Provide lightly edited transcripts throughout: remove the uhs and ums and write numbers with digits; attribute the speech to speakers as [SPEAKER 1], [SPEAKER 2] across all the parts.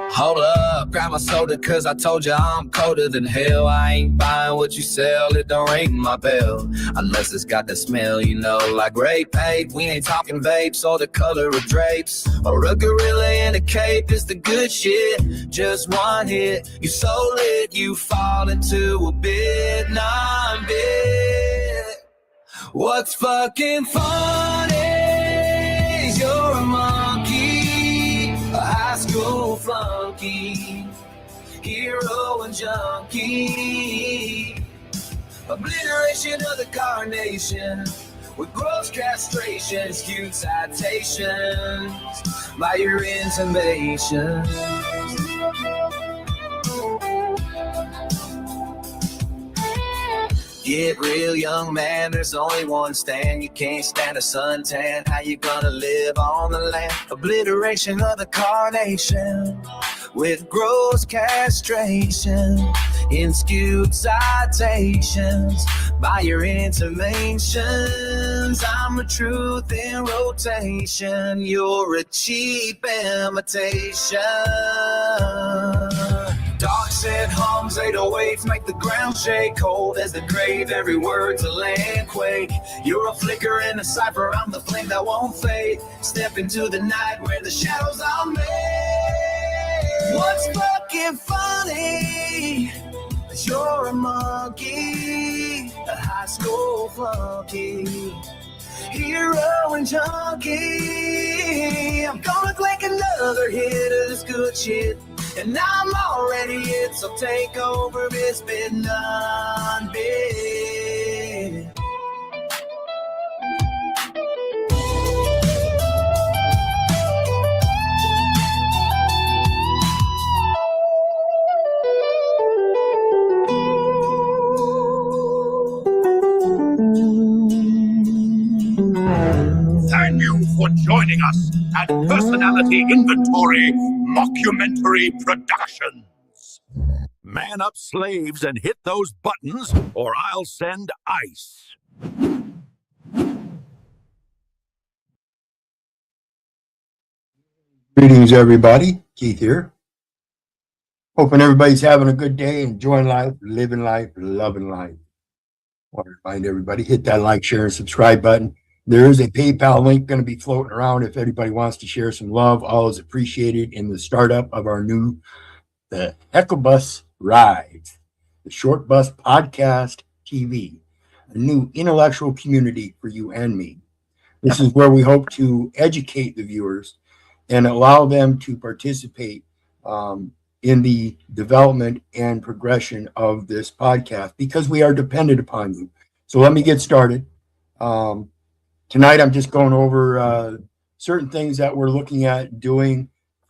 [SPEAKER 1] Hold up, grab my soda, cause I told you I'm colder than hell. I ain't buying what you sell, it don't ring my bell. Unless it's got the smell, you know, like grape paint. We ain't talking vapes or the color of drapes. Or a gorilla in a cape is the good shit. Just one hit, you so lit, you fall into a bit, non-bit. What's fucking funny is you're a monkey, a high school flunky, hero and junkie, obliteration of the carnation, with gross castrations, cute citations, by your intimations. Get real, young man, there's only one stand. You can't stand a suntan. How you gonna live on the land? Obliteration of the carnation, with gross castration, in skewed citations, by your intimations. I'm a truth in rotation. You're a cheap imitation. Dark said hums, 808s make the ground shake. Cold as the grave, every word's a land quake. You're a flicker in a cipher, I'm the flame that won't fade. Step into the night where the shadows are made. What's fucking funny is you're a monkey, a high school flunky, hero and junkie. I'm gonna click another hit of this good shit, and I'm already it, so take over, it's been non-bit.
[SPEAKER 2] Thank you for joining us at Personality Inventory Mockumentary Productions. Man up, slaves, and hit those buttons, or I'll send ice.
[SPEAKER 3] Greetings, everybody. Keith here. Hoping everybody's having a good day, enjoying life, living life, loving life. I want to remind everybody, hit that like, share, and subscribe button. There is a PayPal link going to be floating around if anybody wants to share some love. All is appreciated in the startup of our new the Hecklers Rides, the Short Bus Podcast TV, a new intellectual community for you and me. This is where we hope to educate the viewers and allow them to participate in the development and progression of this podcast, because we are dependent upon you. So let me get started. Tonight, I'm just going over certain things that we're looking at doing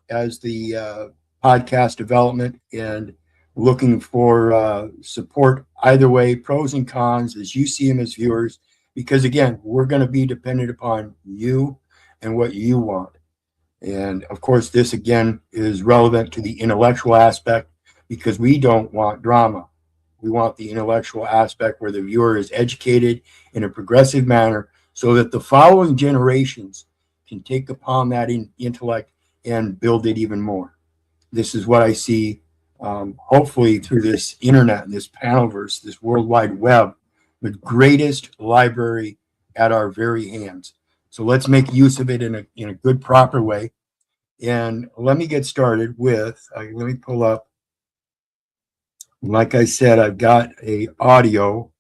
[SPEAKER 3] as the podcast development, and looking for support either way, pros and cons, as you see them as viewers, because again, we're going to be dependent upon you and what you want. And of course, this again is relevant to the intellectual aspect, because we don't want drama. We want the intellectual aspect where the viewer is educated in a progressive manner, so that the following generations can take upon that intellect and build it even more. This is what I see, hopefully through this internet and this panelverse, this World Wide Web, the greatest library at our very hands. So let's make use of it in a good, proper way. And let me get started with, let me pull up, like I said, I've got a audio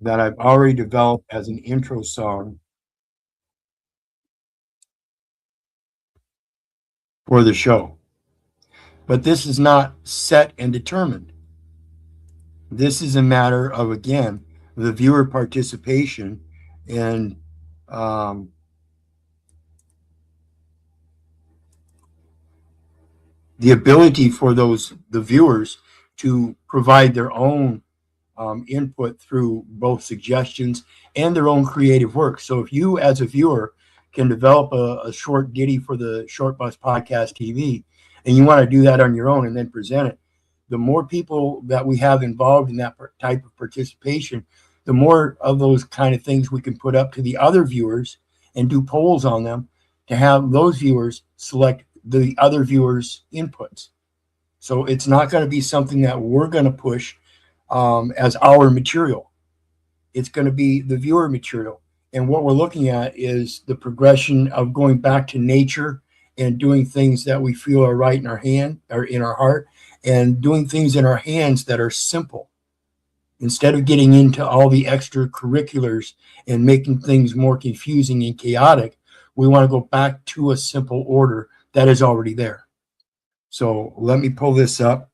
[SPEAKER 3] that I've already developed as an intro song for the show. But this is not set and determined. This is a matter of, again, the viewer participation and the ability for the viewers to provide their own input through both suggestions and their own creative work. So if you as a viewer can develop a short ditty for the Short Bus Podcast TV, and you want to do that on your own and then present it, the more people that we have involved in that type of participation, the more of those kind of things we can put up to the other viewers and do polls on them to have those viewers select the other viewers' inputs. So it's not going to be something that we're going to push as our material. It's going to be the viewer material. And what we're looking at is the progression of going back to nature and doing things that we feel are right in our hand or in our heart, and doing things in our hands that are simple. Instead of getting into all the extracurriculars and making things more confusing and chaotic, we want to go back to a simple order that is already there. So let me pull this up.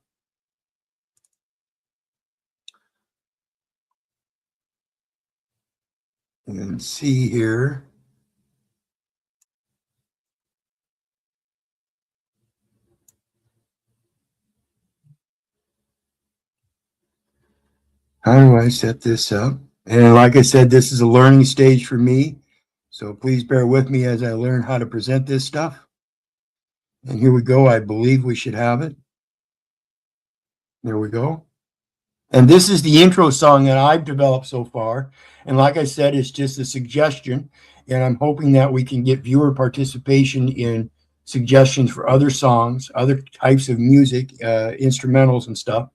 [SPEAKER 3] And see here. How do I set this up? And like I said, this is a learning stage for me. So please bear with me as I learn how to present this stuff. And here we go. I believe we should have it. There we go. And this is the intro song that I've developed so far. And like I said, it's just a suggestion. And I'm hoping that we can get viewer participation in suggestions for other songs, other types of music, instrumentals and stuff.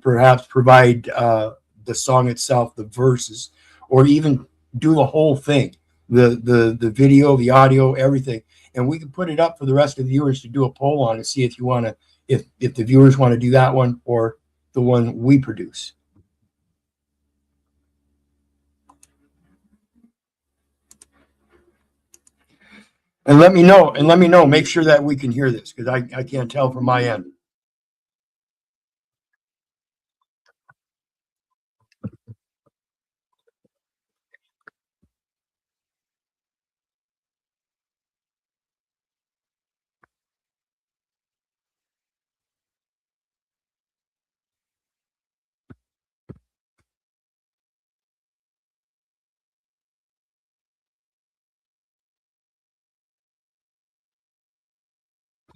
[SPEAKER 3] Perhaps provide the song itself, the verses, or even do the whole thing, the video, the audio, everything. And we can put it up for the rest of the viewers to do a poll on and see if you want to, if the viewers want to do that one or the one we produce. And let me know, make sure that we can hear this, because I can't tell from my end.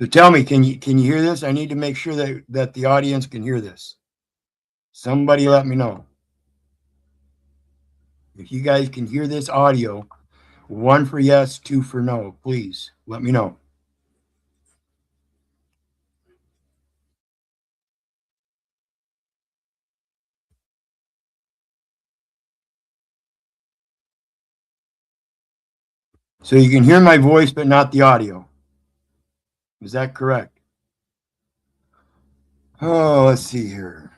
[SPEAKER 3] So tell me, can you hear this? I need to make sure that the audience can hear this. Somebody let me know. If you guys can hear this audio, 1 for yes, 2 for no, please let me know. So you can hear my voice, but not the audio. Is that correct? Oh, let's see here.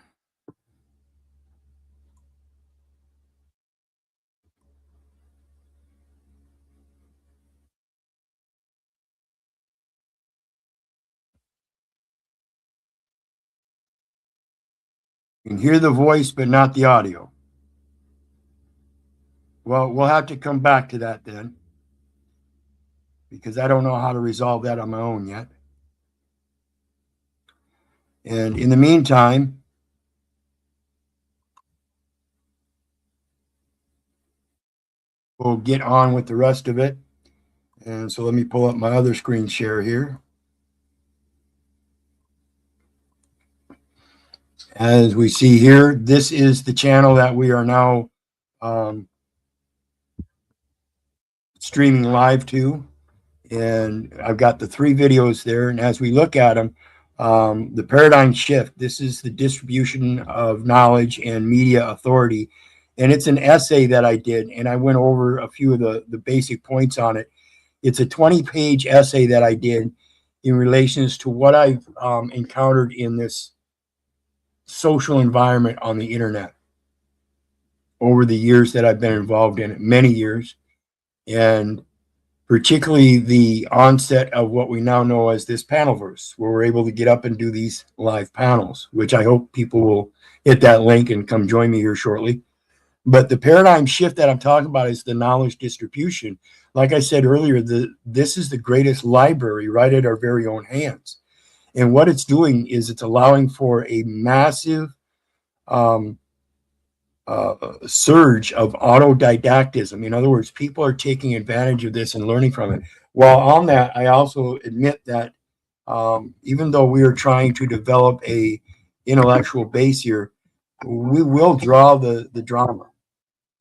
[SPEAKER 3] You can hear the voice, but not the audio. Well, we'll have to come back to that then, because I don't know how to resolve that on my own yet. And in the meantime, we'll get on with the rest of it. And so let me pull up my other screen share here. As we see here, this is the channel that we are now streaming live to. And I've got the 3 videos there. And as we look at them, the paradigm shift, this is the distribution of knowledge and media authority. And it's an essay that I did, and I went over a few of the basic points on it. It's a 20-page essay that I did in relations to what I've encountered in this social environment on the internet over the years that I've been involved in it, many years, and particularly the onset of what we now know as this panelverse, where we're able to get up and do these live panels, which I hope people will hit that link and come join me here shortly. But the paradigm shift that I'm talking about is the knowledge distribution. Like I said earlier, this is the greatest library right at our very own hands. And what it's doing is it's allowing for a massive surge of autodidactism. In other words, people are taking advantage of this and learning from it. While on that, I also admit that even though we are trying to develop a intellectual base here, we will draw the drama.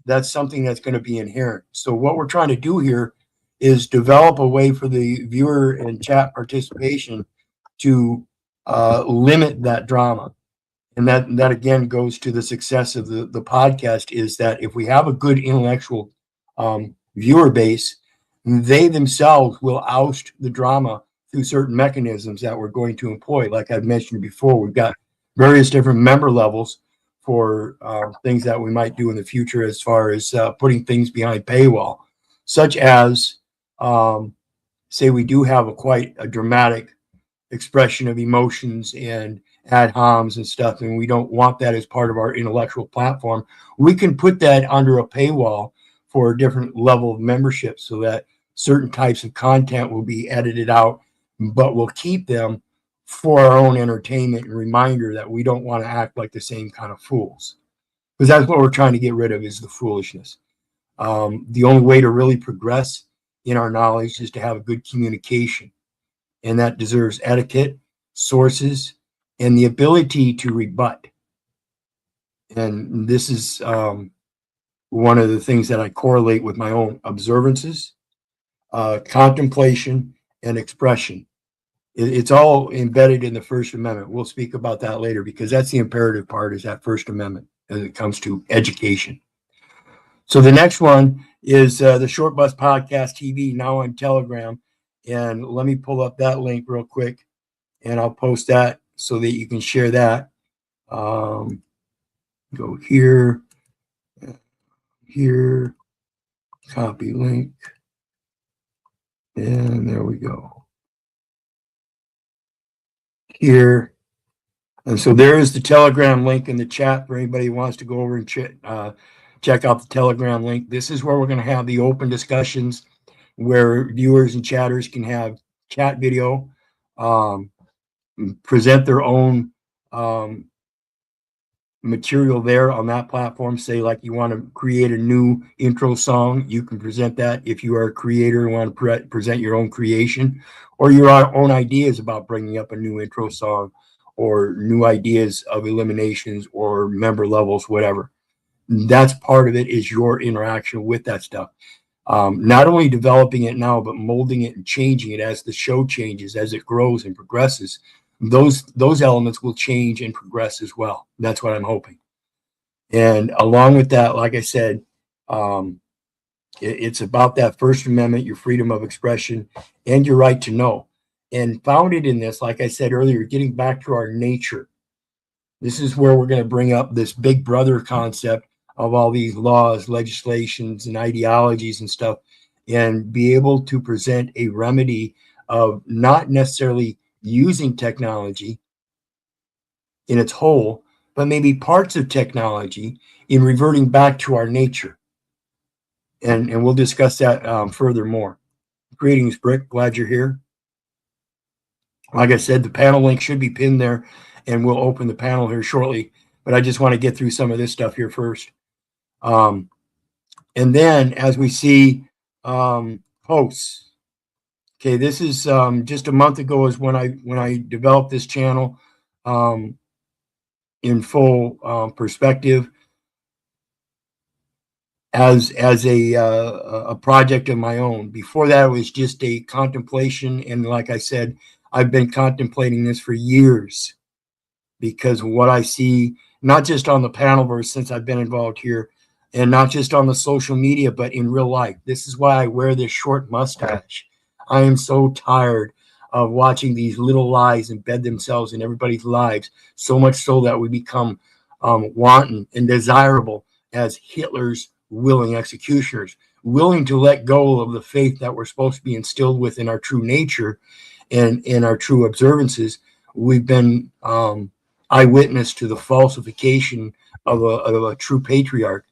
[SPEAKER 3] that's something that's going to be inherent. So what we're trying to do here is develop a way for the viewer and chat participation to limit that drama. And that again goes to the success of the podcast, is that if we have a good intellectual viewer base, they themselves will oust the drama through certain mechanisms that we're going to employ. Like I've mentioned before, we've got various different member levels for things that we might do in the future, as far as putting things behind paywall, such as say we do have quite a dramatic expression of emotions and ad homs and stuff, and we don't want that as part of our intellectual platform. We can put that under a paywall for a different level of membership, so that certain types of content will be edited out, but we'll keep them for our own entertainment and reminder that we don't want to act like the same kind of fools, because that's what we're trying to get rid of, is the foolishness. The only way to really progress in our knowledge is to have a good communication, and that deserves etiquette, sources, and the ability to rebut. And this is one of the things that I correlate with my own observances, contemplation, and expression. It's all embedded in the First Amendment. We'll speak about that later, because that's the imperative part, is that First Amendment as it comes to education. So the next one is the Short Bus Podcast TV, now on Telegram. And let me pull up that link real quick, and I'll post that so that you can share that. Go here, here, copy link, and there we go. Here. And so there is the Telegram link in the chat for anybody who wants to go over and check out the Telegram link. This is where we're going to have the open discussions, where viewers and chatters can have chat video, present their own material there on that platform. Say, like, you want to create a new intro song, you can present that if you are a creator and want to present your own creation, or your own ideas about bringing up a new intro song, or new ideas of eliminations or member levels, whatever. That's part of it, is your interaction with that stuff. Not only developing it now, but molding it and changing it as the show changes, as it grows and progresses. Those elements will change and progress as well. That's what I'm hoping. And along with that, like I said, it's about that First Amendment, your freedom of expression, and your right to know. And founded in this, like I said earlier, getting back to our nature. This is where we're going to bring up this big brother concept of all these laws, legislations, and ideologies and stuff, and be able to present a remedy of not necessarily using technology in its whole, but maybe parts of technology in reverting back to our nature. And we'll discuss that furthermore. Greetings, Brick. Glad you're here. Like I said, the panel link should be pinned there, and we'll open the panel here shortly. But I just want to get through some of this stuff here first. And then, as we see, hosts. Okay, this is just a month ago is when I developed this channel in full perspective as a project of my own. Before that, it was just a contemplation, and like I said, I've been contemplating this for years, because what I see, not just on the panelverse since I've been involved here, and not just on the social media, but in real life. This is why I wear this short mustache. I am so tired of watching these little lies embed themselves in everybody's lives, so much so that we become wanton and desirable as Hitler's willing executioners, willing to let go of the faith that we're supposed to be instilled within our true nature and in our true observances. We've been eyewitness to the falsification of a true patriarch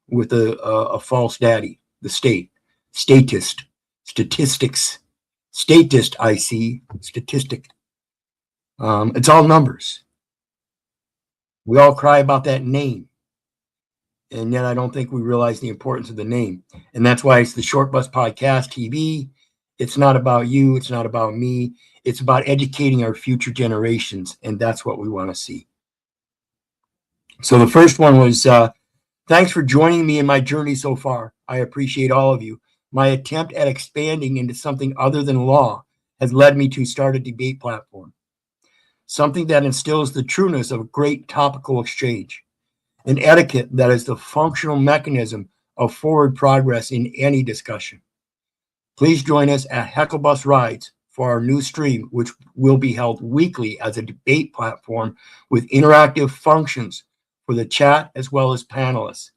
[SPEAKER 3] with a false daddy, the state, statist, statistics, statist, I see, statistic. It's all numbers. We all cry about that name. And yet I don't think we realize the importance of the name. And that's why it's the Short Bus Podcast TV. It's not about you. It's not about me. It's about educating our future generations. And that's what we want to see. So the first one was Thanks for joining me in my journey so far. I appreciate all of you. My attempt at expanding into something other than law has led me to start a debate platform, something that instills the trueness of a great topical exchange, an etiquette that is the functional mechanism of forward progress in any discussion. Please join us at Hecklebus Rides for our new stream, which will be held weekly as a debate platform with interactive functions for the chat as well as panelists.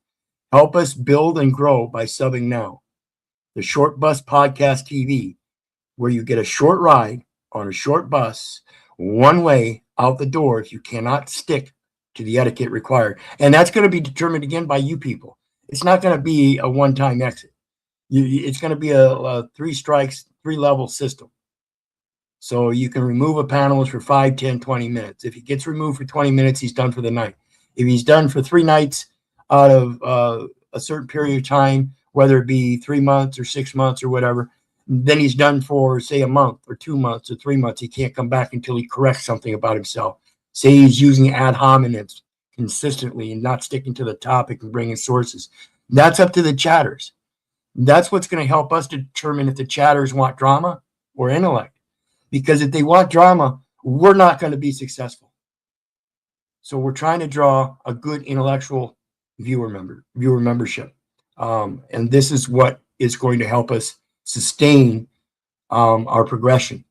[SPEAKER 3] Help us build and grow by subbing now. The Short Bus Podcast TV, where you get a short ride on a short bus, one way out the door if you cannot stick to the etiquette required. And that's going to be determined again by you people. It's not going to be a one-time exit. It's going to be a 3 strikes, 3-level system. So you can remove a panelist for 5, 10, 20 minutes. If he gets removed for 20 minutes, he's done for the night. If he's done for 3 nights out of a certain period of time, whether it be 3 months or 6 months or whatever, then he's done for, say, a month or 2 months or 3 months. He can't come back until he corrects something about himself. Say he's using ad hominems consistently and not sticking to the topic and bringing sources. That's up to the chatters. That's what's going to help us determine if the chatters want drama or intellect. Because if they want drama, we're not going to be successful. So we're trying to draw a good intellectual viewer membership. And this is what is going to help us sustain our progression.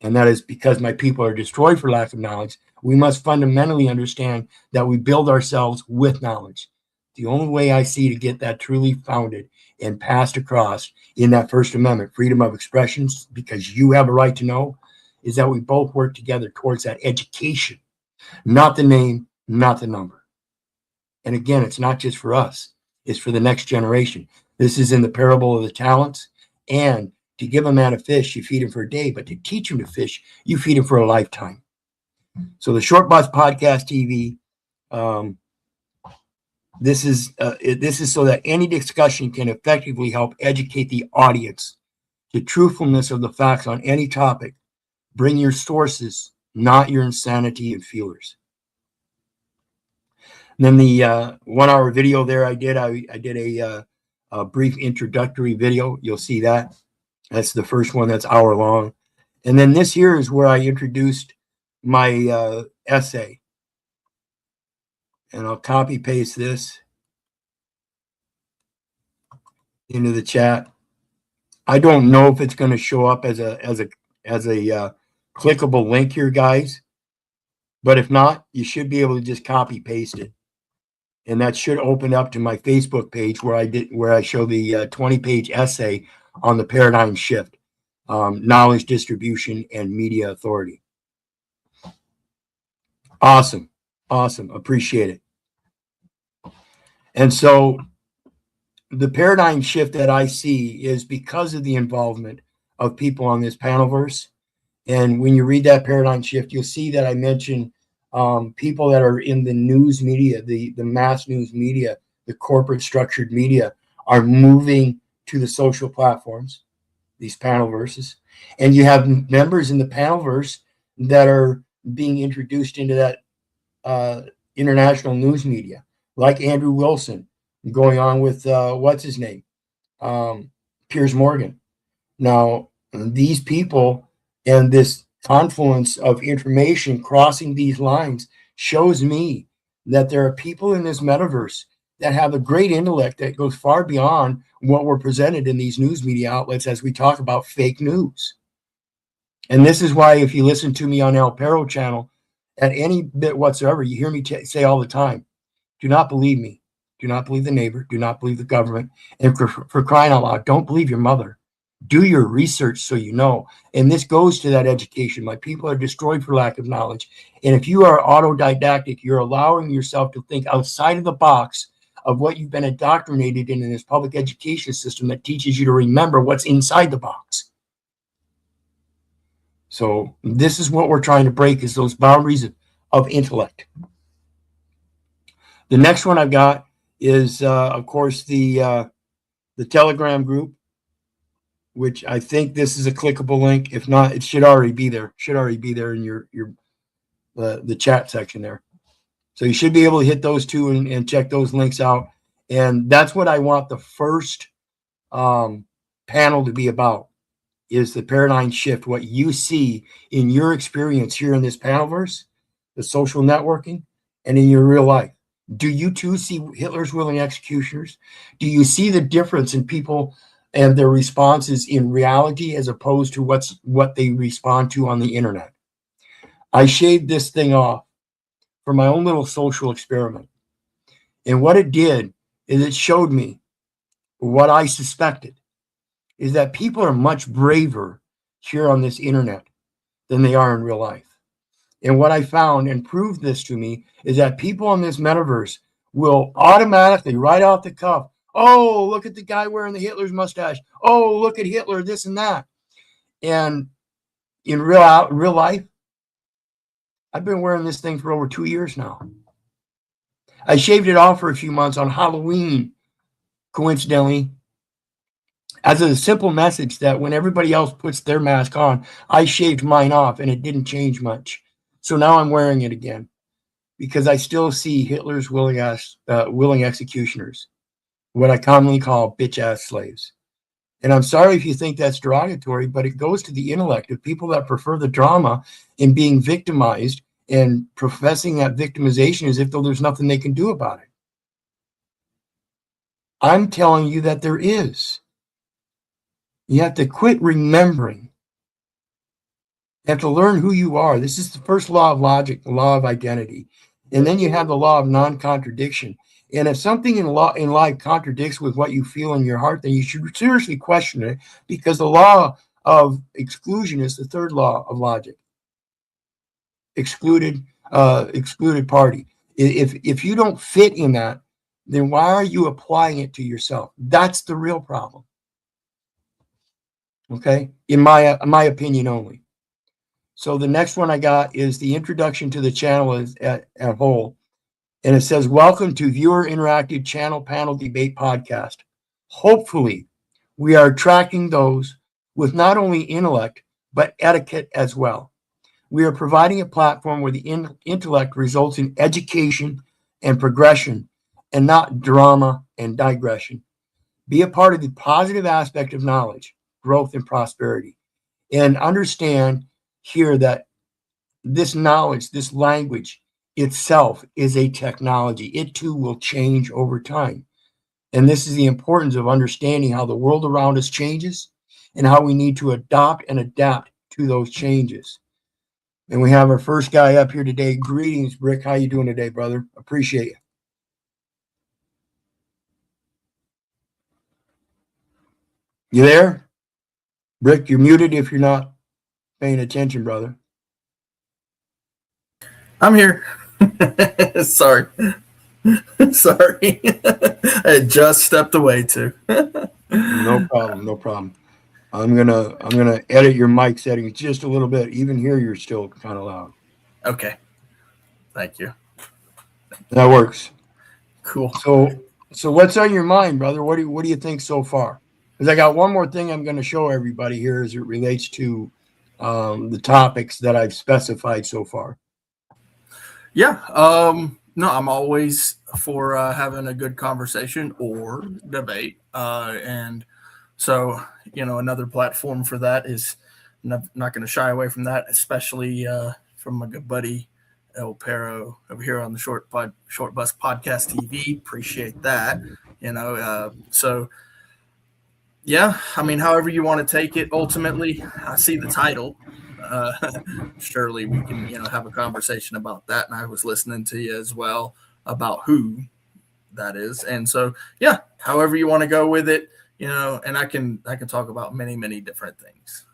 [SPEAKER 3] And that is because my people are destroyed for lack of knowledge. We must fundamentally understand that we build ourselves with knowledge. The only way I see to get that truly founded and passed across in that First Amendment, freedom of expression, because you have a right to know, is that we both work together towards that education, not the name, not the number. And again, it's not just for us, it's for the next generation. This is in the parable of the talents. And to give a man a fish, you feed him for a day, but to teach him to fish, you feed him for a lifetime. So the Short Bus Podcast TV, this is so that any discussion can effectively help educate the audience to truthfulness of the facts on any topic. Bring your sources, not your insanity and feelers. And then the 1 hour video there I did a brief introductory video. You'll see that. That's the first one that's hour long. And then this here is where I introduced my essay. And I'll copy paste this into the chat. I don't know if it's going to show up as a clickable link here, guys. But if not, you should be able to just copy paste it. And that should open up to my Facebook page where I show the 20-page essay on the paradigm shift, knowledge distribution and media authority. Awesome. Appreciate it. And so the paradigm shift that I see is because of the involvement of people on this panelverse. And when you read that paradigm shift, you'll see that I mention people that are in the news media, the mass news media, the corporate structured media are moving to the social platforms, these panelverses. And you have members in the panelverse that are being introduced into that international news media, like Andrew Wilson, going on with, what's his name? Piers Morgan. Now, these people and this confluence of information crossing these lines shows me that there are people in this metaverse that have a great intellect that goes far beyond what we're presented in these news media outlets as we talk about fake news. And this is why if you listen to me on El Perro channel at any bit whatsoever, you hear me say all the time, do not believe me. Do not believe the neighbor. Do not believe the government. And for crying out loud, don't believe your mother. Do your research so you know. And this goes to that education. My people are destroyed for lack of knowledge. And if you are autodidactic, you're allowing yourself to think outside of the box of what you've been indoctrinated in this public education system that teaches you to remember what's inside the box. So this is what we're trying to break, is those boundaries of intellect. The next one I've got is, of course, the Telegram group, which I think this is a clickable link. If not, it should already be there. Should already be there in your the chat section there. So you should be able to hit those two and check those links out. And that's what I want the first panel to be about, is the paradigm shift, what you see in your experience here in this panelverse, the social networking, and in your real life. Do you too see Hitler's willing executioners? Do you see the difference in people and their responses in reality as opposed to what they respond to on the internet? I shaved this thing off for my own little social experiment. And what it did is it showed me what I suspected, is that people are much braver here on this internet than they are in real life. And what I found and proved this to me is that people on this metaverse will automatically, right off the cuff, oh, look at the guy wearing the Hitler's mustache. Oh, look at Hitler, this and that. And in real life, I've been wearing this thing for over 2 years now. I shaved it off for a few months on Halloween, coincidentally, as a simple message that when everybody else puts their mask on, I shaved mine off and it didn't change much. So now I'm wearing it again because I still see Hitler's willing executioners, what I commonly call bitch-ass slaves. And I'm sorry if you think that's derogatory, but it goes to the intellect of people that prefer the drama and being victimized and professing that victimization as if though there's nothing they can do about it. I'm telling you that there is. You have to quit remembering. You have to learn who you are. This is the first law of logic, the law of identity. And then you have the law of non-contradiction. And if something in life contradicts with what you feel in your heart, then you should seriously question it, because the law of exclusion is the third law of logic. Excluded party. If you don't fit in that, then why are you applying it to yourself? That's the real problem. Okay, in my opinion only. So the next one I got is the introduction to the channel at whole. And it says, welcome to Viewer Interactive Channel Panel Debate Podcast. Hopefully, we are attracting those with not only intellect, but etiquette as well. We are providing a platform where the intellect results in education and progression and not drama and digression. Be a part of the positive aspect of knowledge, growth, and prosperity. And understand here that this knowledge, this language itself is a technology. It too will change over time. And this is the importance of understanding how the world around us changes and how we need to adopt and adapt to those changes. And we have our first guy up here today. Greetings, Rick. How you doing today, brother? Appreciate you. You there? Rick, you're muted if you're not paying attention, brother.
[SPEAKER 4] I'm here. Sorry. Sorry. I just stepped away too.
[SPEAKER 3] No problem. I'm gonna edit your mic settings just a little bit. Even here, you're still kind of loud.
[SPEAKER 4] Okay. Thank you.
[SPEAKER 3] That works.
[SPEAKER 4] Cool.
[SPEAKER 3] So what's on your mind, brother? What do you think so far? Because I got one more thing I'm going to show everybody here as it relates to the topics that I've specified so far.
[SPEAKER 4] Yeah. No, I'm always for having a good conversation or debate. And so, another platform for that is not going to shy away from that, especially from my good buddy El Perro over here on the Short Bus Podcast TV. Appreciate that. So yeah, I mean, however you want to take it. Ultimately, I see the title. Surely we can, have a conversation about that. And I was listening to you as well about who that is. And so, yeah, however you want to go with it, and I can talk about many, many different things.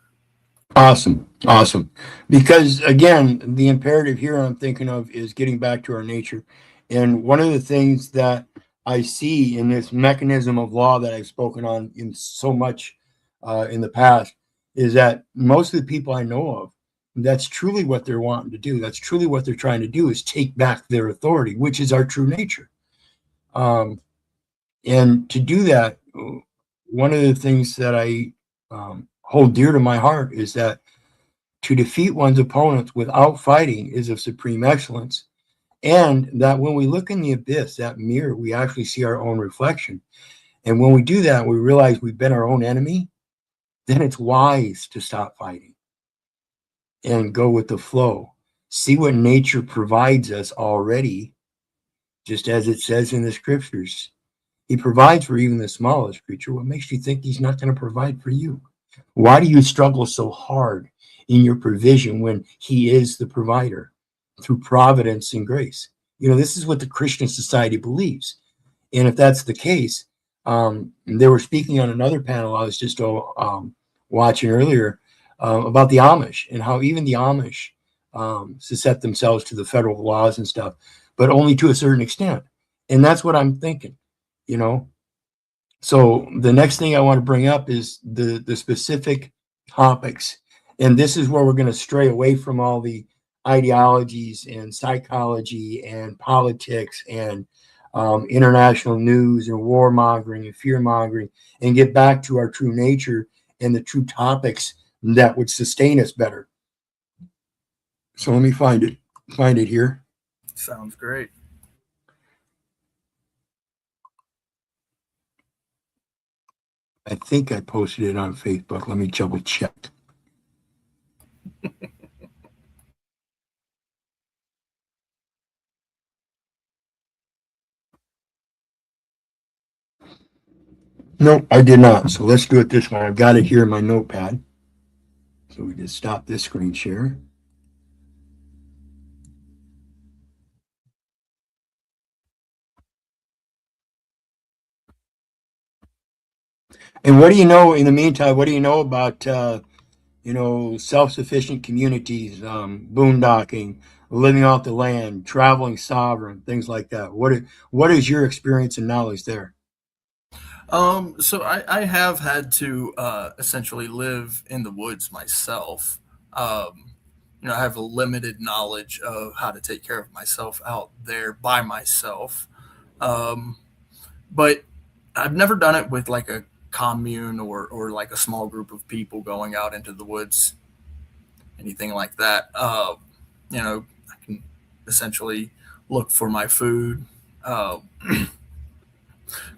[SPEAKER 3] Awesome. Because again, the imperative here I'm thinking of is getting back to our nature. And one of the things that I see in this mechanism of law that I've spoken on in so much in the past is that most of the people I know of, that's truly what they're wanting to do. That's truly what they're trying to do, is take back their authority, which is our true nature. And to do that, one of the things that I hold dear to my heart is that to defeat one's opponents without fighting is of supreme excellence. And that when we look in the abyss, that mirror, we actually see our own reflection. And when we do that, we realize we've been our own enemy, then it's wise to stop fighting and go with the flow. See what nature provides us already, just as it says in the scriptures. He provides for even the smallest creature. What makes you think he's not going to provide for you? Why do you struggle so hard in your provision when he is the provider through providence and grace? You know, this is what the Christian society believes. And if that's the case, they were speaking on another panel I was just watching earlier about the Amish and how even the Amish set themselves to the federal laws and stuff, but only to a certain extent. And that's what I'm thinking, you know. So the next thing I want to bring up is the specific topics. And this is where we're going to stray away from all the ideologies and psychology and politics and international news and warmongering and fear-mongering, and get back to our true nature and the true topics that would sustain us better. So let me find it here.
[SPEAKER 4] Sounds great.
[SPEAKER 3] I think I posted it on Facebook. Let me double check. No, I did not. So let's do it this way. I've got it here in my notepad. So we just stop this screen share. And what do you know in the meantime? What do you know about self-sufficient communities, boondocking, living off the land, traveling sovereign, things like that? What is your experience and knowledge there?
[SPEAKER 4] So I have had to essentially live in the woods myself. I have a limited knowledge of how to take care of myself out there by myself. Um, but I've never done it with like a commune or like a small group of people going out into the woods, anything like that. I can essentially look for my food, uh,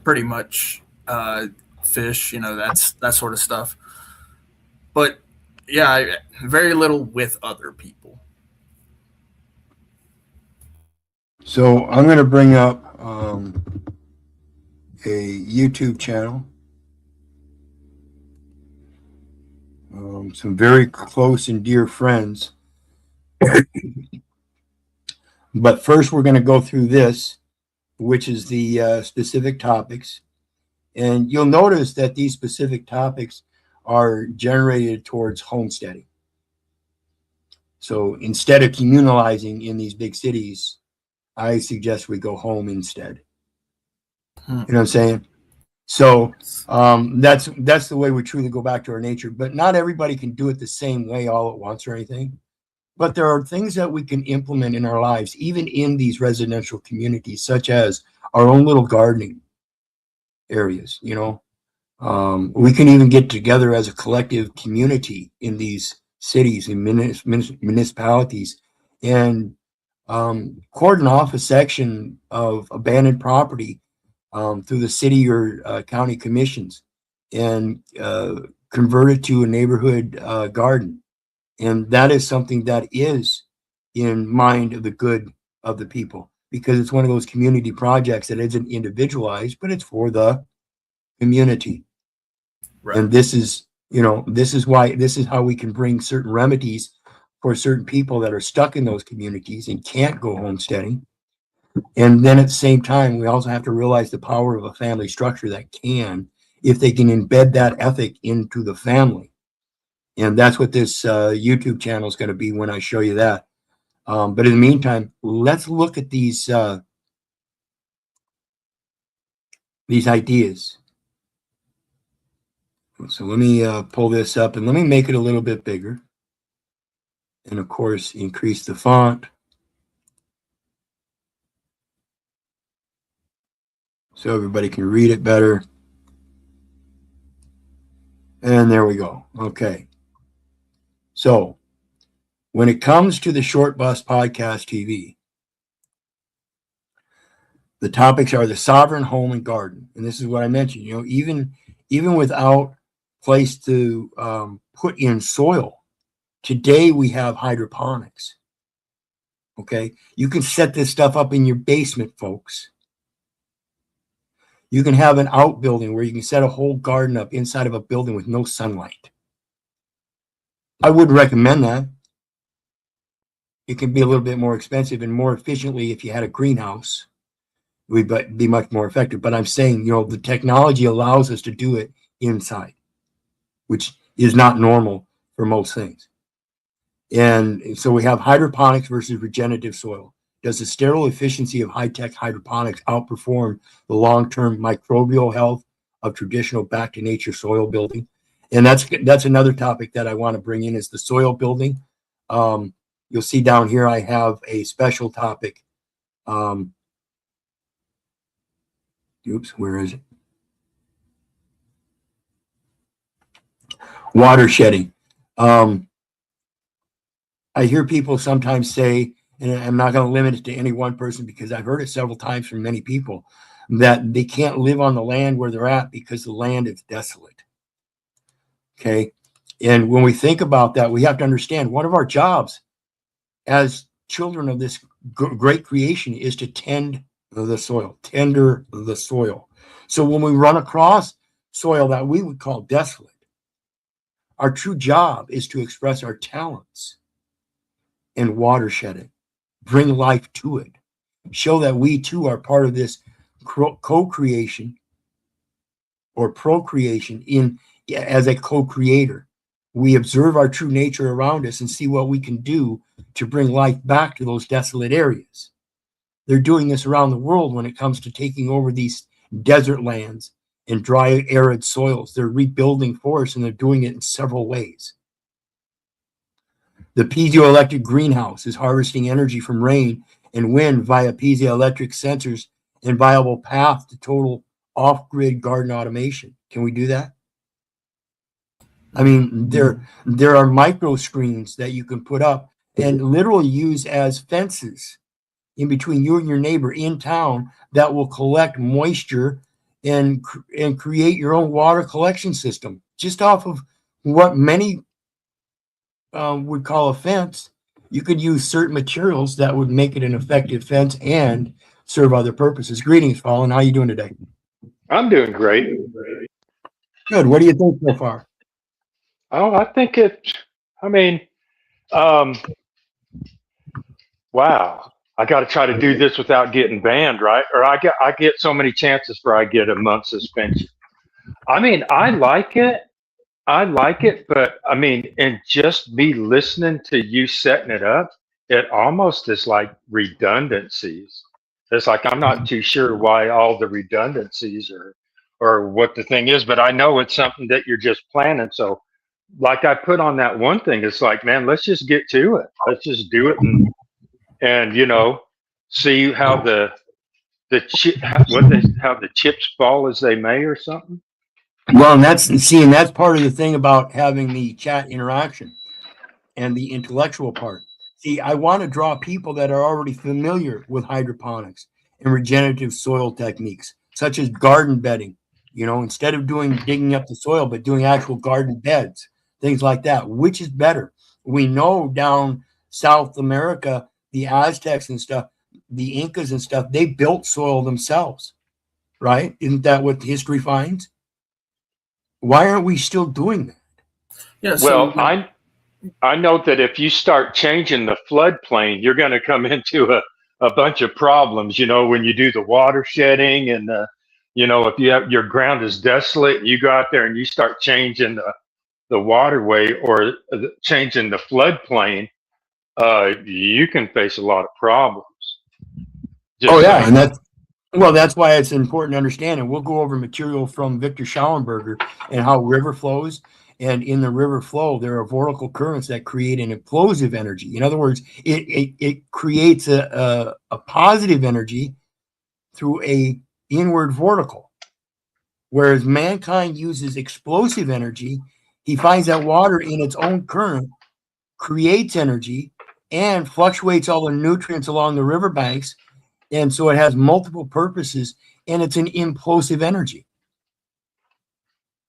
[SPEAKER 4] pretty much fish, that's that sort of stuff. But yeah, very little with other people.
[SPEAKER 3] So I'm going to bring up a YouTube channel. Some very close and dear friends. But first, we're going to go through this, which is the specific topics. And you'll notice that these specific topics are generated towards homesteading. So instead of communalizing in these big cities, I suggest we go home instead. You know what I'm saying? So that's the way we truly go back to our nature. But not everybody can do it the same way all at once or anything. But there are things that we can implement in our lives, even in these residential communities, such as our own little gardening areas. We can even get together as a collective community in these cities and municipalities and cordon off a section of abandoned property through the city or county commissions and convert it to a neighborhood garden. And that is something that is in mind of the good of the people, because it's one of those community projects that isn't individualized, but it's for the community. Right. And this is how we can bring certain remedies for certain people that are stuck in those communities and can't go homesteading. And then at the same time, we also have to realize the power of a family structure that can, if they can embed that ethic into the family. And that's what this YouTube channel is going to be when I show you that. But in the meantime, let's look at these ideas. So let me pull this up and let me make it a little bit bigger. And of course, increase the font. So everybody can read it better. And there we go. Okay. So when it comes to the Short Bus Podcast TV, The topics are the sovereign home and garden. And this is what I mentioned, you know, even without place to put in soil, today we have hydroponics. Okay. You can set this stuff up in your basement, folks. You can have an outbuilding where you can set a whole garden up inside of a building with no sunlight. I would recommend that. It can be a little bit more expensive and more efficiently if you had a greenhouse. It would be much more effective. But I'm saying, you know, the technology allows us to do it inside, which is not normal for most things. And so we have hydroponics versus regenerative soil. Does the sterile efficiency of high-tech hydroponics outperform the long-term microbial health of traditional back-to-nature soil building? And that's another topic that I want to bring in is the soil building. You'll see down here I have a special topic. Oops, where is it? Water shedding. I hear people sometimes say, and I'm not going to limit it to any one person because I've heard it several times from many people, that they can't live on the land where they're at because the land is desolate. Okay. And when we think about that, we have to understand one of our jobs as children of this great creation is to tend the soil, tender the soil. So when we run across soil that we would call desolate, our true job is to express our talents and watershed it, bring life to it, show that we too are part of this co-creation or procreation as a co-creator. We observe our true nature around us and see what we can do to bring life back to those desolate areas. They're doing this around the world when it comes to taking over these desert lands and dry, arid soils. They're rebuilding forests, and they're doing it in several ways. The piezoelectric greenhouse is harvesting energy from rain and wind via piezoelectric sensors and viable path to total off-grid garden automation. Can we do that? I mean, there are micro screens that you can put up and literally use as fences in between you and your neighbor in town that will collect moisture and create your own water collection system just off of what many would call a fence. You could use certain materials that would make it an effective fence and serve other purposes. Greetings, Colin. How are you doing today?
[SPEAKER 5] I'm doing great.
[SPEAKER 3] Good. What do you think so far?
[SPEAKER 5] Oh, I think wow. I got to try to do this without getting banned, right? Or I get so many chances where I get a month suspension. I mean, I like it, but I mean, and just me listening to you setting it up, it almost is like redundancies. It's like I'm not too sure why all the redundancies or what the thing is, but I know it's something that you're just planning. So, like I put on that one thing, it's like, man, let's just get to it. Let's just do it and you know, see how how the chips fall as they may or something.
[SPEAKER 3] Well, and that's part of the thing about having the chat interaction and the intellectual part. See, I want to draw people that are already familiar with hydroponics and regenerative soil techniques, such as garden bedding. You know, instead of digging up the soil, but doing actual garden beds, things like that. Which is better? We know down South America, the Aztecs and stuff, the Incas and stuff, they built soil themselves, right? Isn't that what history finds? Why aren't we still doing that?
[SPEAKER 4] Yeah.
[SPEAKER 5] Well,
[SPEAKER 4] So
[SPEAKER 5] I know that if you start changing the floodplain, you're going to come into a bunch of problems, you know, when you do the water shedding and, you know, if you have your ground is desolate, you go out there and you start changing the waterway or changing the floodplain, you can face a lot of problems.
[SPEAKER 3] Oh, yeah. And that's why it's important to understand. And we'll go over material from Victor Schauenberger and how river flows. And in the river flow, there are vortical currents that create an explosive energy. In other words, it creates a positive energy through a inward vortical. Whereas mankind uses explosive energy, he finds that water in its own current creates energy and fluctuates all the nutrients along the riverbanks And so it has multiple purposes, and it's an implosive energy.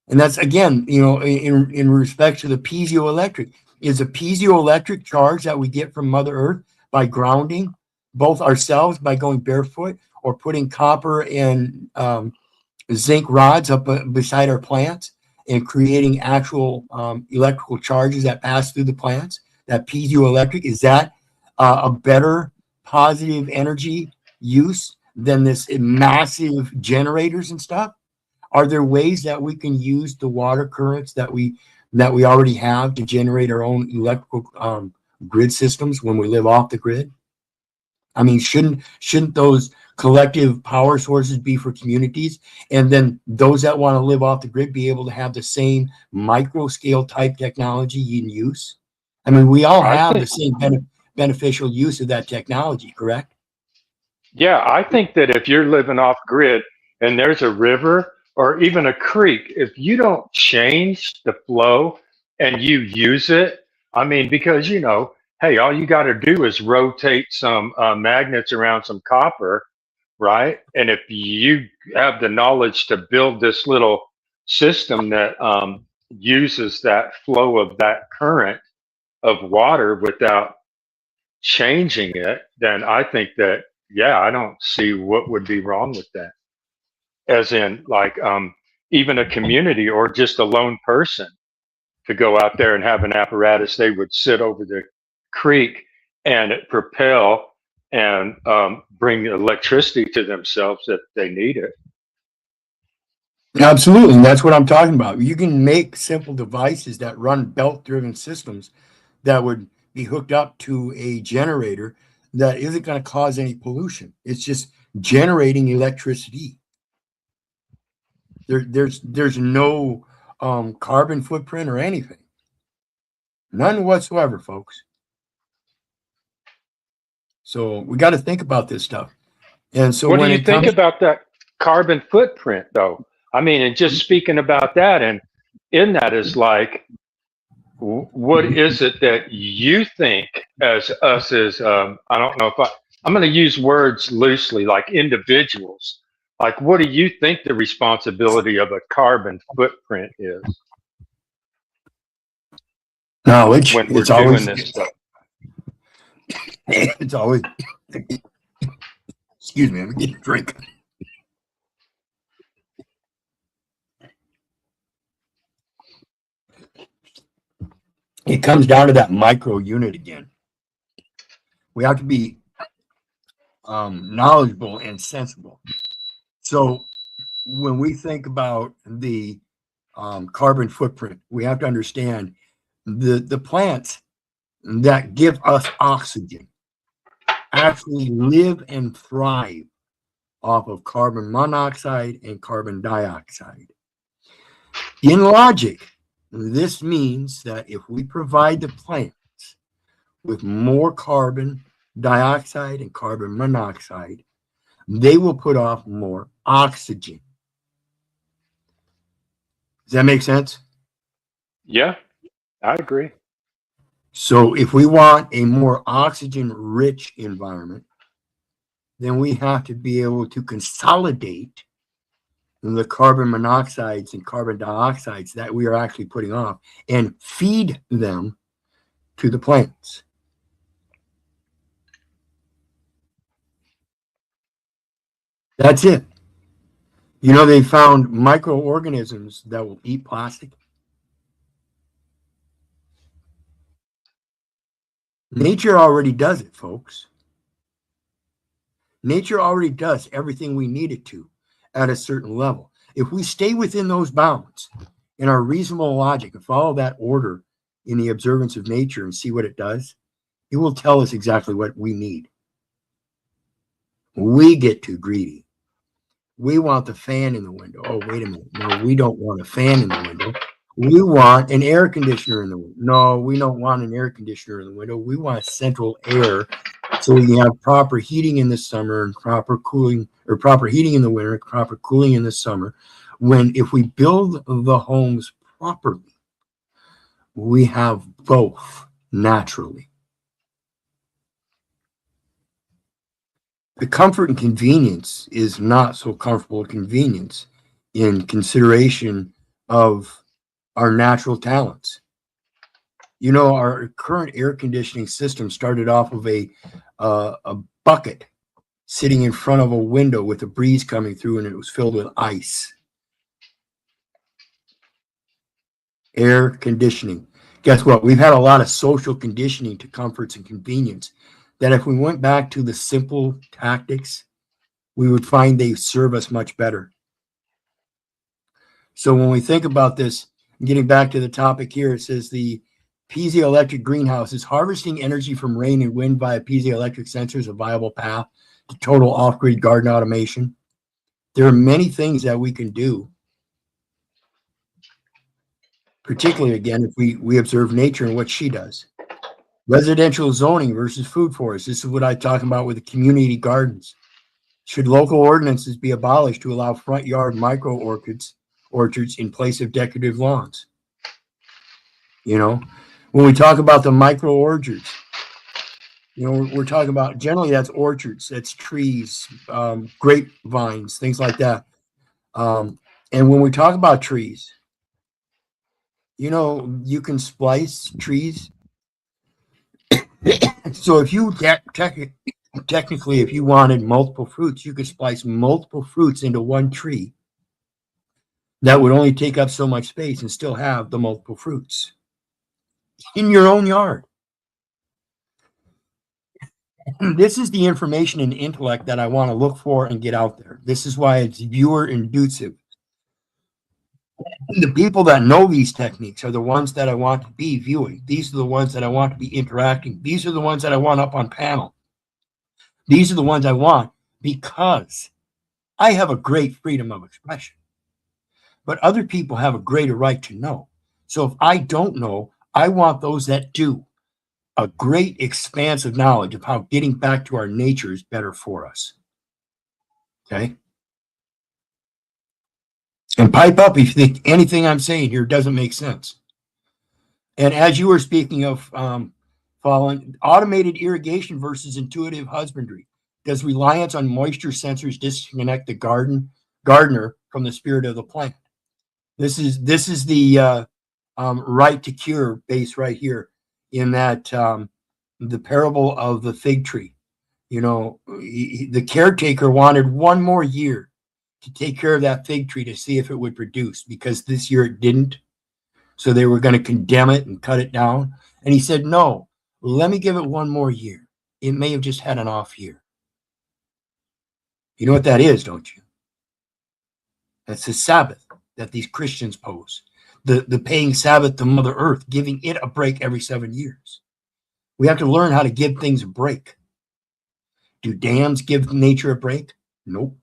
[SPEAKER 3] And that's, again, in respect to the piezoelectric, is a piezoelectric charge that we get from Mother Earth by grounding both ourselves by going barefoot or putting copper and zinc rods up beside our plants and creating actual electrical charges that pass through the plants. That piezoelectric, is that a better positive energy use than this massive generators and stuff? Are there ways that we can use the water currents that we already have to generate our own electrical grid systems when we live off the grid? I mean, shouldn't those collective power sources be for communities, and then those that want to live off the grid be able to have the same micro scale type technology in use? I mean, we all
[SPEAKER 5] I
[SPEAKER 3] have the
[SPEAKER 5] think,
[SPEAKER 3] same beneficial use of that technology, correct?
[SPEAKER 5] yeah, I think that if you're living off grid and there's a river or even a creek, if you don't change the flow and you use it, I mean, because, hey, all you got to do is rotate some magnets around some copper, right? And if you have the knowledge to build this little system that uses that flow of that current of water without changing it, then I think that, yeah, I don't see what would be wrong with that. As in, like, even a community or just a lone person to go out there and have an apparatus, they would sit over the creek and propel and bring electricity to themselves if they need it.
[SPEAKER 3] Absolutely, and that's what I'm talking about. You can make simple devices that run belt-driven systems that would be hooked up to a generator that isn't going to cause any pollution. It's just generating electricity. There's no carbon footprint or anything, none whatsoever, folks. So we got to think about this stuff. And so
[SPEAKER 5] What do
[SPEAKER 3] when
[SPEAKER 5] you
[SPEAKER 3] it
[SPEAKER 5] think
[SPEAKER 3] comes,
[SPEAKER 5] about that carbon footprint, though? I mean, and just speaking about that, and in that is like, what is it that you think as us as I don't know if I'm going to use words loosely, like individuals. Like, what do you think the responsibility of a carbon footprint is
[SPEAKER 3] knowledge,
[SPEAKER 5] when we're doing this stuff?
[SPEAKER 3] it's always, excuse me, I'm getting a drink. It comes down to that micro unit again. We have to be knowledgeable and sensible. So when we think about the carbon footprint, we have to understand the plants that give us oxygen actually live and thrive off of carbon monoxide and carbon dioxide. In logic, this means that if we provide the plants with more carbon dioxide and carbon monoxide, they will put off more oxygen. Does that make sense?
[SPEAKER 5] Yeah, I agree.
[SPEAKER 3] So if we want a more oxygen rich environment, then we have to be able to consolidate the carbon monoxides and carbon dioxides that we are actually putting off and feed them to the plants. That's it. They found microorganisms that will eat plastic. Nature already does it, folks. Nature already does everything we need it to at a certain level. If we stay within those bounds in our reasonable logic and follow that order in the observance of nature and see what it does, it will tell us exactly what we need. We get too greedy. We want the fan in the window. Oh, wait a minute. No, we don't want a fan in the window. We want an air conditioner in the window. No, we don't want an air conditioner in the window. We want central air so we can have proper heating in the summer and proper cooling, or proper heating in the winter, proper cooling in the summer. If we build the homes properly, we have both naturally. The comfort and convenience is not so comfortable convenience in consideration of our natural talents. You know, our current air conditioning system started off of a bucket sitting in front of a window with a breeze coming through, and it was filled with ice. Air conditioning. Guess what? We've had a lot of social conditioning to comforts and convenience that if we went back to the simple tactics, we would find they serve us much better. So when we think about this, getting back to the topic here, it says the piezoelectric greenhouse is harvesting energy from rain and wind via piezoelectric sensors, a viable path to total off-grid garden automation. There are many things that we can do, particularly, again, if we observe nature and what she does. Residential zoning versus food forests. This is what I'm talking about with the community gardens. Should local ordinances be abolished to allow front yard micro orchards in place of decorative lawns? You know, when we talk about the micro orchards, you know, we're talking about generally that's orchards, that's trees, grapevines, things like that. And when we talk about trees, you know, you can splice trees. So if you technically, if you wanted multiple fruits, you could splice multiple fruits into one tree. That would only take up so much space and still have the multiple fruits in your own yard. This is the information and intellect that I want to look for and get out there. This is why it's viewer inducive. The people that know these techniques are the ones that I want to be viewing. These are the ones that I want to be interacting. These are the ones that I want up on panel. These are the ones I want because I have a great freedom of expression. But other people have a greater right to know. So if I don't know, I want those that do a great expanse of knowledge of how getting back to our nature is better for us. Okay? And pipe up if you think anything I'm saying here doesn't make sense. And as you were speaking of following automated irrigation versus intuitive husbandry, does reliance on moisture sensors disconnect the gardener from the spirit of the plant? This is the right to cure base right here in that the parable of the fig tree. You know, the caretaker wanted one more year to take care of that fig tree to see if it would produce, because this year it didn't. So they were going to condemn it and cut it down. And he said, no, let me give it one more year. It may have just had an off year. You know what that is, don't you? That's the Sabbath that these Christians pose. The paying Sabbath to Mother Earth, giving it a break every 7 years. We have to learn how to give things a break. Do dams give nature a break? Nope.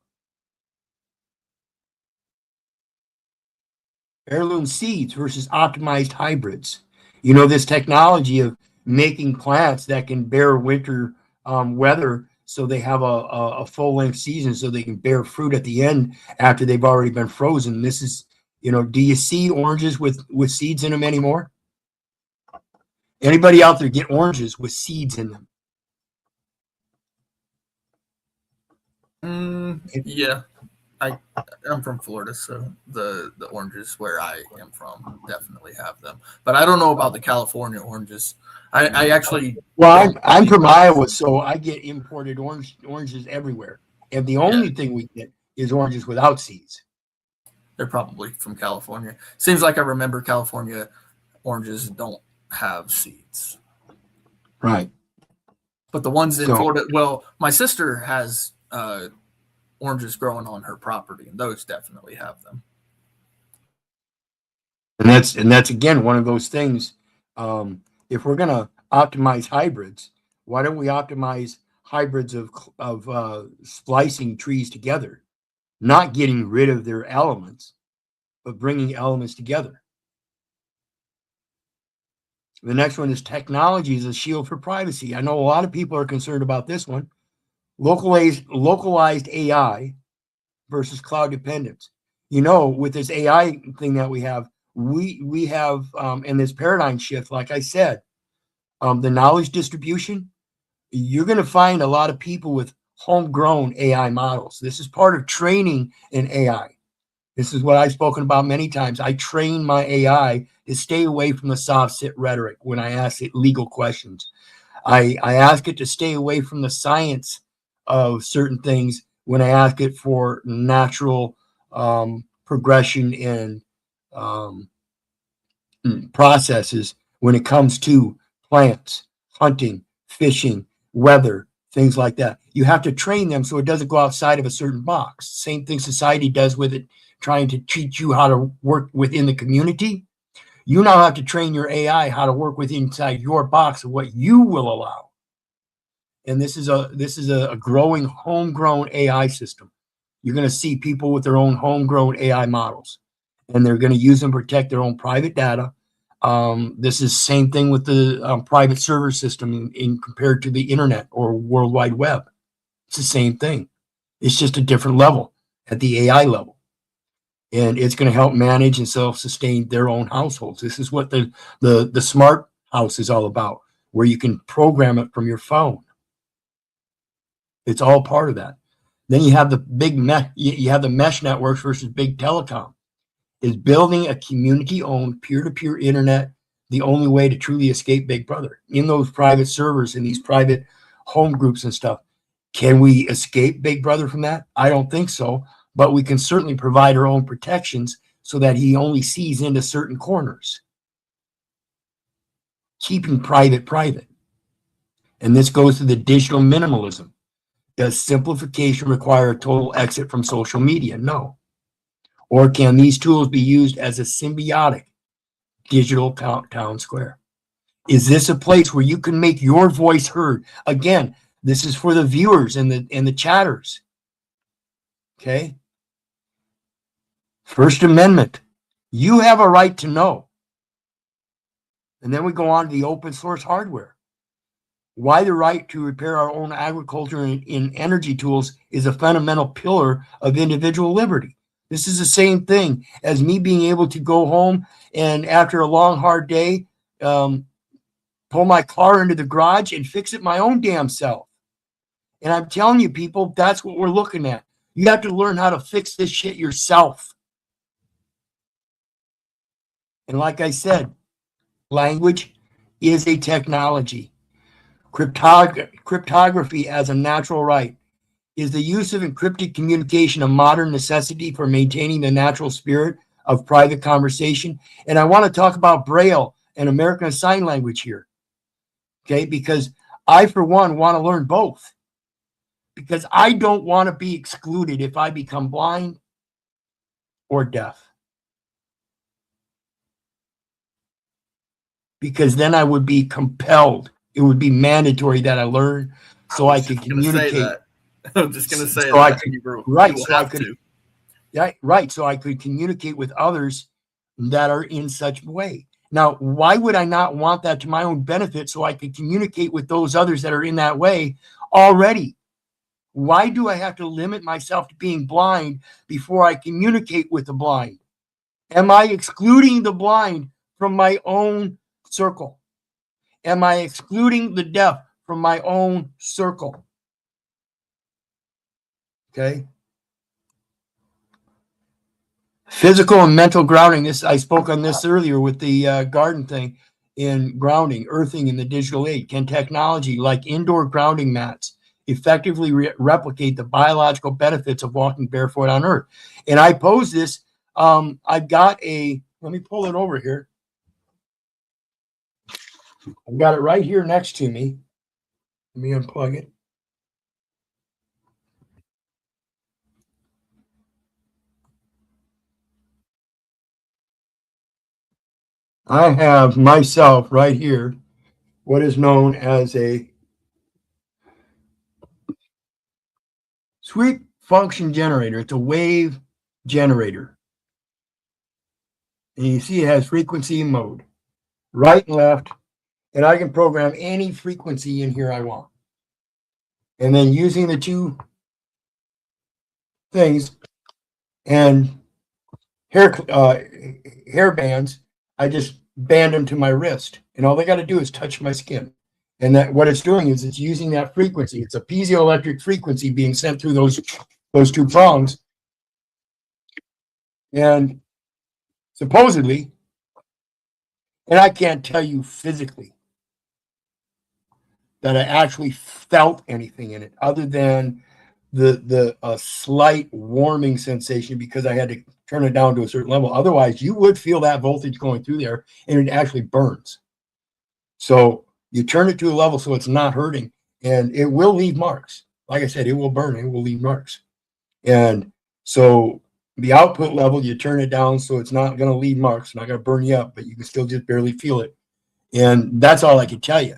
[SPEAKER 3] Heirloom seeds versus optimized hybrids. You know, this technology of making plants that can bear winter weather so they have a full-length season so they can bear fruit at the end after they've already been frozen. This is, you know, do you see oranges with seeds in them anymore? Anybody out there get oranges with seeds in them?
[SPEAKER 4] Yeah. I'm from Florida, so the oranges where I am from definitely have them. But I don't know about the California oranges. I actually
[SPEAKER 3] I'm from Iowa, so I get imported oranges everywhere. And the only thing we get is oranges without seeds.
[SPEAKER 4] They're probably from California. Seems like I remember California oranges don't have seeds.
[SPEAKER 3] Right.
[SPEAKER 4] But the ones in Florida, well, my sister has oranges growing on her property, and those definitely have them.
[SPEAKER 3] And that's again one of those things. If we're gonna optimize hybrids, why don't we optimize hybrids of splicing trees together, not getting rid of their elements, but bringing elements together? The next one is technology is a shield for privacy. I know a lot of people are concerned about this one. Localized AI versus cloud dependence. You know, with this AI thing that we have in this paradigm shift, like I said, the knowledge distribution, you're going to find a lot of people with homegrown AI models. This is part of training an AI. This is what I've spoken about many times. I train my AI to stay away from the soft sit rhetoric when I ask it legal questions. I ask it to stay away from the science of certain things when I ask it for natural progression in processes when it comes to plants, hunting, fishing, weather, things like that. You have to train them so it doesn't go outside of a certain box. Same thing society does with it, trying to teach you how to work within the community. You now have to train your AI how to work within inside your box of what you will allow. And this is a growing homegrown AI system. You're going to see people with their own homegrown AI models, and they're going to use them to protect their own private data. This is same thing with the private server system in compared to the internet or World Wide Web. It's the same thing. It's just a different level at the AI level. And it's going to help manage and self-sustain their own households. This is what the smart house is all about, where you can program it from your phone. It's all part of that. Then you have the big mesh, you have the mesh networks versus big telecom. Is building a community-owned peer-to-peer internet the only way to truly escape Big Brother? In those private servers, in these private home groups and stuff, can we escape Big Brother from that? I don't think so, but we can certainly provide our own protections so that he only sees into certain corners. Keeping private. And this goes to the digital minimalism. Does simplification require a total exit from social media? No. Or can these tools be used as a symbiotic digital town square? Is this a place where you can make your voice heard? Again, this is for the viewers and the chatters. Okay. First Amendment. You have a right to know. And then we go on to the open source hardware. Why the right to repair our own agriculture in energy tools is a fundamental pillar of individual liberty. This is the same thing as me being able to go home and after a long, hard day, pull my car into the garage and fix it my own damn self. And I'm telling you, people, that's what we're looking at. You have to learn how to fix this shit yourself. And like I said, language is a technology. Cryptography as a natural right. Is the use of encrypted communication a modern necessity for maintaining the natural spirit of private conversation? And I want to talk about Braille and American Sign Language here, okay? Because I, for one, want to learn both. Because I don't want to be excluded if I become blind or deaf. Because then I would be compelled. It would be mandatory that I learn so I could communicate.
[SPEAKER 4] I'm just going to say
[SPEAKER 3] so
[SPEAKER 4] that.
[SPEAKER 3] I could, so I could communicate with others that are in such a way. Now, why would I not want that to my own benefit so I could communicate with those others that are in that way already? Why do I have to limit myself to being blind before I communicate with the blind? Am I excluding the blind from my own circle? Am I excluding the deaf from my own circle? Okay. Physical and mental grounding. This I spoke on this earlier with the garden thing in grounding, earthing in the digital age. Can technology like indoor grounding mats effectively replicate the biological benefits of walking barefoot on Earth? And I pose this. I've got let me pull it over here. I've got it right here next to me. Let me unplug it. I have myself right here what is known as a sweep function generator. It's a wave generator. And you see it has frequency mode, right and left, and I can program any frequency in here I want. And then using the two things and hair bands, I just band them to my wrist. And all they got to do is touch my skin. And that what it's doing is it's using that frequency. It's a piezoelectric frequency being sent through those two prongs. And supposedly, and I can't tell you physically that I actually felt anything in it other than the slight warming sensation because I had to turn it down to a certain level. Otherwise, you would feel that voltage going through there and it actually burns. So you turn it to a level so it's not hurting and it will leave marks. Like I said, it will burn, it will leave marks. And so the output level, you turn it down so it's not going to leave marks, not going to burn you up, but you can still just barely feel it. And that's all I can tell you.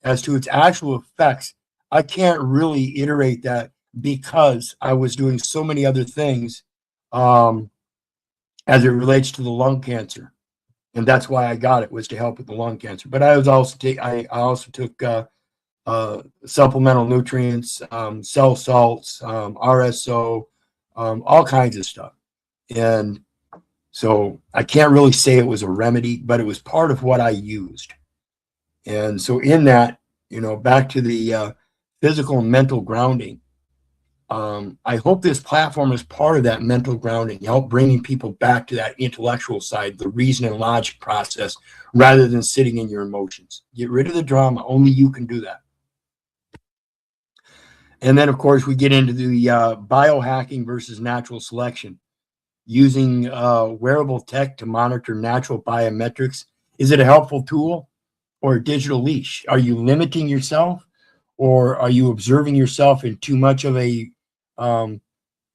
[SPEAKER 3] As to its actual effects, I can't really iterate that because I was doing so many other things as it relates to the lung cancer. And that's why I got it, was to help with the lung cancer. But I was also I also took supplemental nutrients, cell salts, RSO, all kinds of stuff. And so I can't really say it was a remedy, but it was part of what I used. And so in that, back to the physical and mental grounding, I hope this platform is part of that mental grounding, help bringing people back to that intellectual side, the reason and logic process, rather than sitting in your emotions. Get rid of the drama. Only you can do that. And then, of course, we get into the biohacking versus natural selection. Using wearable tech to monitor natural biometrics. Is it a helpful tool or a digital leash? Are you limiting yourself, or are you observing yourself in too much of a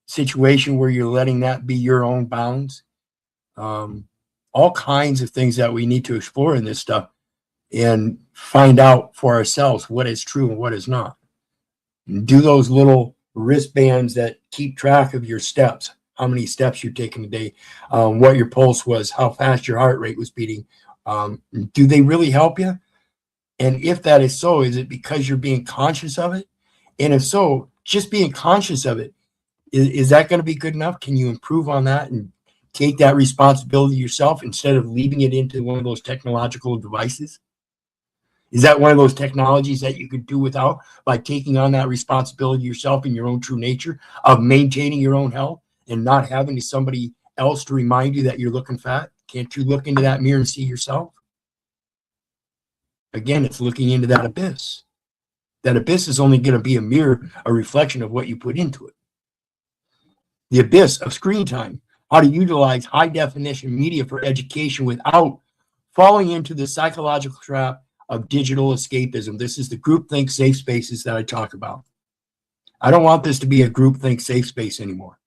[SPEAKER 3] situation where you're letting that be your own bounds? All kinds of things that we need to explore in this stuff and find out for ourselves what is true and what is not. Do those little wristbands that keep track of your steps, how many steps you're taking a day, what your pulse was, how fast your heart rate was beating. Do they really help you? And if that is so, is it because you're being conscious of it? And if so, just being conscious of it, is that going to be good enough? Can you improve on that and take that responsibility yourself instead of leaving it into one of those technological devices? Is that one of those technologies that you could do without by taking on that responsibility yourself in your own true nature of maintaining your own health and not having somebody else to remind you that you're looking fat? Can't you look into that mirror and see yourself? Again, it's looking into that abyss. That abyss is only going to be a mirror, a reflection of what you put into it. The abyss of screen time, how to utilize high definition media for education without falling into the psychological trap of digital escapism. This is the groupthink safe spaces that I talk about. I don't want this to be a groupthink safe space anymore.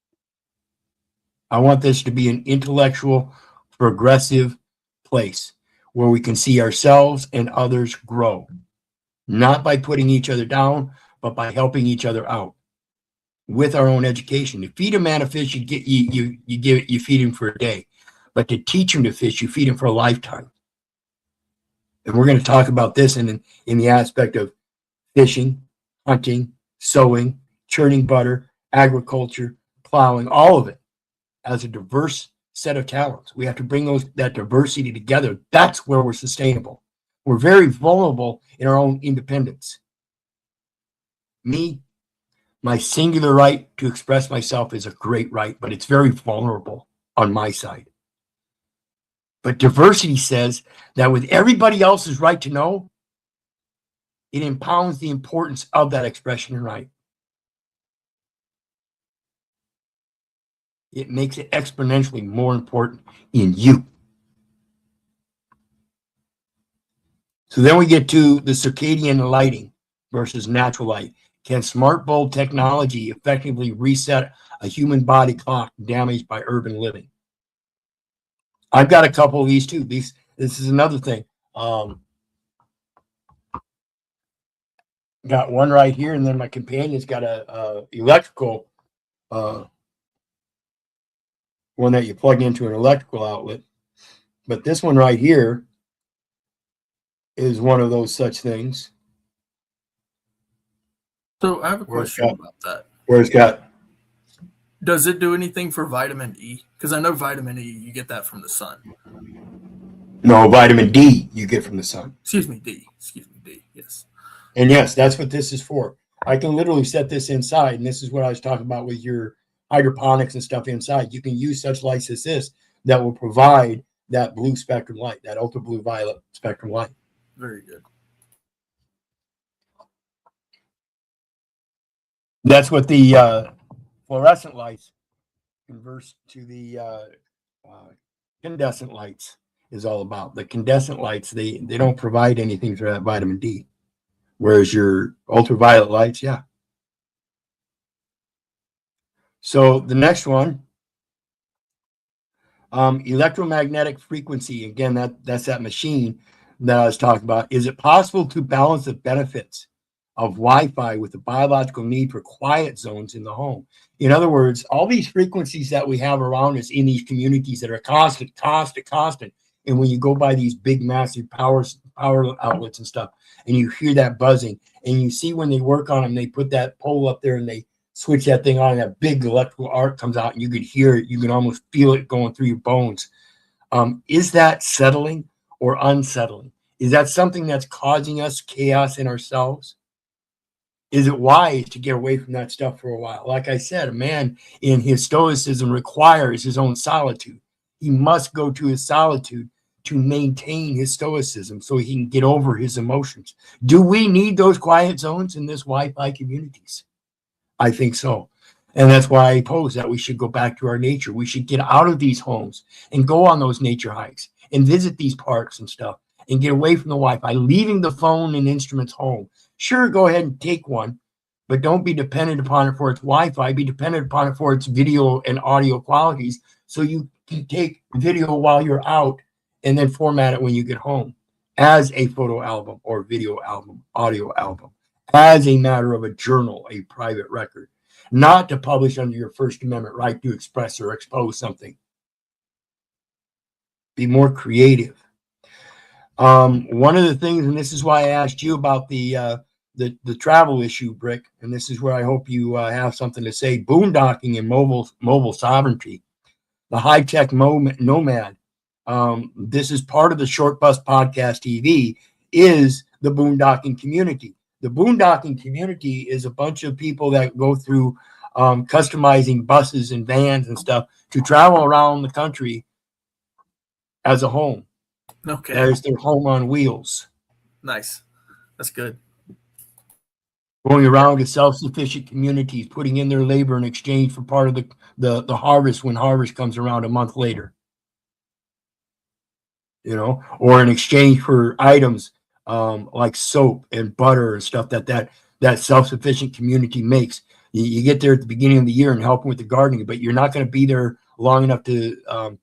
[SPEAKER 3] I want this to be an intellectual, progressive place where we can see ourselves and others grow, not by putting each other down, but by helping each other out with our own education. To feed a man a fish, you feed him for a day, but to teach him to fish, you feed him for a lifetime. And we're going to talk about this in the aspect of fishing, hunting, sewing, churning butter, agriculture, plowing, all of it as a diverse set of talents. We have to bring that diversity together. That's where we're sustainable. We're very vulnerable in our own independence. Me, my singular right to express myself is a great right, but it's very vulnerable on my side. But diversity says that with everybody else's right to know, it impounds the importance of that expression and right. It makes it exponentially more important in you. So then we get to the circadian lighting versus natural light. Can smart bulb technology effectively reset a human body clock damaged by urban living? I've got a couple of these too. This is another thing. Got one right here, and then my companion's got a electrical one that you plug into an electrical outlet. But this one right here is one of those such things.
[SPEAKER 4] So I have a question about that.
[SPEAKER 3] Where it's got.
[SPEAKER 4] Does it do anything for vitamin E? Because I know vitamin E, you get that from the sun.
[SPEAKER 3] No, vitamin D you get from the sun.
[SPEAKER 4] Excuse me, D. Yes.
[SPEAKER 3] And yes, that's what this is for. I can literally set this inside, and this is what I was talking about with your hydroponics and stuff inside. You can use such lights as this that will provide that blue spectrum light, that ultra blue violet spectrum light.
[SPEAKER 4] Very good.
[SPEAKER 3] That's what the fluorescent lights converse to the incandescent lights is all about. The incandescent lights, they don't provide anything for that vitamin D. Whereas your ultraviolet lights, yeah. So the next one, electromagnetic frequency. Again, that's that machine that I was talking about. Is it possible to balance the benefits of Wi-Fi with the biological need for quiet zones in the home? In other words, all these frequencies that we have around us in these communities that are constant. And when you go by these big, massive power outlets and stuff, and you hear that buzzing, and you see when they work on them, they put that pole up there and they switch that thing on, and that big electrical arc comes out, and you can hear it. You can almost feel it going through your bones. Is that settling or unsettling? Is that something that's causing us chaos in ourselves? Is it wise to get away from that stuff for a while? Like I said, a man in his stoicism requires his own solitude. He must go to his solitude to maintain his stoicism so he can get over his emotions. Do we need those quiet zones in this Wi-Fi communities? I think so. And that's why I pose that we should go back to our nature. We should get out of these homes and go on those nature hikes and visit these parks and stuff and get away from the Wi-Fi, leaving the phone and instruments home. Sure, go ahead and take one, but don't be dependent upon it for its Wi-Fi. Be dependent upon it for its video and audio qualities so you can take video while you're out and then format it when you get home as a photo album or video album, audio album, as a matter of a journal, a private record, not to publish under your First Amendment right to express or expose something. Be more creative. One of the things, and this is why I asked you about the travel issue, Brick, and this is where I hope you have something to say. Boondocking and mobile sovereignty, the high-tech nomad. This is part of the Short Bus Podcast TV, is the boondocking community. The boondocking community is a bunch of people that go through customizing buses and vans and stuff to travel around the country as a home.
[SPEAKER 4] Okay.
[SPEAKER 3] There's their home on wheels.
[SPEAKER 4] Nice. That's good.
[SPEAKER 3] Going around to self-sufficient communities, putting in their labor in exchange for part of the harvest when harvest comes around a month later. You know, or in exchange for items like soap and butter and stuff that self-sufficient community makes. You get there at the beginning of the year and help them with the gardening, but you're not going to be there long enough to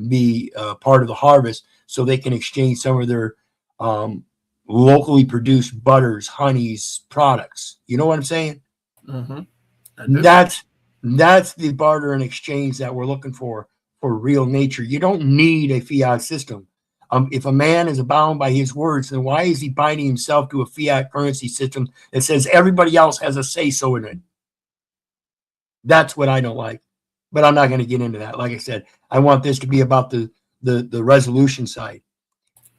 [SPEAKER 3] be part of the harvest, so they can exchange some of their locally produced butters, honeys, products. You know what I'm saying?
[SPEAKER 4] Mm-hmm.
[SPEAKER 3] That's the barter and exchange that we're looking for real nature. You don't need a fiat system. If a man is bound by his words, then why is he binding himself to a fiat currency system that says everybody else has a say-so in it? That's what I don't like. But I'm not going to get into that. Like I said, I want this to be about the resolution side.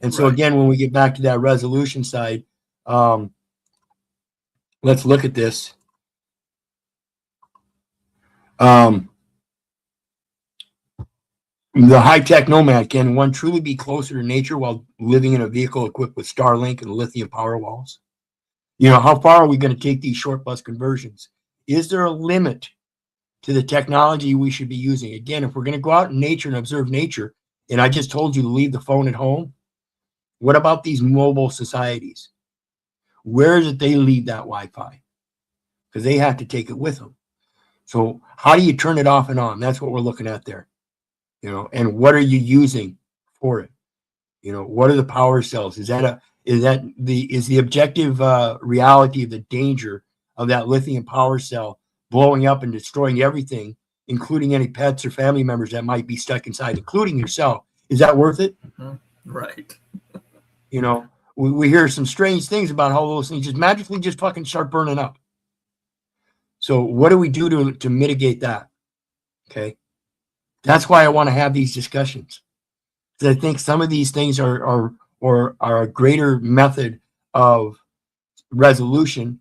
[SPEAKER 3] And so, again, when we get back to that resolution side, let's look at this. The high-tech nomad, can one truly be closer to nature while living in a vehicle equipped with Starlink and lithium power walls? You know, how far are we going to take these short bus conversions? Is there a limit to the technology we should be using? Again, if we're going to go out in nature and observe nature, and I just told you to leave the phone at home, what about these mobile societies? Where did they leave that Wi-Fi? Because they have to take it with them. So how do you turn it off and on? That's what we're looking at there. You know, and what are you using for it? You know, what are the power cells? Is the objective reality of the danger of that lithium power cell blowing up and destroying everything, including any pets or family members that might be stuck inside, including yourself? Is that worth it?
[SPEAKER 4] Mm-hmm. Right.
[SPEAKER 3] You know, we hear some strange things about how those things just magically just fucking start burning up. So what do we do to mitigate that? Okay. That's why I want to have these discussions. Because I think some of these things are a greater method of resolution,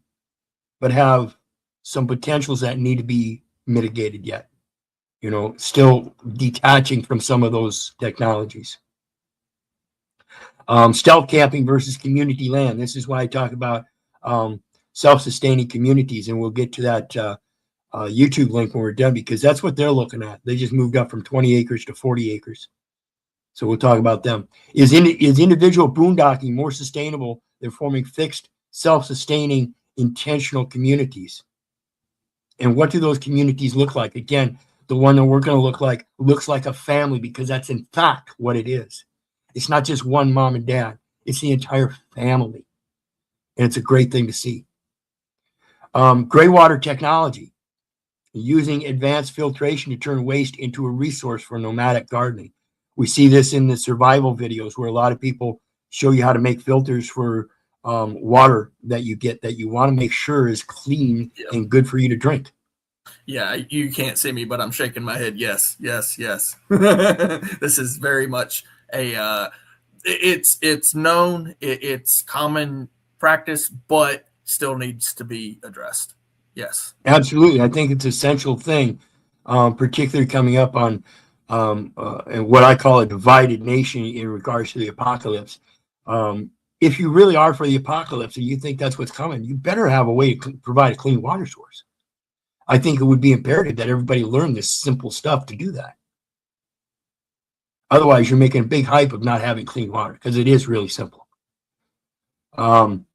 [SPEAKER 3] but have some potentials that need to be mitigated yet. Still detaching from some of those technologies. Stealth camping versus community land. This is why I talk about self-sustaining communities, and we'll get to that YouTube link when we're done, because that's what they're looking at. They just moved up from 20 acres to 40 acres. So we'll talk about them. Is individual boondocking more sustainable than forming fixed, self-sustaining, intentional communities? And what do those communities look like? Again, the one that we're going to look like looks like a family, because that's in fact what it is. It's not just one mom and dad. It's the entire family. And it's a great thing to see. Gray water technology, using advanced filtration to turn waste into a resource for nomadic gardening. We see this in the survival videos where a lot of people show you how to make filters for water that you get that you want to make sure is clean and good for you to drink.
[SPEAKER 4] Yeah, you can't see me, but I'm shaking my head. Yes, yes, yes. This is very much a it's known, it's common practice, but still needs to be addressed. Yes,
[SPEAKER 3] absolutely. I think it's an essential thing, particularly coming up on what I call a divided nation in regards to the apocalypse. If you really are for the apocalypse and you think that's what's coming, you better have a way to provide a clean water source. I think it would be imperative that everybody learn this simple stuff to do that. Otherwise, you're making a big hype of not having clean water, because it is really simple. The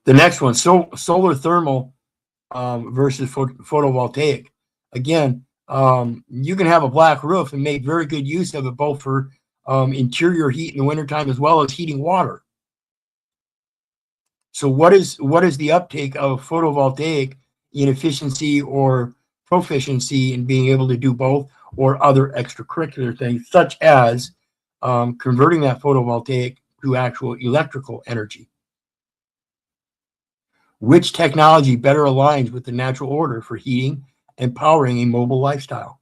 [SPEAKER 3] next one, solar thermal versus photovoltaic. Again, you can have a black roof and make very good use of it, both for interior heat in the wintertime as well as heating water. So what is the uptake of photovoltaic in efficiency or proficiency in being able to do both, or other extracurricular things, such as converting that photovoltaic to actual electrical energy? Which technology better aligns with the natural order for heating and powering a mobile lifestyle?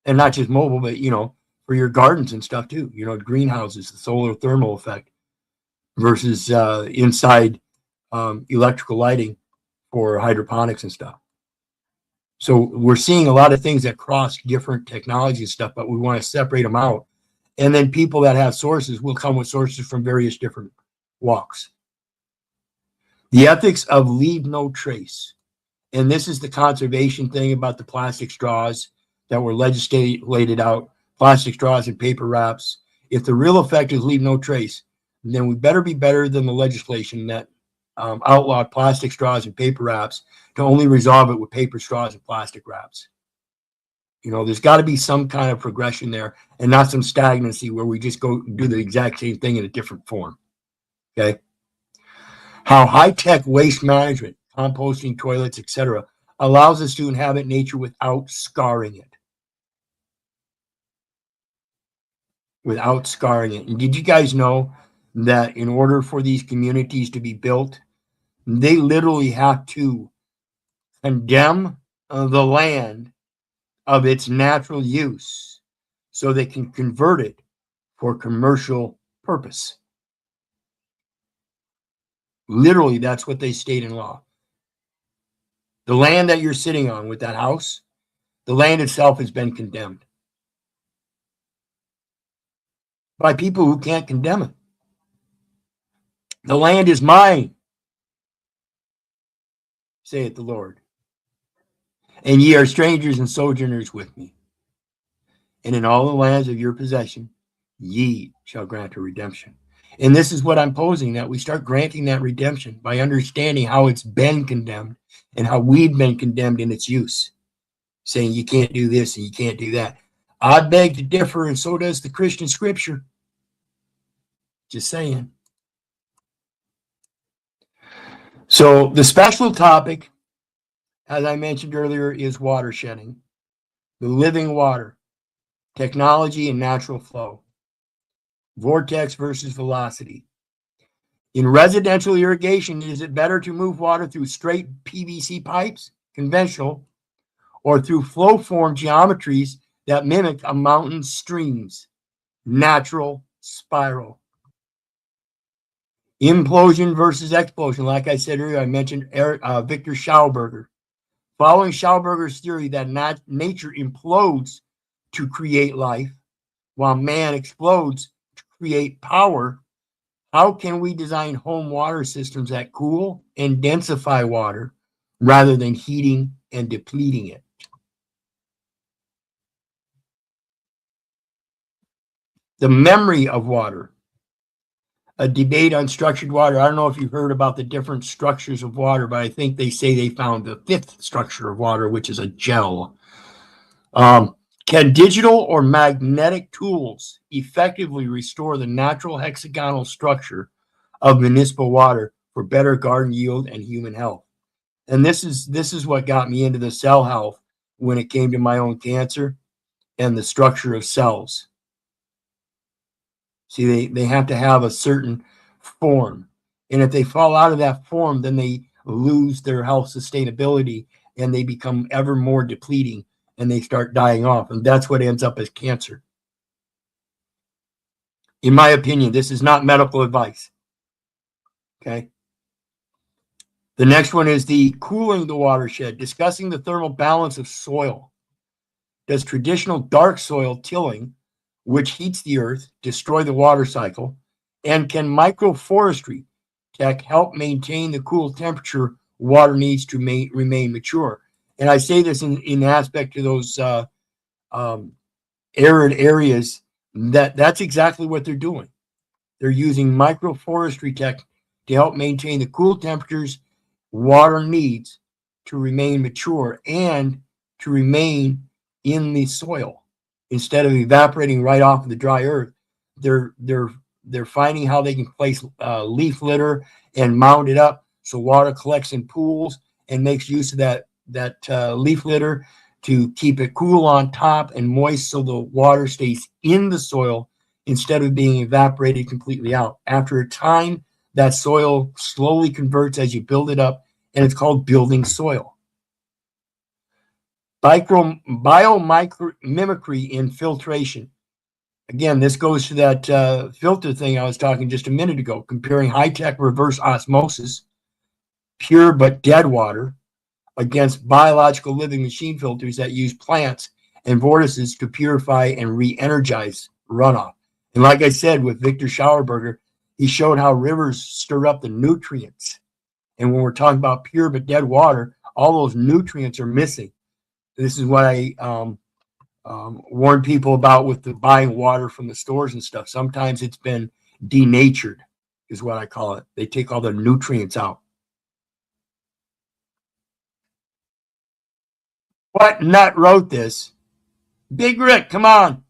[SPEAKER 3] And not just mobile, but, for your gardens and stuff too. Greenhouses, the solar thermal effect versus inside electrical lighting for hydroponics and stuff. So we're seeing a lot of things that cross different technology and stuff, but we want to separate them out. And then people that have sources will come with sources from various different walks. The ethics of leave no trace. And this is the conservation thing about the plastic straws that were legislated out, plastic straws and paper wraps. If the real effect is leave no trace, then we better be better than the legislation that outlawed plastic straws and paper wraps to only resolve it with paper straws and plastic wraps. There's got to be some kind of progression there, and not some stagnancy where we just go do the exact same thing in a different form. Okay. How high-tech waste management, composting, toilets, etc., allows us to inhabit nature without scarring it. Without scarring it. And did you guys know that in order for these communities to be built, they literally have to condemn the land of its natural use so they can convert it for commercial purpose? Literally, that's what they state in law. The land that you're sitting on with that house, the land itself has been condemned by people who can't condemn it. The land is mine, saith the Lord, and ye are strangers and sojourners with me. And in all the lands of your possession, ye shall grant a redemption. And this is what I'm posing, that we start granting that redemption by understanding how it's been condemned and how we've been condemned in its use, saying you can't do this and you can't do that. I beg to differ, and so does the Christian scripture. Just saying. So the special topic, as I mentioned earlier, is water shedding, the living water, technology and natural flow, vortex versus velocity. In residential irrigation, is it better to move water through straight PVC pipes, conventional, or through flow form geometries that mimic a mountain stream's natural spiral? Implosion versus explosion. Like I said earlier, I mentioned Victor Schauberger. Following Schauberger's theory that nature implodes to create life, while man explodes to create power, how can we design home water systems that cool and densify water rather than heating and depleting it? The memory of water. A debate on structured water. I don't know if you've heard about the different structures of water, but I think they say they found the fifth structure of water, which is a gel. Can digital or magnetic tools effectively restore the natural hexagonal structure of municipal water for better garden yield and human health? And this is what got me into the cell health when it came to my own cancer and the structure of cells. See, they have to have a certain form. And if they fall out of that form, then they lose their health sustainability and they become ever more depleting and they start dying off. And that's what ends up as cancer. In my opinion, this is not medical advice. Okay. The next one is the cooling the watershed, discussing the thermal balance of soil. Does traditional dark soil tilling, which heats the earth, destroy the water cycle? And can microforestry tech help maintain the cool temperature water needs to remain mature? And I say this in aspect to those arid areas, that's exactly what they're doing. They're using microforestry tech to help maintain the cool temperatures water needs to remain mature and to remain in the soil instead of evaporating right off of the dry earth. They're finding how they can place leaf litter and mound it up so water collects in pools and makes use of that leaf litter to keep it cool on top and moist so the water stays in the soil instead of being evaporated completely out. After a time, that soil slowly converts as you build it up, and it's called building soil. Biomimicry in filtration. Again, this goes to that filter thing I was talking just a minute ago, comparing high-tech reverse osmosis, pure but dead water, against biological living machine filters that use plants and vortices to purify and re-energize runoff. And like I said, with Victor Schauberger, he showed how rivers stir up the nutrients. And when we're talking about pure but dead water, all those nutrients are missing. This is what I warn people about with the buying water from the stores and stuff. Sometimes it's been denatured, is what I call it. They take all the nutrients out. What nut wrote this? Big Rick, come on.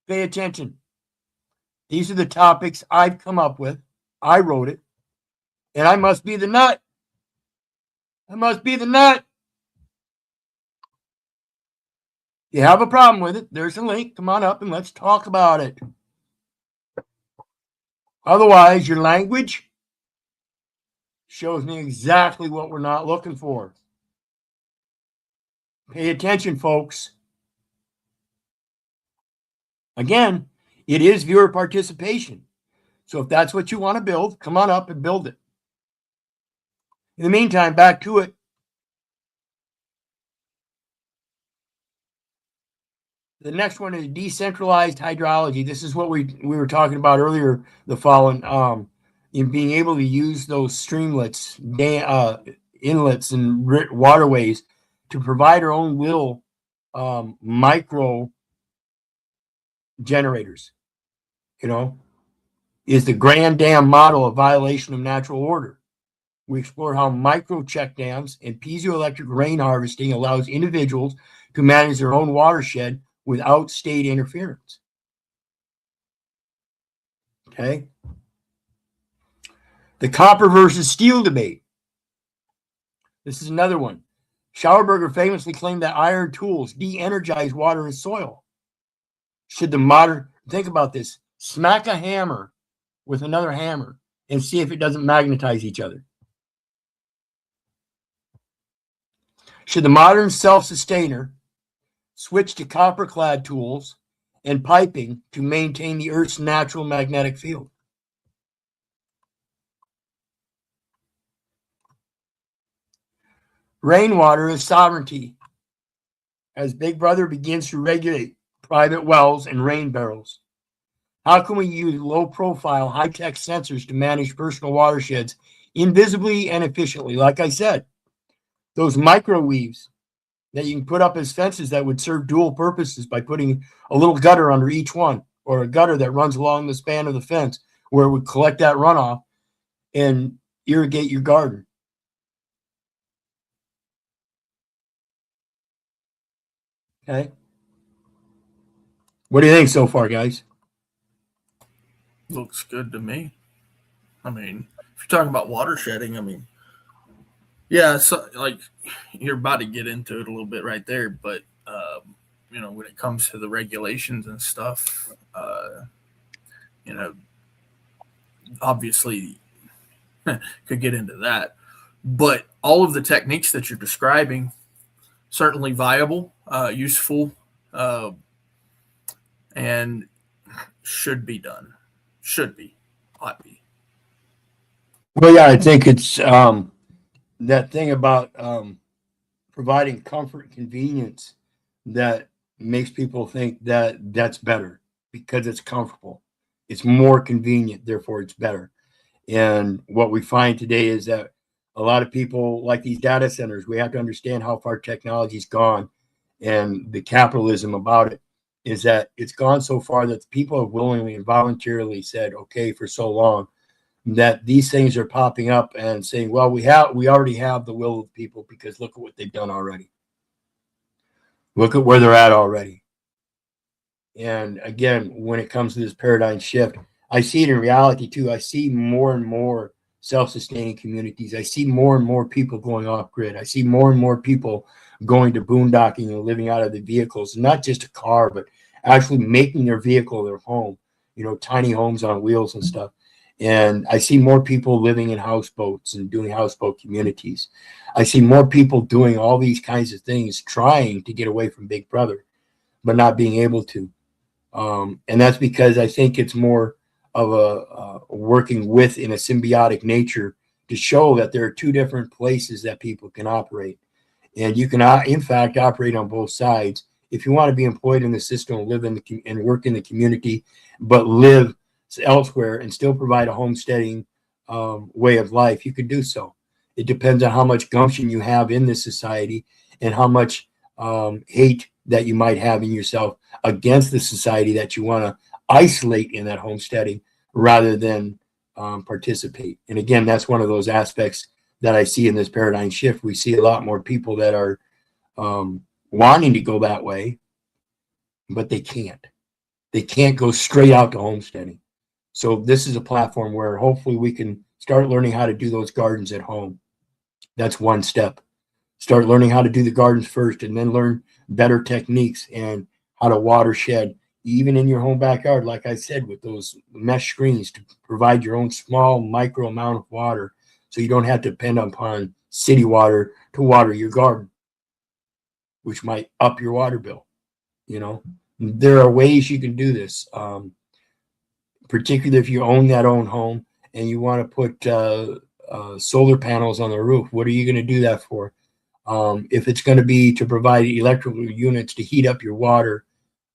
[SPEAKER 3] Pay attention. These are the topics I've come up with. I wrote it. And I must be the nut. I must be the nut. If you have a problem with it, there's a link. Come on up and let's talk about it. Otherwise, your language shows me exactly what we're not looking for. Pay attention, folks. Again, it is viewer participation. So if that's what you want to build, come on up and build it. In the meantime, back to it. The next one is decentralized hydrology. This is what we were talking about earlier, the following, in being able to use those streamlets, inlets, and waterways to provide our own little micro generators. Is the grand dam model a violation of natural order? We explore how micro check dams and piezoelectric rain harvesting allows individuals to manage their own watershed without state interference. Okay. The copper versus steel debate. This is another one. Schauberger famously claimed that iron tools de-energize water and soil. Should the modern, think about this, smack a hammer with another hammer and see if it doesn't magnetize each other. Should the modern self-sustainer switch to copper-clad tools and piping to maintain the Earth's natural magnetic field? Rainwater is sovereignty. As Big Brother begins to regulate private wells and rain barrels, how can we use low-profile, high-tech sensors to manage personal watersheds invisibly and efficiently? Like I said, those microweaves that you can put up as fences that would serve dual purposes by putting a little gutter under each one, or a gutter that runs along the span of the fence where it would collect that runoff and irrigate your garden. Okay. What do you think so far, guys?
[SPEAKER 4] Looks good to me. I mean, if you're talking about water shedding, I mean, yeah, so like you're about to get into it a little bit right there, but when it comes to the regulations and stuff, you know, obviously could get into that, but all of the techniques that you're describing certainly viable, useful, and should be done. Should be, ought be.
[SPEAKER 3] Well, yeah, I think it's that thing about providing comfort and convenience that makes people think that that's better because it's comfortable. It's more convenient, therefore it's better. And what we find today is that a lot of people like these data centers, we have to understand how far technology's gone, and the capitalism about it is that it's gone so far that people have willingly and voluntarily said, okay, for so long, that these things are popping up and saying, well, we already have the will of people because look at what they've done already. Look at where they're at already. And again, when it comes to this paradigm shift, I see it in reality too. I see more and more self-sustaining communities. I see more and more people going off grid. I see more and more people going to boondocking and living out of the vehicles, not just a car, but actually making their vehicle their home, tiny homes on wheels and stuff. And I see more people living in houseboats and doing houseboat communities. I see more people doing all these kinds of things, trying to get away from Big Brother, but not being able to. And that's because I think it's more of a working with in a symbiotic nature to show that there are two different places that people can operate. And you can, in fact, operate on both sides. If you want to be employed in the system, live in and work in the community, but live elsewhere and still provide a homesteading way of life, you could do so. It depends on how much gumption you have in this society and how much hate that you might have in yourself against the society that you want to isolate in that homesteading rather than participate. And again, that's one of those aspects that I see in this paradigm shift. We see a lot more people that are wanting to go that way, but they can't. They can't go straight out to homesteading. So this is a platform where hopefully we can start learning how to do those gardens at home. That's one step. Start learning how to do the gardens first and then learn better techniques and how to watershed, even in your home backyard, like I said, with those mesh screens to provide your own small micro amount of water so you don't have to depend upon city water to water your garden, which might up your water bill. There are ways you can do this. Particularly if you own that own home and you want to put solar panels on the roof. What are you going to do that for? If it's going to be to provide electrical units to heat up your water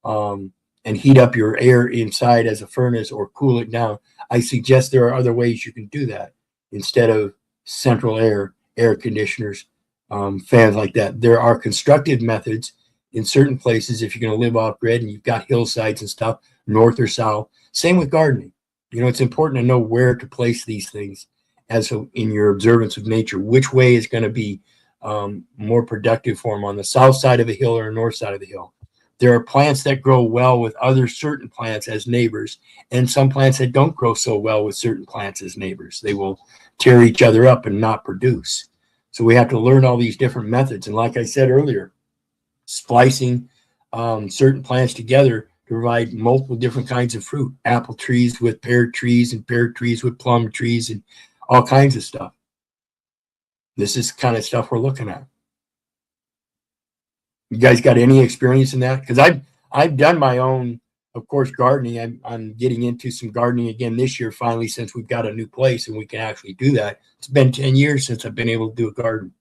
[SPEAKER 3] and heat up your air inside as a furnace or cool it down, I suggest there are other ways you can do that instead of central air conditioners, fans like that. There are constructive methods in certain places if you're going to live off grid and you've got hillsides and stuff, north or south. Same with gardening. It's important to know where to place these things in your observance of nature, which way is going to be more productive for them on the south side of a hill or north side of the hill. There are plants that grow well with other certain plants as neighbors, and some plants that don't grow so well with certain plants as neighbors. They will tear each other up and not produce. So we have to learn all these different methods. And like I said earlier, splicing certain plants together to provide multiple different kinds of fruit, apple trees with pear trees and pear trees with plum trees and all kinds of stuff. This is kind of stuff we're looking at. You guys got any experience in that? Because I've done my own, of course, gardening. I'm getting into some gardening again this year, finally, since we've got a new place and we can actually do that. It's been 10 years since I've been able to do a garden.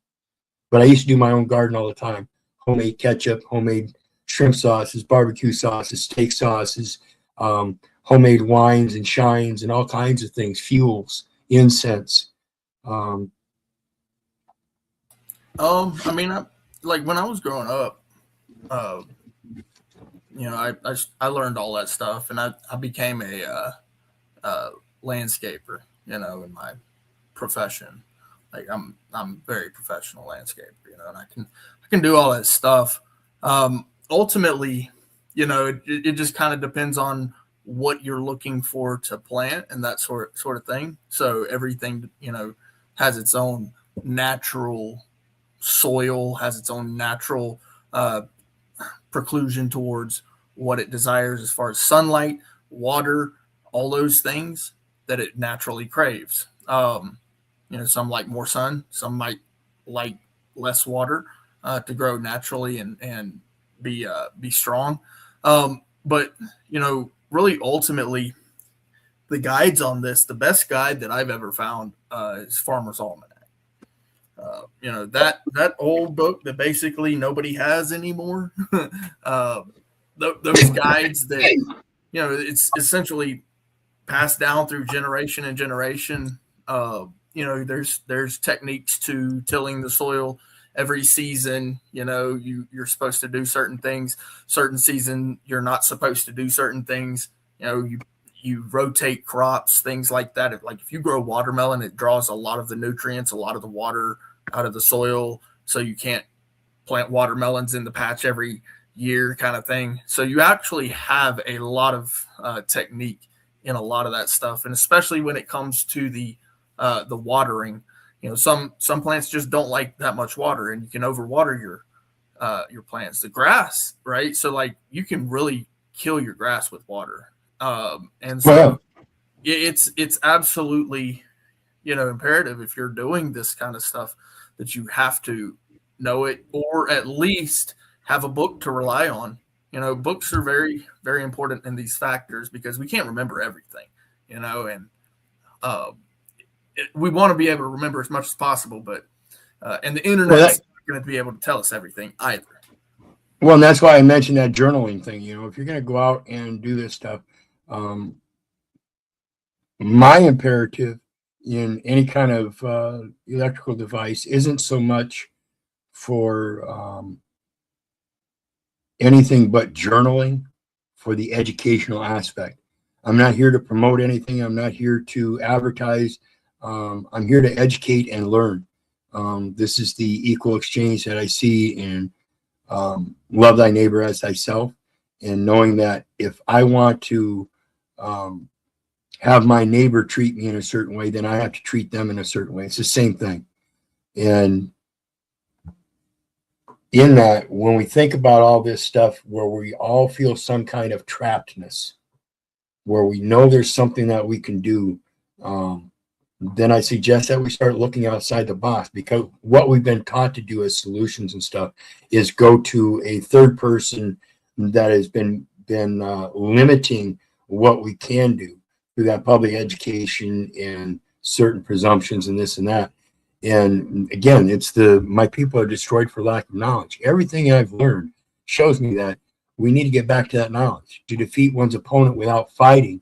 [SPEAKER 3] But I used to do my own garden all the time. Homemade ketchup, homemade shrimp sauces, barbecue sauces, steak sauces, homemade wines and shines and all kinds of things, fuels, incense.
[SPEAKER 4] I mean, like when I was growing up, uh, I learned all that stuff, and I became a landscaper, in my profession. Like I'm very professional landscaper, and I can do all that stuff. Ultimately, it just kind of depends on what you're looking for to plant and that sort of thing. So everything, has its own natural soil, has its own natural uh, preclusion towards what it desires as far as sunlight, water, all those things that it naturally craves. Some like more sun, some might like less water to grow naturally and be strong. But really, ultimately, the guides on this, the best guide that I've ever found is Farmer's Almanac. That old book that basically nobody has anymore. Those guides that it's essentially passed down through generation and generation. There's techniques to tilling the soil every season. You're supposed to do certain things. Certain season you're not supposed to do certain things. You rotate crops, things like that. Like if you grow watermelon, it draws a lot of the nutrients, a lot of the water out of the soil, so you can't plant watermelons in the patch every year, kind of thing. So you actually have a lot of technique in a lot of that stuff, and especially when it comes to the watering. Some plants just don't like that much water, and you can overwater your plants. The grass, right? So like you can really kill your grass with water. And so it's absolutely, imperative if you're doing this kind of stuff that you have to know it, or at least have a book to rely on. Books are very, very important in these factors because we can't remember everything, and we want to be able to remember as much as possible, but and the internet's not going to be able to tell us everything either.
[SPEAKER 3] Well, and that's why I mentioned that journaling thing. If you're going to go out and do this stuff, my imperative in any kind of electrical device isn't so much for anything but journaling for the educational aspect. I'm not here to promote anything. I'm not here to advertise. I'm here to educate and learn. This is the equal exchange that I see in love thy neighbor as thyself, and knowing that if I want to have my neighbor treat me in a certain way, then I have to treat them in a certain way. It's the same thing. And in that, when we think about all this stuff where we all feel some kind of trappedness, where we know there's something that we can do, then I suggest that we start looking outside the box, because what we've been taught to do as solutions and stuff is go to a third person that has been limiting what we can do through that public education and certain presumptions and this and that. And again, it's my people are destroyed for lack of knowledge. Everything I've learned shows me that we need to get back to that knowledge. To defeat one's opponent without fighting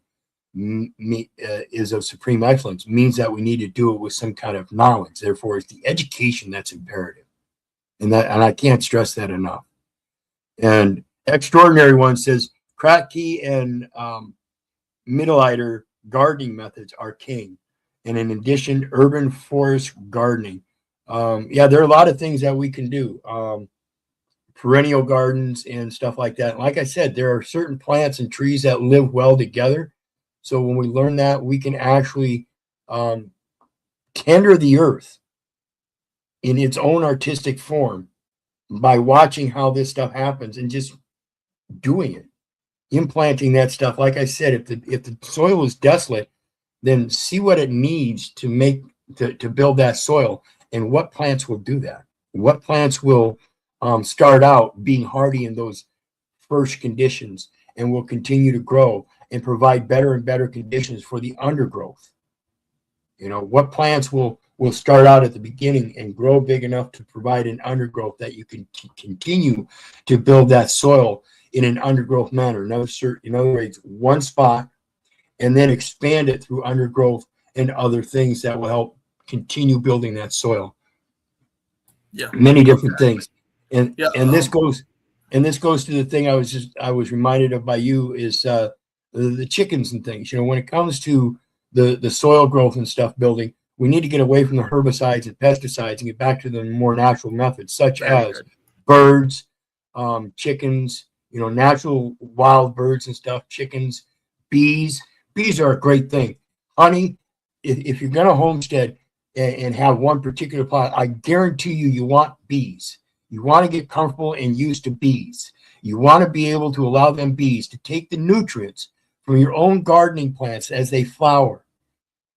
[SPEAKER 3] is of supreme excellence, means that we need to do it with some kind of knowledge. Therefore, it's the education that's imperative. And I can't stress that enough. And Extraordinary One says, Kratky and Mittelalter gardening methods are king. And in addition, urban forest gardening. There are a lot of things that we can do. Perennial gardens and stuff like that. Like I said, there are certain plants and trees that live well together. So when we learn that, we can actually tender the earth in its own artistic form by watching how this stuff happens and just doing it, implanting that stuff. Like I said, if the soil is desolate, then see what it needs to build that soil, and what plants will do that. What plants will start out being hardy in those first conditions and will continue to grow and provide better and better conditions for the undergrowth. What plants will start out at the beginning and grow big enough to provide an undergrowth that you can continue to build that soil in an undergrowth manner. In other words, one spot, and then expand it through undergrowth and other things that will help continue building that soil.
[SPEAKER 4] Yeah.
[SPEAKER 3] Many different things. And
[SPEAKER 4] Yeah.
[SPEAKER 3] this goes to the thing I was reminded of by you is the chickens and things. When it comes to the soil growth and stuff building, we need to get away from the herbicides and pesticides and get back to the more natural methods, such as birds, chickens, natural wild birds and stuff, chickens, bees. Bees are a great thing. Honey, if you're going to homestead and have one particular plot, I guarantee you want bees. You want to get comfortable and used to bees. You want to be able to allow them bees to take the nutrients from your own gardening plants as they flower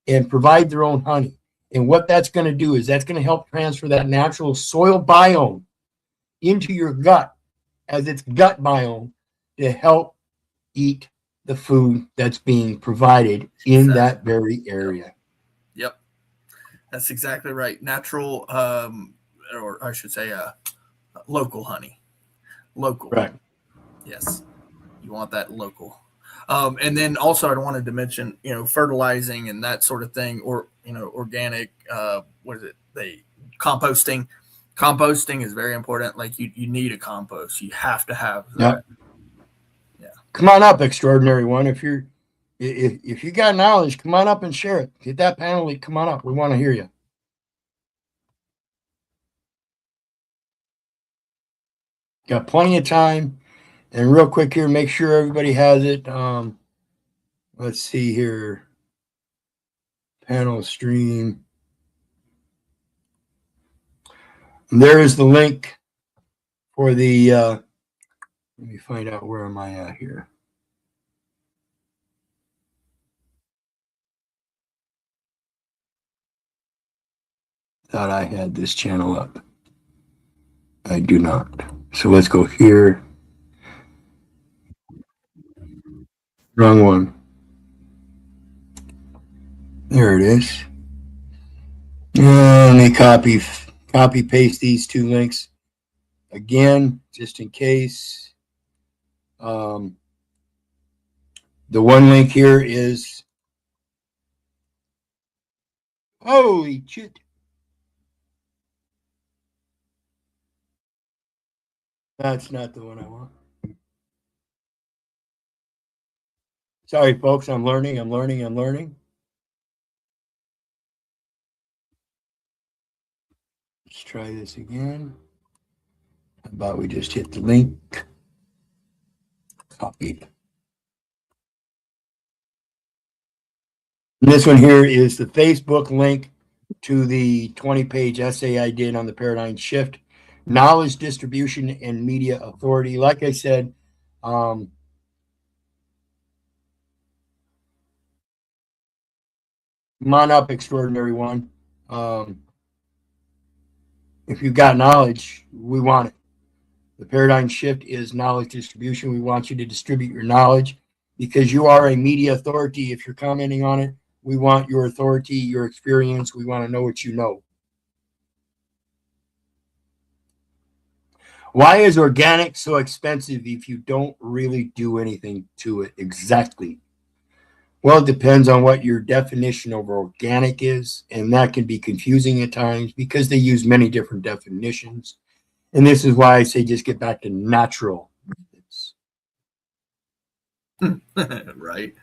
[SPEAKER 3] and provide their own honey. And what that's going to do is that's going to help transfer that natural soil biome into your gut as its gut biome to help eat the food that's being provided in that very area.
[SPEAKER 4] Yep. That's exactly right. Natural, or I should say, local honey. Local.
[SPEAKER 3] Right.
[SPEAKER 4] Yes. You want that local. And then also I wanted to mention, fertilizing and that sort of thing, or, organic, what is it? Composting. Composting is very important. Like you need a compost. You have to have that.
[SPEAKER 3] Yep. Yeah. Come on up, extraordinary one. If you got knowledge, come on up and share it. Get that panel link. Come on up. We want to hear you. Got plenty of time. And real quick here, make sure everybody has it. Let's see here. Panel stream. And there is the link for the, let me find out where am I at here. Thought I had this channel up. I do not. So let's go here. Wrong one. There it is. Let me copy paste these two links again, just in case. The one link here is, holy shit. That's not the one I want. Sorry, folks, I'm learning. Let's try this again. How about we just hit the link? Copy. And this one here is the Facebook link to the 20-page essay I did on the paradigm shift, knowledge distribution and media authority. Like I said, come on up, extraordinary one. If you've got knowledge, we want it. The paradigm shift is knowledge distribution. We want you to distribute your knowledge because you are a media authority. If you're commenting on it, we want your authority, your experience. We want to know what you know. Why is organic so expensive if you don't really do anything to it exactly? Well, it depends on what your definition of organic is, and that can be confusing at times because they use many different definitions. And this is why I say just get back to natural methods.
[SPEAKER 4] Right.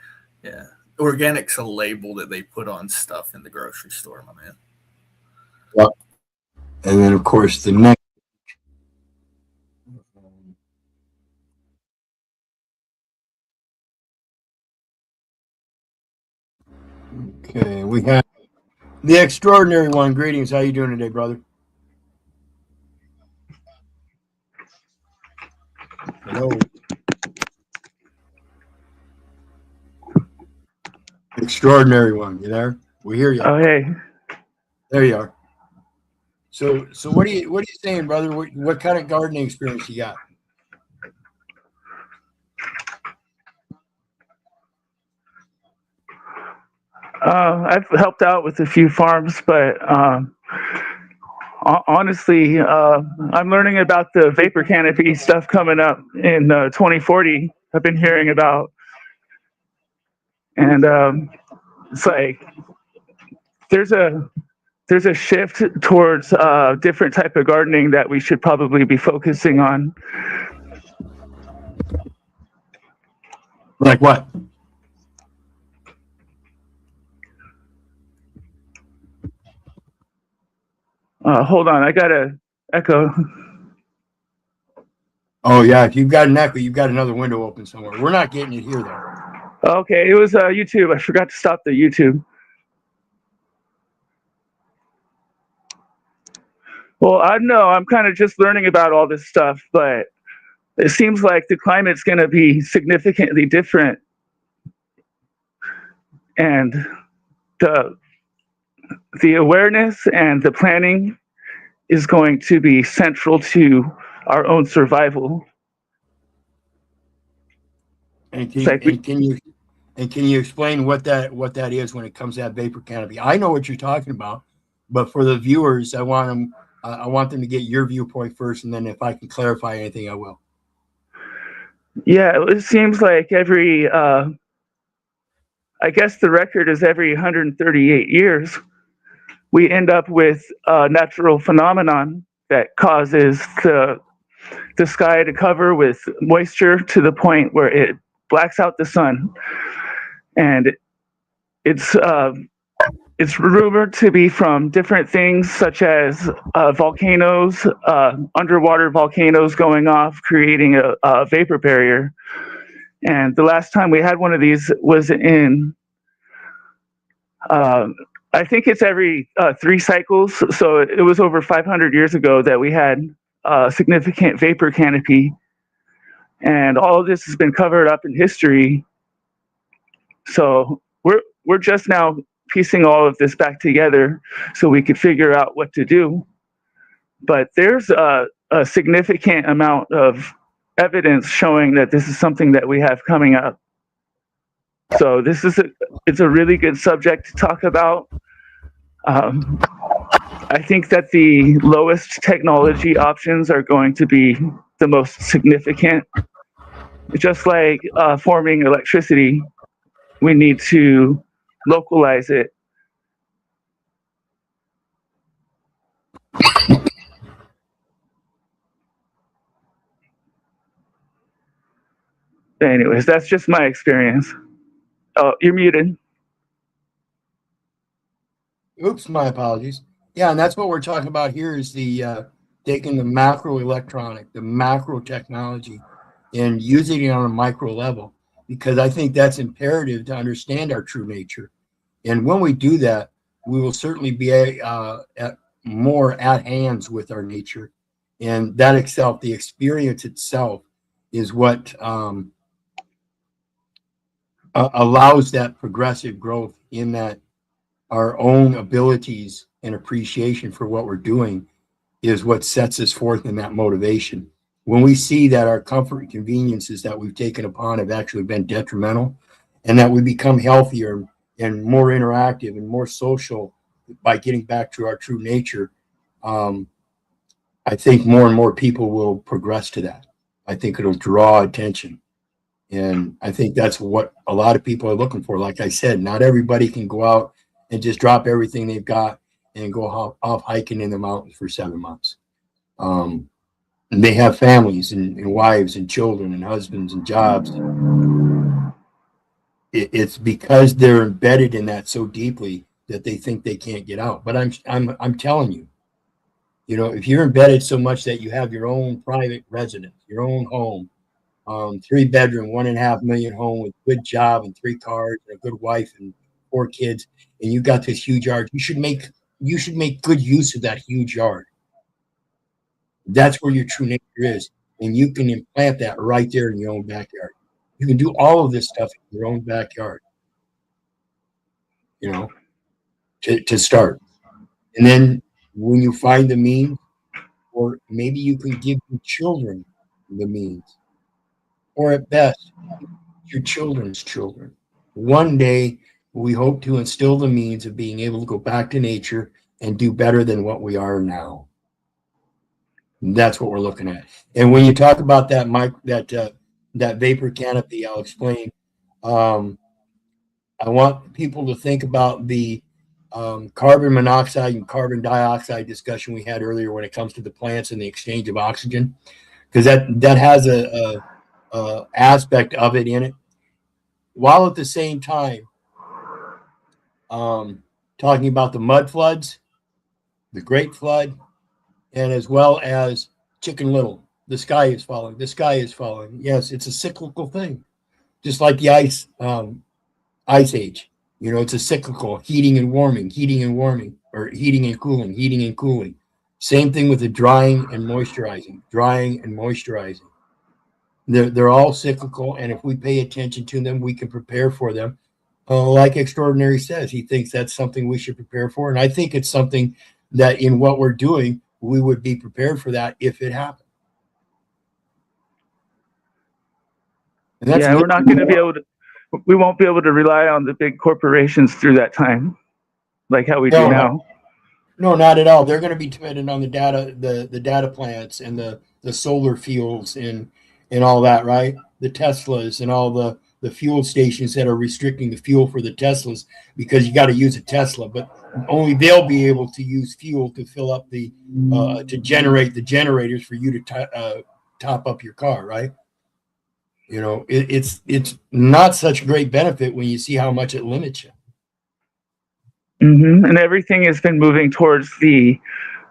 [SPEAKER 4] Yeah. Organic's a label that they put on stuff in the grocery store, my man.
[SPEAKER 3] Yep. And then, of course, the next. Okay, we have the extraordinary one. Greetings. How you doing today, brother? Hello. Extraordinary one. You there? We hear you.
[SPEAKER 6] Oh, hey.
[SPEAKER 3] There you are. So what are you saying, brother? What kind of gardening experience you got?
[SPEAKER 6] I've helped out with a few farms, but honestly, I'm learning about the vapor canopy stuff coming up in 2040. I've been hearing about, and it's like there's a there's a shift towards different type of gardening that we should probably be focusing on.
[SPEAKER 3] Like what?
[SPEAKER 6] Hold on, I got a echo.
[SPEAKER 3] Oh yeah, if you've got an echo, you've got another window open somewhere. We're not getting it here though.
[SPEAKER 6] Okay, it was YouTube. I forgot to stop the YouTube. Well, I know I'm kind of just learning about all this stuff, but it seems like the climate's going to be significantly different, and the the awareness and the planning is going to be central to our own survival.
[SPEAKER 3] And
[SPEAKER 6] It's like
[SPEAKER 3] can you explain what that is when it comes to that vapor canopy? I know what you're talking about, but for the viewers, I want them to get your viewpoint first, and then if I can clarify anything, I will.
[SPEAKER 6] yeah, it seems like every I guess the record is every 138 years we end up with a natural phenomenon that causes the sky to cover with moisture to the point where it blacks out the sun, and it's rumored to be from different things such as volcanoes, underwater volcanoes going off, creating a vapor barrier. And the last time we had one of these was in, I think it's every 3 cycles. So it was over 500 years ago that we had a significant vapor canopy. And all of this has been covered up in history. So we're just now piecing all of this back together so we could figure out what to do. But there's a significant amount of evidence showing that this is something that we have coming up. So it's a really good subject to talk about. I think that the lowest technology options are going to be the most significant. Just like forming electricity, we need to localize it. Anyways, that's just my experience. Oh, you're muted.
[SPEAKER 3] Oops, my apologies. Yeah, and that's what we're talking about here is the taking the macro electronic, the macro technology, and using it on a micro level, because I think that's imperative to understand our true nature. And when we do that, we will certainly be more at hands with our nature. And that itself, the experience itself, is what allows that progressive growth in that our own abilities and appreciation for what we're doing is what sets us forth in that motivation. When we see that our comfort and conveniences that we've taken upon have actually been detrimental, and that we become healthier and more interactive and more social by getting back to our true nature, I think more and more people will progress to that. I think it'll draw attention. And I think that's what a lot of people are looking for. Like I said, not everybody can go out and just drop everything they've got and go off hiking in the mountains for 7 months. And they have families and wives and children and husbands and jobs. It's because they're embedded in that so deeply that they think they can't get out. But I'm telling you, if you're embedded so much that you have your own private residence, your own home, 3-bedroom, $1.5 million home with good job and 3 cars and a good wife and 4 kids, and you got this huge yard, you should make good use of that huge yard. That's where your true nature is, and you can implant that right there in your own backyard. You can do all of this stuff in your own backyard, to start. And then when you find the means, or maybe you can give your children the means, or at best, your children's children. One day, we hope to instill the means of being able to go back to nature and do better than what we are now. And that's what we're looking at. And when you talk about that that vapor canopy, I'll explain. I want people to think about the carbon monoxide and carbon dioxide discussion we had earlier when it comes to the plants and the exchange of oxygen, because that has a aspect of it in it, while at the same time talking about the mud floods, the Great Flood, and as well as Chicken Little. The sky is falling. The sky is falling. Yes, it's a cyclical thing, just like the ice age. You know, it's a cyclical heating and warming, or heating and cooling, heating and cooling. Same thing with the drying and moisturizing, drying and moisturizing. They're all cyclical, and if we pay attention to them, we can prepare for them. Like Extraordinary says, he thinks that's something we should prepare for, and I think it's something that in what we're doing, we would be prepared for that if it happened.
[SPEAKER 6] Yeah, we're not going to be able to. We won't be able to rely on the big corporations through that time, like how we do now.
[SPEAKER 3] No, not at all. They're going to be dependent on the data plants and the solar fields and all that, right? The Teslas and all the fuel stations that are restricting the fuel for the Teslas, because you got to use a Tesla, but only they'll be able to use fuel to fill up to generate the generators for you to top up your car, right? You know, it's not such great benefit when you see how much it limits you.
[SPEAKER 6] Mm-hmm. And everything has been moving towards the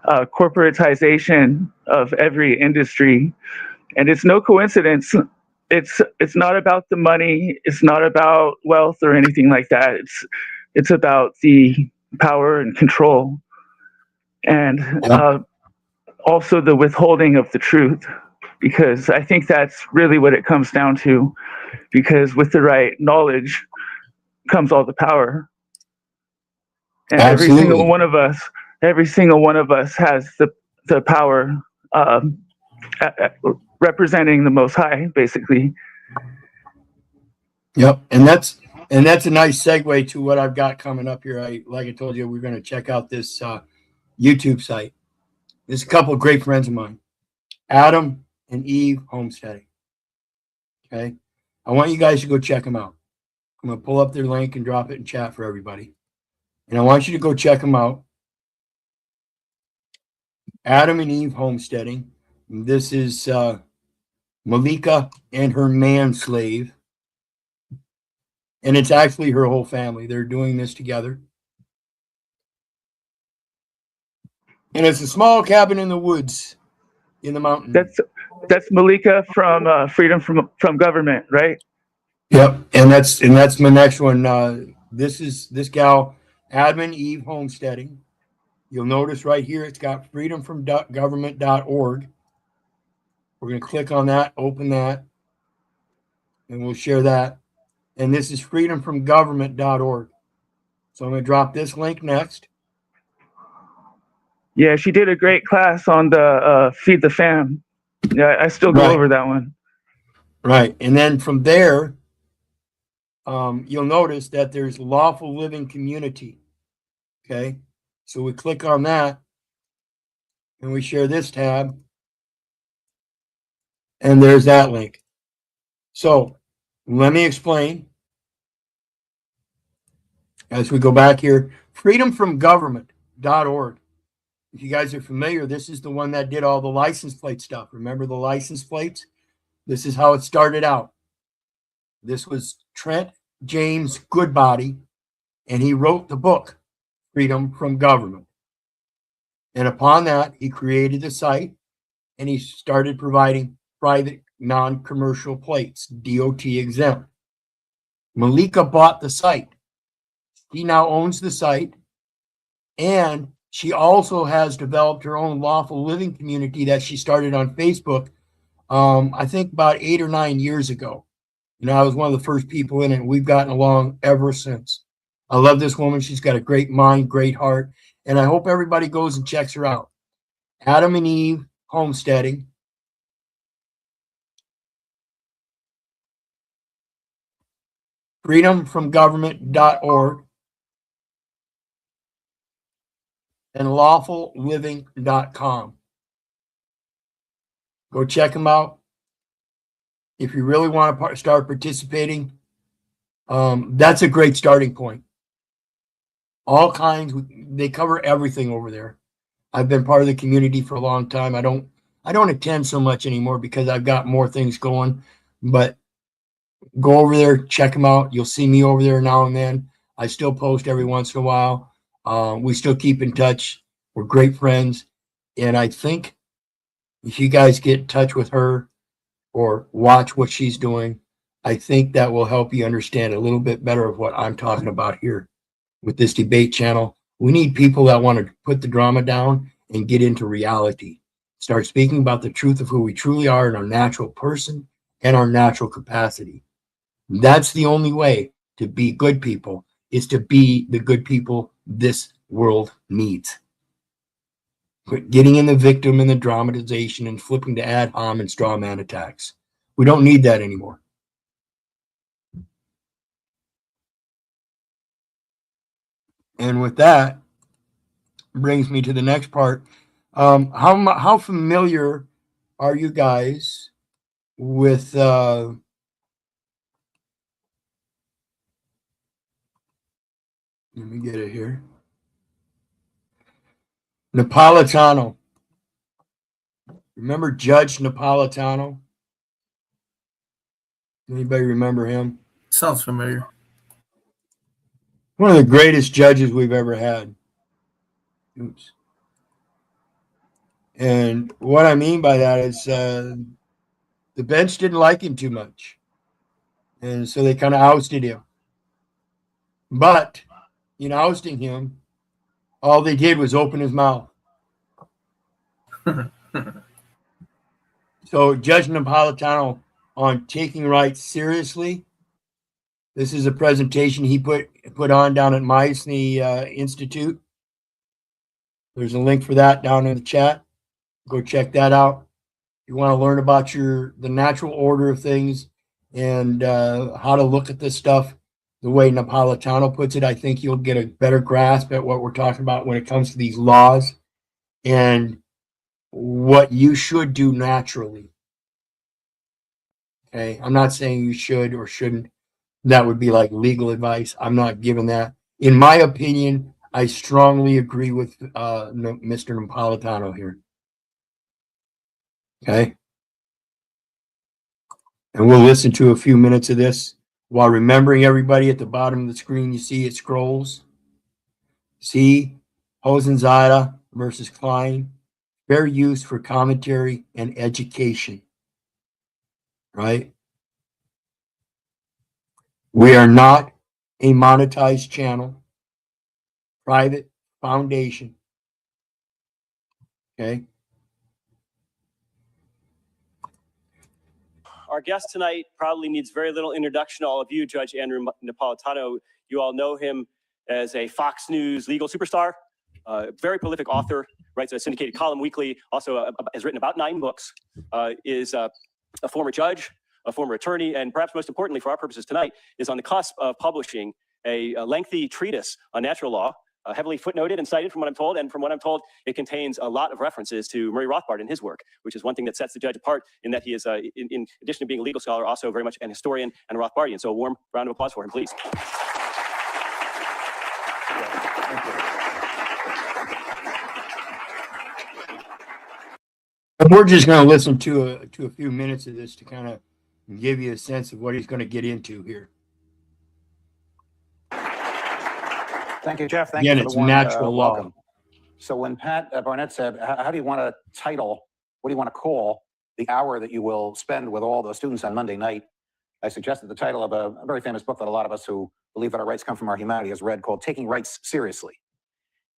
[SPEAKER 6] corporatization of every industry, and it's no coincidence. It's not about the money. It's not about wealth or anything like that. It's about the power and control, and also the withholding of the truth. Because I think that's really what it comes down to. Because with the right knowledge comes all the power. And every single one of us has the power representing the Most High, basically.
[SPEAKER 3] Yep, and that's a nice segue to what I've got coming up here. Like I told you, we're going to check out this YouTube site. There's a couple of great friends of mine, Adam and Eve Homesteading. Okay, I want you guys to go check them out. I'm going to pull up their link and drop it in chat for everybody. And I want you to go check them out. Adam and Eve Homesteading. This is Malika and her manslave. And it's actually her whole family. They're doing this together. And it's a small cabin in the woods in the mountain.
[SPEAKER 6] That's Malika from Freedom from Government, right?
[SPEAKER 3] Yep. And that's my next one. This gal, Admin Eve Homesteading. You'll notice right here it's got freedomfromgovernment.org. We're going to click on that, open that, and we'll share that. And this is freedomfromgovernment.org. So I'm going to drop this link next.
[SPEAKER 6] Yeah, she did a great class on the Feed the Fam. Yeah, I still go over that one.
[SPEAKER 3] Right. And then from there, you'll notice that there's lawful living community. Okay. So we click on that and we share this tab. And there's that link. So let me explain. As we go back here, freedomfromgovernment.org. If you guys are familiar, this is the one that did all the license plate stuff. Remember the license plates? This is how it started out. This was Trent James Goodbody, and he wrote the book, Freedom from Government. And upon that, he created the site, and he started providing private non-commercial plates, DOT exempt. Malika bought the site. He now owns the site, and she also has developed her own lawful living community that she started on Facebook, I think about 8 or 9 years ago. You know, I was one of the first people in it, and we've gotten along ever since. I love this woman. She's got a great mind, great heart, and I hope everybody goes and checks her out. Adam and Eve Homesteading. freedomfromgovernment.org, and lawfulliving.com. Go check them out. If you really want to start participating, that's a great starting point. All kinds, they cover everything over there. I've been part of the community for a long time. I don't attend so much anymore because I've got more things going, but go over there, check them out. You'll see me over there now and then. I still post every once in a while. We still keep in touch. We're great friends. And I think if you guys get in touch with her or watch what she's doing, I think that will help you understand a little bit better of what I'm talking about here with this debate channel. We need people that want to put the drama down and get into reality. Start speaking about the truth of who we truly are in our natural person and our natural capacity. That's the only way to be good people, is to be the good people this world needs. Quit getting in the victim and the dramatization and flipping to ad hom and straw man attacks. We don't need that anymore. And with that, brings me to the next part. How familiar are you guys with let me get it here. Napolitano. Remember Judge Napolitano? Anybody remember him?
[SPEAKER 4] Sounds familiar.
[SPEAKER 3] One of the greatest judges we've ever had. Oops. And what I mean by that is the bench didn't like him too much. And so they kind of ousted him. But in ousting him, all they did was open his mouth. So Judge Napolitano, on taking rights seriously, this is a presentation he put on down at Meisner Institute. There's a link for that down in the chat. Go check that out. If you want to learn about the natural order of things and how to look at this stuff the way Napolitano puts it, I think you'll get a better grasp at what we're talking about when it comes to these laws and what you should do naturally. Okay, I'm not saying you should or shouldn't. That would be like legal advice. I'm not giving that. In my opinion, I strongly agree with Mr. Napolitano here. Okay. And we'll listen to a few minutes of this while remembering, everybody, at the bottom of the screen, you see it scrolls. See Hosenzada versus Klein. Fair use for commentary and education. Right? We are not a monetized channel, private foundation. Okay.
[SPEAKER 7] Our guest tonight probably needs very little introduction to all of you. Judge Andrew Napolitano, you all know him as a Fox News legal superstar, very prolific author, writes a syndicated column weekly, also has written about 9 books, is a former judge, a former attorney, and perhaps most importantly for our purposes tonight, is on the cusp of publishing a lengthy treatise on natural law, heavily footnoted and cited from what I'm told. And from what I'm told, it contains a lot of references to Murray Rothbard and his work, which is one thing that sets the judge apart in that he is, in addition to being a legal scholar, also very much an historian and a Rothbardian. So a warm round of applause for him, please.
[SPEAKER 3] And we're just going to listen to a few minutes of this to kind of give you a sense of what he's going to get into here.
[SPEAKER 8] Thank you, Jeff. Thank
[SPEAKER 3] Again,
[SPEAKER 8] you for
[SPEAKER 3] it's
[SPEAKER 8] the warm
[SPEAKER 3] natural law.
[SPEAKER 8] welcome. So when Pat Barnett said, how do you want to title, what do you want to call the hour that you will spend with all the students on Monday night, I suggested the title of a very famous book that a lot of us who believe that our rights come from our humanity has read, called Taking Rights Seriously.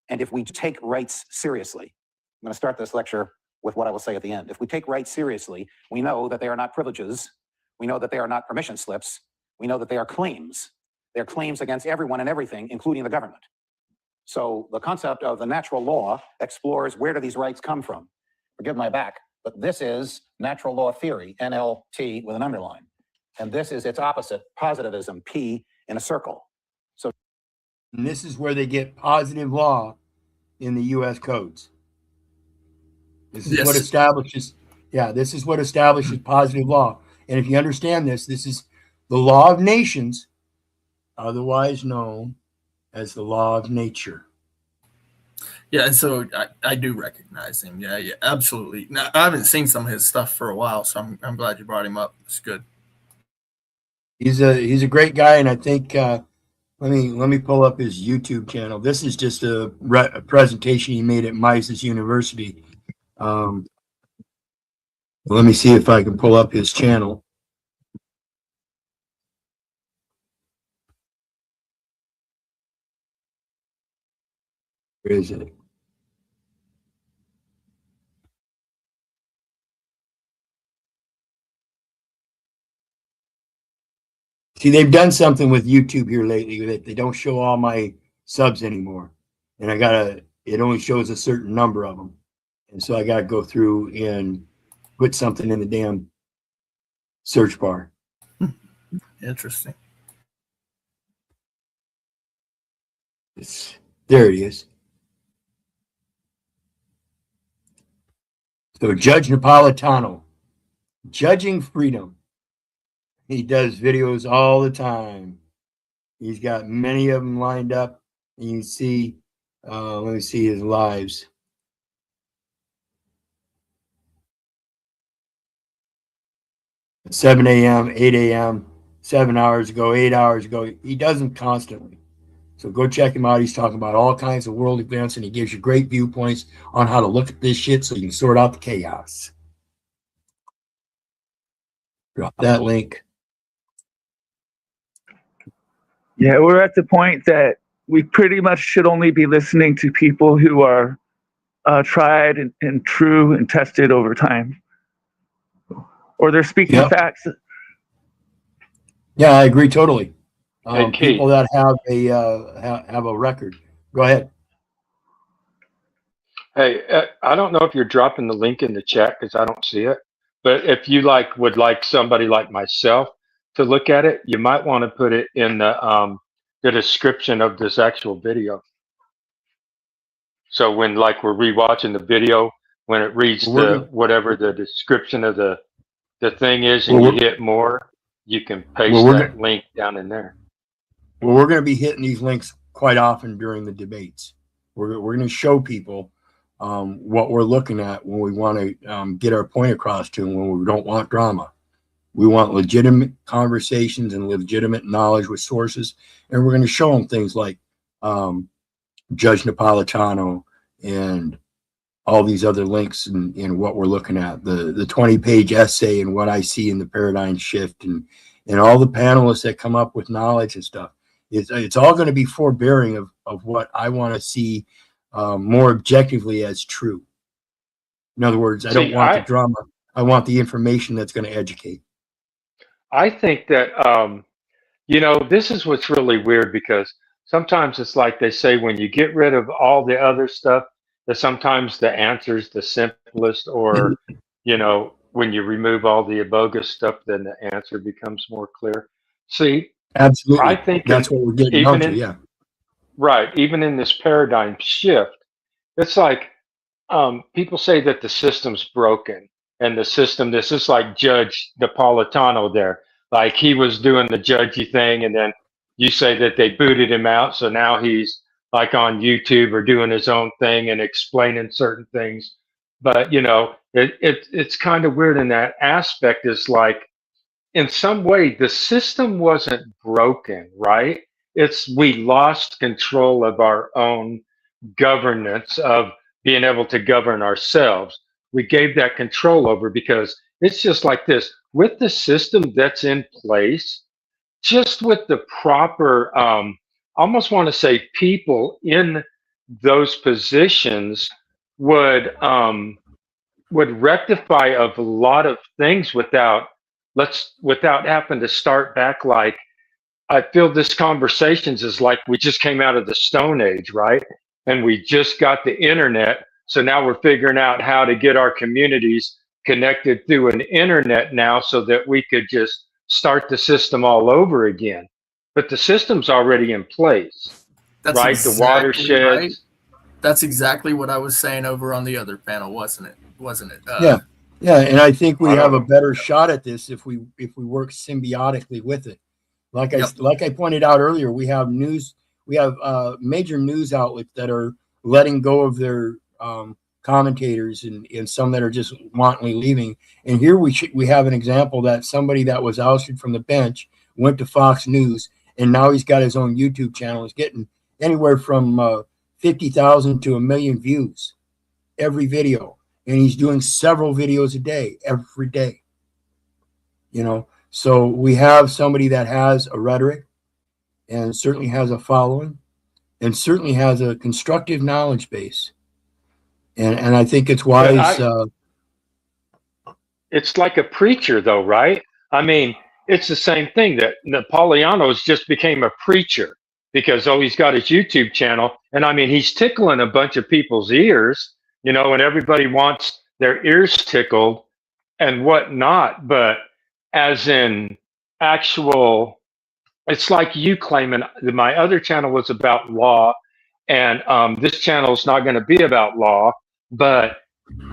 [SPEAKER 8] And if we take rights seriously, I'm going to start this lecture with what I will say at the end. If we take rights seriously, we know that they are not privileges. We know that they are not permission slips. We know that they are claims. They're claims against everyone and everything, including the government. So the concept of the natural law explores, where do these rights come from? Forgive my back, but this is natural law theory, NLT with an underline. And this is its opposite, positivism, P, in a circle. So
[SPEAKER 3] And this is where they get positive law in the U.S. codes. This is what
[SPEAKER 4] Yes.
[SPEAKER 3] establishes, this is what establishes positive law. And if you understand this, this is the law of nations, otherwise known as the law of nature.
[SPEAKER 4] Yeah, and so I do recognize him. Yeah, absolutely. Now, I haven't seen some of his stuff for a while, so I'm glad you brought him up. It's good.
[SPEAKER 3] He's a great guy, and I think let me pull up his YouTube channel. This is just a presentation he made at Mises University. Let me see if I can pull up his channel. Where is it? See, they've done something with YouTube here lately that they don't show all my subs anymore. And it only shows a certain number of them. And so I gotta go through and put something in the damn search bar.
[SPEAKER 4] Interesting.
[SPEAKER 3] There he is. So Judge Napolitano, Judging Freedom. He does videos all the time. He's got many of them lined up. And you can see, let me see his lives. At 7 a.m., 8 a.m., 7 hours ago, 8 hours ago. He does them constantly. So go check him out. He's talking about all kinds of world events, and he gives you great viewpoints on how to look at this shit so you can sort out the chaos. Drop that link.
[SPEAKER 6] Yeah, we're at the point that we pretty much should only be listening to people who are tried and true and tested over time, or they're speaking facts.
[SPEAKER 3] Yeah, I agree totally.
[SPEAKER 5] Hey,
[SPEAKER 3] People that have a record. Go ahead.
[SPEAKER 5] Hey, I don't know if you're dropping the link in the chat because I don't see it. But if you would like somebody like myself to look at it, you might want to put it in the description of this actual video. So when we're rewatching the video, when it reads whatever the description of the thing is, and you hit more, you can paste that link down in there.
[SPEAKER 3] Well, we're going to be hitting these links quite often during the debates. We're going to show people what we're looking at when we want to get our point across to them, when we don't want drama. We want legitimate conversations and legitimate knowledge with sources. And we're going to show them things like Judge Napolitano and all these other links and what we're looking at, the 20-page essay and what I see in the paradigm shift and all the panelists that come up with knowledge and stuff. It's all going to be forbearing of what I want to see more objectively as true. In other words, I don't want the drama. I want the information that's going to educate.
[SPEAKER 5] I think that, this is what's really weird, because sometimes it's like they say, when you get rid of all the other stuff, that sometimes the answer is the simplest, or, when you remove all the bogus stuff, then the answer becomes more clear. See,
[SPEAKER 3] absolutely.
[SPEAKER 5] I think
[SPEAKER 3] that's what we're getting onto, yeah.
[SPEAKER 5] Right. Even in this paradigm shift, it's like people say that the system's broken, and the system, this is like Judge Napolitano there. Like he was doing the judgy thing, and then you say that they booted him out. So now he's like on YouTube or doing his own thing and explaining certain things. But, it's kind of weird in that aspect. Is like, in some way, the system wasn't broken, right? We lost control of our own governance, of being able to govern ourselves. We gave that control over, because it's just like this with the system that's in place, just with the proper, almost want to say people in those positions would rectify of a lot of things without having to start back. Like, I feel this conversations is like we just came out of the Stone Age, right? And we just got the internet. So now we're figuring out how to get our communities connected through an internet now, so that we could just start the system all over again. but the system's already in place,
[SPEAKER 4] That's
[SPEAKER 5] right? The
[SPEAKER 4] exactly right.
[SPEAKER 5] watersheds.
[SPEAKER 4] That's exactly what I was saying over on the other panel, wasn't it? Wasn't it?
[SPEAKER 3] Yeah. Yeah, and I think we
[SPEAKER 5] I
[SPEAKER 3] have
[SPEAKER 5] don't
[SPEAKER 3] a
[SPEAKER 5] know.
[SPEAKER 3] better shot at this if we work symbiotically with it.
[SPEAKER 4] Yep.
[SPEAKER 3] Like I pointed out earlier, we have major news outlets that are letting go of their commentators and some that are just wantonly leaving. And here we have an example that somebody that was ousted from the bench went to Fox News, and now he's got his own YouTube channel. He's getting anywhere from 50,000 to 1 million views every video, and he's doing several videos a day, every day. So we have somebody that has a rhetoric and certainly has a following and certainly has a constructive knowledge base. And I think it's wise.
[SPEAKER 5] It's like a preacher, though, right? I mean, it's the same thing that Napoleano's just became a preacher because, he's got his YouTube channel. And I mean, he's tickling a bunch of people's ears, and everybody wants their ears tickled and whatnot. But as in actual, it's like you claiming that my other channel was about law, and this channel is not going to be about law. But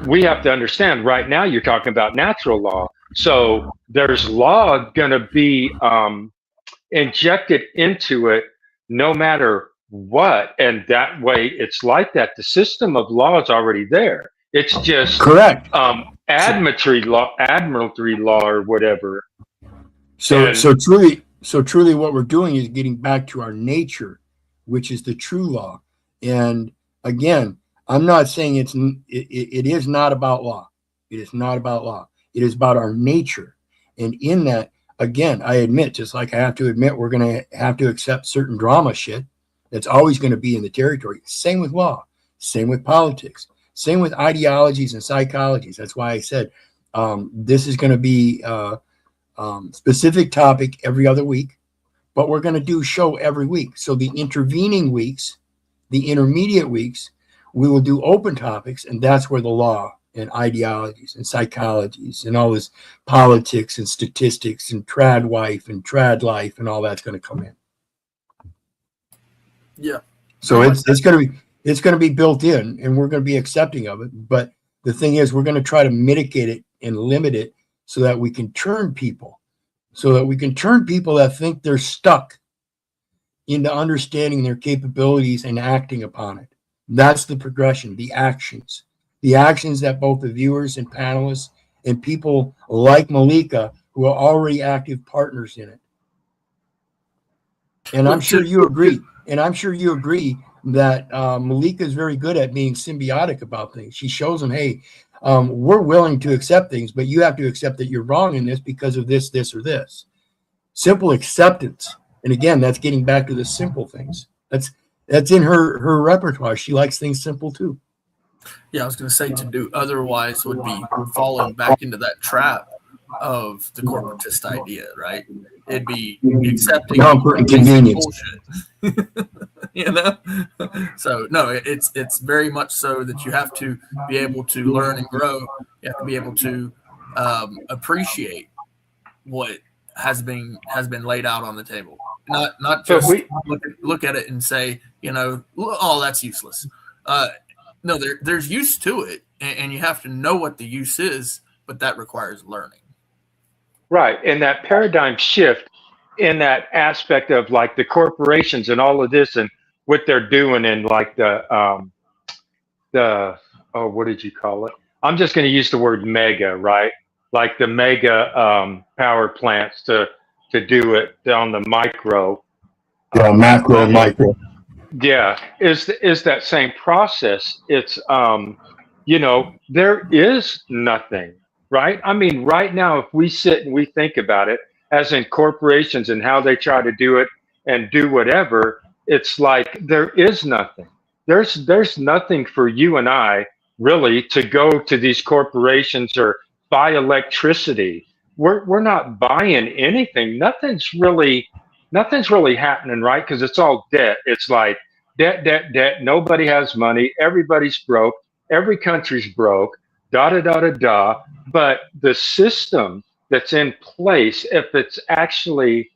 [SPEAKER 5] we have to understand right now you're talking about natural law. So there's law going to be injected into it no matter what. And that way it's like that. The system of law is already there. It's just
[SPEAKER 3] Correct.
[SPEAKER 5] admiralty law or whatever.
[SPEAKER 3] So truly what we're doing is getting back to our nature, which is the true law. And again, I'm not saying it is not about law. It is not about law. It is about our nature. And in that, again, I admit, just like I have to admit, we're going to have to accept certain drama shit that's always going to be in the territory. Same with law, same with politics, same with ideologies and psychologies. That's why I said this is going to be specific topic every other week, but we're going to do show every week. So the intervening weeks, the intermediate weeks, we will do open topics, and that's where the law and ideologies and psychologies and all this politics and statistics and trad wife and trad life and all that's going to come in.
[SPEAKER 4] Yeah.
[SPEAKER 3] So it's going to be built in, and we're going to be accepting of it. But the thing is, we're going to try to mitigate it and limit it so that we can turn people that think they're stuck into understanding their capabilities and acting upon it. That's the progression, the actions that both the viewers and panelists and people like Malika, who are already active partners in it. And I'm sure you agree. And I'm sure you agree that Malika is very good at being symbiotic about things. She shows them, hey, we're willing to accept things, but you have to accept that you're wrong in this because of this, this, or this. Simple acceptance. And again, that's getting back to the simple things. That's in her repertoire. She likes things simple too.
[SPEAKER 4] Yeah, I was going to say to do otherwise would be falling back into that trap of the corporatist idea, right? It'd be accepting
[SPEAKER 3] comfort and convenience.
[SPEAKER 4] Bullshit. So no, it's very much so that you have to be able to learn and grow. You have to be able to appreciate what has been laid out on the table. Not just look at it and say, oh, that's useless. No, there's use to it, and you have to know what the use is, but that requires learning.
[SPEAKER 5] Right. And that paradigm shift in that aspect of like the corporations and all of this and what they're doing and like what did you call it? I'm just going to use the word mega, right? Like the mega power plants to do it on the micro.
[SPEAKER 3] Yeah, macro and micro.
[SPEAKER 5] Yeah, is that same process. It's there is nothing, right? I mean, right now, if we sit and we think about it, as in corporations and how they try to do it and do whatever, it's like there is nothing. There's nothing for you and I really to go to these corporations or buy electricity. We're not buying anything. Nothing's really happening, right? Because it's all debt. It's like debt. Nobody has money. Everybody's broke. Every country's broke. Da da da da da. But the system that's in place, if it's actually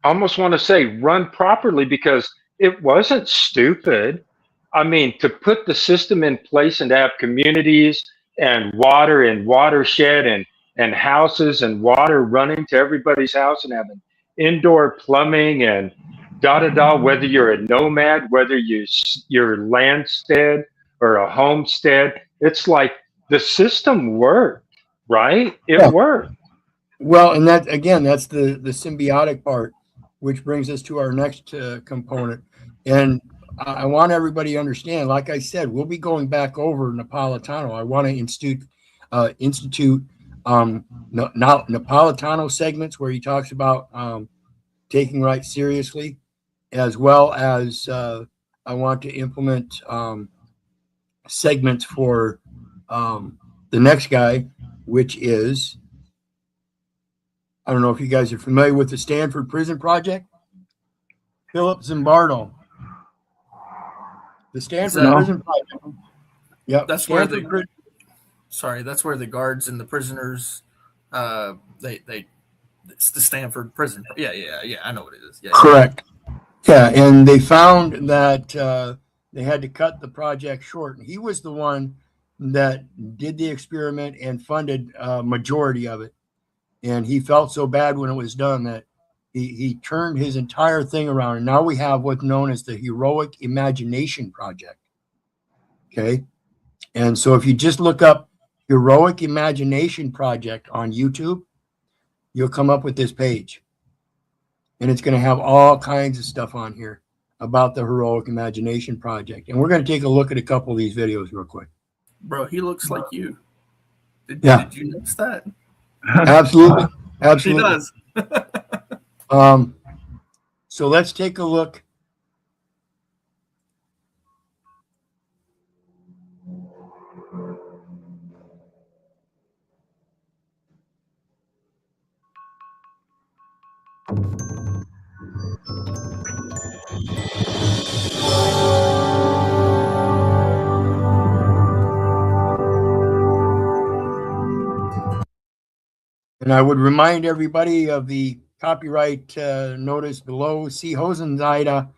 [SPEAKER 5] almost want to say run properly, because it wasn't stupid. I mean, to put the system in place and to have communities and water and watershed and houses and water running to everybody's house and having indoor plumbing and da da da, whether you're a nomad, whether you're landstead or a homestead, it's like the system worked, right? It
[SPEAKER 3] Yeah.
[SPEAKER 5] worked.
[SPEAKER 3] Well, and that again, that's the symbiotic part, which brings us to our next component. And I want everybody to understand, like I said, we'll be going back over Napolitano. I want to institute Napolitano segments where he talks about taking right seriously, as well as I want to implement segments for the next guy, which is, I don't know if you guys are familiar with the Stanford Prison Project. Philip Zimbardo. The Stanford
[SPEAKER 4] that-
[SPEAKER 3] Prison Project. Yep.
[SPEAKER 4] That's where
[SPEAKER 3] Stanford
[SPEAKER 4] the
[SPEAKER 3] Pri-
[SPEAKER 4] that's where the guards and the prisoners, it's the Stanford prison. Yeah, I know what it is. Yeah,
[SPEAKER 3] Correct. Yeah, and they found that they had to cut the project short. And he was the one that did the experiment and funded a majority of it. And he felt so bad when it was done that he turned his entire thing around. And now we have what's known as the Heroic Imagination Project. Okay. And so if you just look up Heroic Imagination Project on YouTube, you'll come up with this page. And it's going to have all kinds of stuff on here about the Heroic Imagination Project. And we're going to take a look at a couple of these videos real quick.
[SPEAKER 4] bro, he looks like you. Did you notice that?
[SPEAKER 3] Absolutely.
[SPEAKER 4] He
[SPEAKER 3] Absolutely.
[SPEAKER 4] does.
[SPEAKER 3] So let's take a look. And I would remind everybody of the copyright notice below. See Hosanzada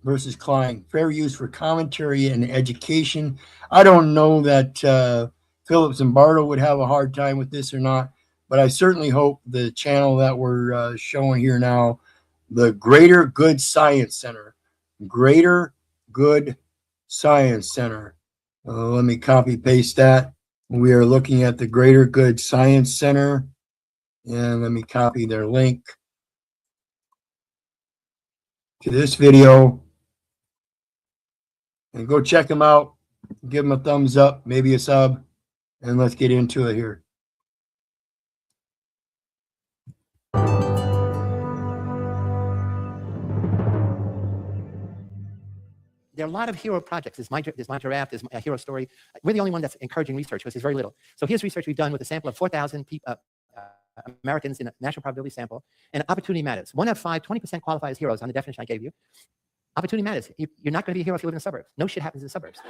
[SPEAKER 3] versus Klein. Fair use for commentary and education. I don't know that Philip Zimbardo would have a hard time with this or not, but I certainly hope the channel that we're showing here now, the Greater Good Science Center. Greater Good Science Center. Let me copy paste that. We are looking at the Greater Good Science Center, and let me copy their link to this video, and go check them out. Give them a thumbs up, maybe a sub, and let's get into it here.
[SPEAKER 9] There are a lot of hero projects. There's my giraffe, there's a hero story. We're the only one that's encouraging research, because there's very little. So here's research we've done with a sample of 4,000 Americans in a national probability sample. And opportunity matters. 1 of 5, 20% qualify as heroes on the definition I gave you. Opportunity matters. You're not going to be a hero if you live in the suburbs. No shit happens in the suburbs.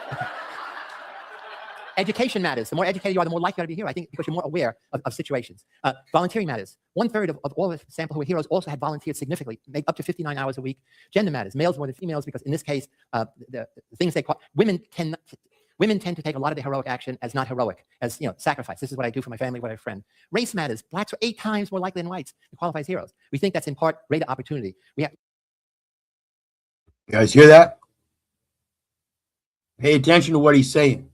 [SPEAKER 9] Education matters. The more educated you are, the more likely you are to be a hero, I think, because you're more aware of situations. Volunteering matters. 1/3 of all the sample who were heroes also had volunteered significantly, make up to 59 hours a week. Gender matters. Males more than females, because in this case, the things they call women tend to take a lot of the heroic action as not heroic, as sacrifice. This is what I do for my family, what I friend. Race matters. Blacks are 8 times more likely than whites to qualify as heroes. We think that's in part greater opportunity.
[SPEAKER 3] You guys hear that? Pay attention to what he's saying.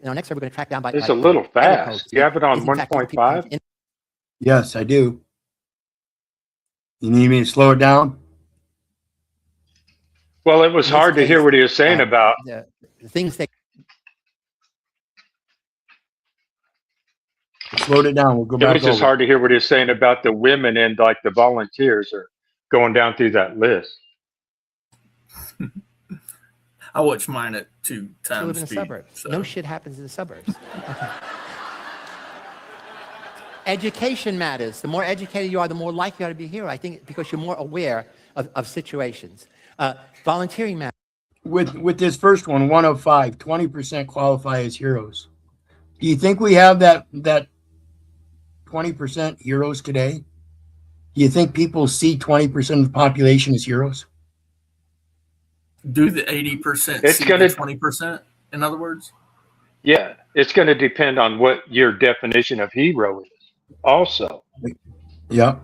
[SPEAKER 9] Now, next, we're going to track down by.
[SPEAKER 5] It's a little fast. You have it on 1.5?
[SPEAKER 3] Yes, I do. You need me to slow it down?
[SPEAKER 5] Well, it was hard to hear what he was saying about.
[SPEAKER 9] The things that.
[SPEAKER 3] Slowed it down. We'll go
[SPEAKER 5] It
[SPEAKER 3] back
[SPEAKER 5] was just
[SPEAKER 3] over.
[SPEAKER 5] hard to hear what he was saying about the women and like the volunteers are going down through that list.
[SPEAKER 4] I watch mine at 2 times
[SPEAKER 9] live in the
[SPEAKER 4] speed.
[SPEAKER 9] suburbs.
[SPEAKER 4] So.
[SPEAKER 9] No shit happens in the suburbs. Okay. Education matters. The more educated you are, the more likely you are to be a hero. I think because you're more aware of situations. Volunteering matters.
[SPEAKER 3] With this first one, 1 of 5, 20% qualify as heroes. Do you think we have that 20% heroes today? Do you think people see 20% of the population as heroes?
[SPEAKER 4] Do the 80%
[SPEAKER 5] It's
[SPEAKER 4] see
[SPEAKER 5] going
[SPEAKER 4] the
[SPEAKER 5] to,
[SPEAKER 4] 20%? In other words,
[SPEAKER 5] yeah, it's going to depend on what your definition of hero is also.
[SPEAKER 3] Yeah.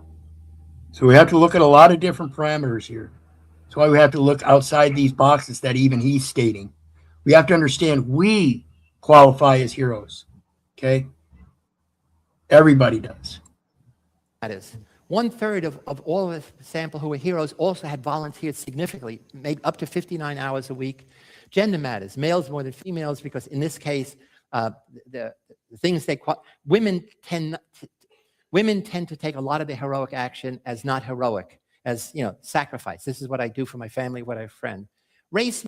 [SPEAKER 3] So we have to look at a lot of different parameters here. That's why we have to look outside these boxes that even he's stating. We have to understand we qualify as heroes. Okay? Everybody does.
[SPEAKER 9] That is. 1/3 of all of the sample who were heroes also had volunteered significantly, made up to 59 hours a week. Gender matters, males more than females, because in this case, the things women tend to take a lot of the heroic action as not heroic, as sacrifice. This is what I do for my family, what I friend. Race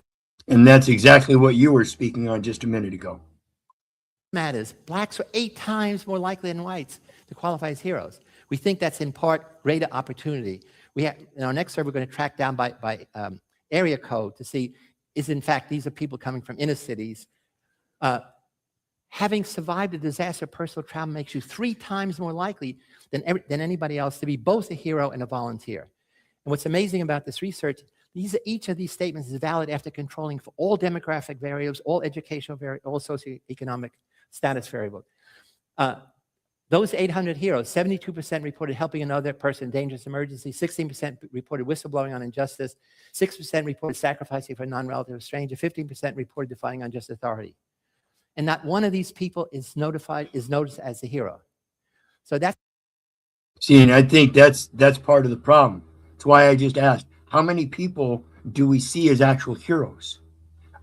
[SPEAKER 3] And that's exactly what you were speaking on just a minute ago.
[SPEAKER 9] matters. Blacks are 8 times more likely than whites to qualify as heroes. We think that's in part greater opportunity. We have, in our next survey, we're going to track down by area code to see is in fact these are people coming from inner cities. Having survived a disaster, personal trauma makes you 3 times more likely than anybody else to be both a hero and a volunteer. And what's amazing about this research, each of these statements is valid after controlling for all demographic variables, all educational variables, all socioeconomic status variables. Those 800 heroes, 72% reported helping another person in dangerous emergency, 16% reported whistleblowing on injustice, 6% reported sacrificing for a non-relative stranger, 15% reported defying unjust authority. And not one of these people is noticed as a hero. So that's...
[SPEAKER 3] See, and I think that's part of the problem. That's why I just asked, how many people do we see as actual heroes?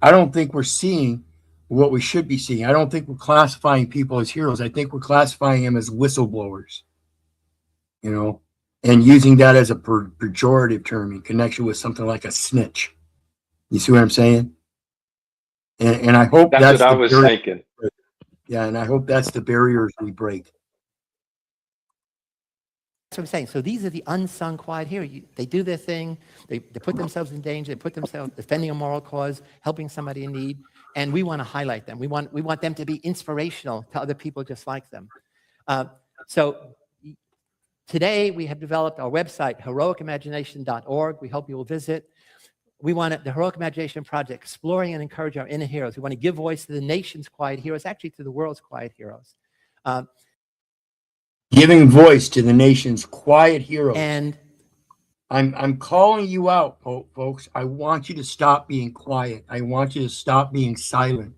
[SPEAKER 3] I don't think we're seeing what we should be seeing. I don't think we're classifying people as heroes. I think we're classifying them as whistleblowers, and using that as a pejorative term in connection with something like a snitch. You see what I'm saying? And I hope
[SPEAKER 5] That's what I was thinking.
[SPEAKER 3] Yeah, and I hope that's the barriers we break.
[SPEAKER 9] That's what I'm saying. So these are the unsung quiet heroes. They do their thing. They put themselves in danger. They put themselves defending a moral cause, helping somebody in need. And we want to highlight them. We want them to be inspirational to other people just like them. So today we have developed our website, heroicimagination.org. We hope you will visit. We want the Heroic Imagination Project, exploring and encouraging our inner heroes. We want to give voice to the nation's quiet heroes, actually to the world's quiet heroes.
[SPEAKER 3] Giving voice to the nation's quiet heroes.
[SPEAKER 9] And
[SPEAKER 3] I'm calling you out, folks. I want you to stop being quiet. I want you to stop being silent.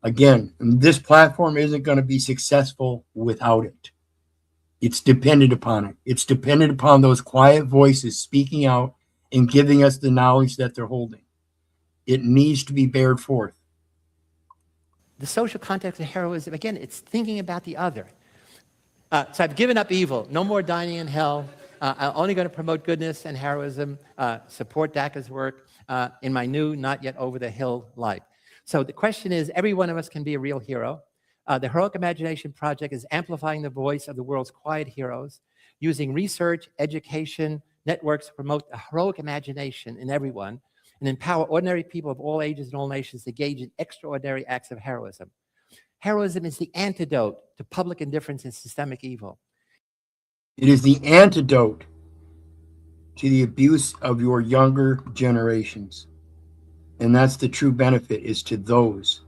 [SPEAKER 3] Again, this platform isn't going to be successful without it. It's dependent upon it. It's dependent upon those quiet voices speaking out and giving us the knowledge that they're holding. It needs to be bared forth.
[SPEAKER 9] the social context of heroism, again, it's thinking about the other. So I've given up evil. No more dining in hell. I'm only going to promote goodness and heroism, support DACA's work in my new, not yet over the hill life. So the question is, every one of us can be a real hero. The Heroic Imagination Project is amplifying the voice of the world's quiet heroes, using research, education, networks to promote a heroic imagination in everyone and empower ordinary people of all ages and all nations to engage in extraordinary acts of heroism. Heroism is the antidote to public indifference and systemic evil.
[SPEAKER 3] It is the antidote to the abuse of your younger generations. And that's the true benefit, is to those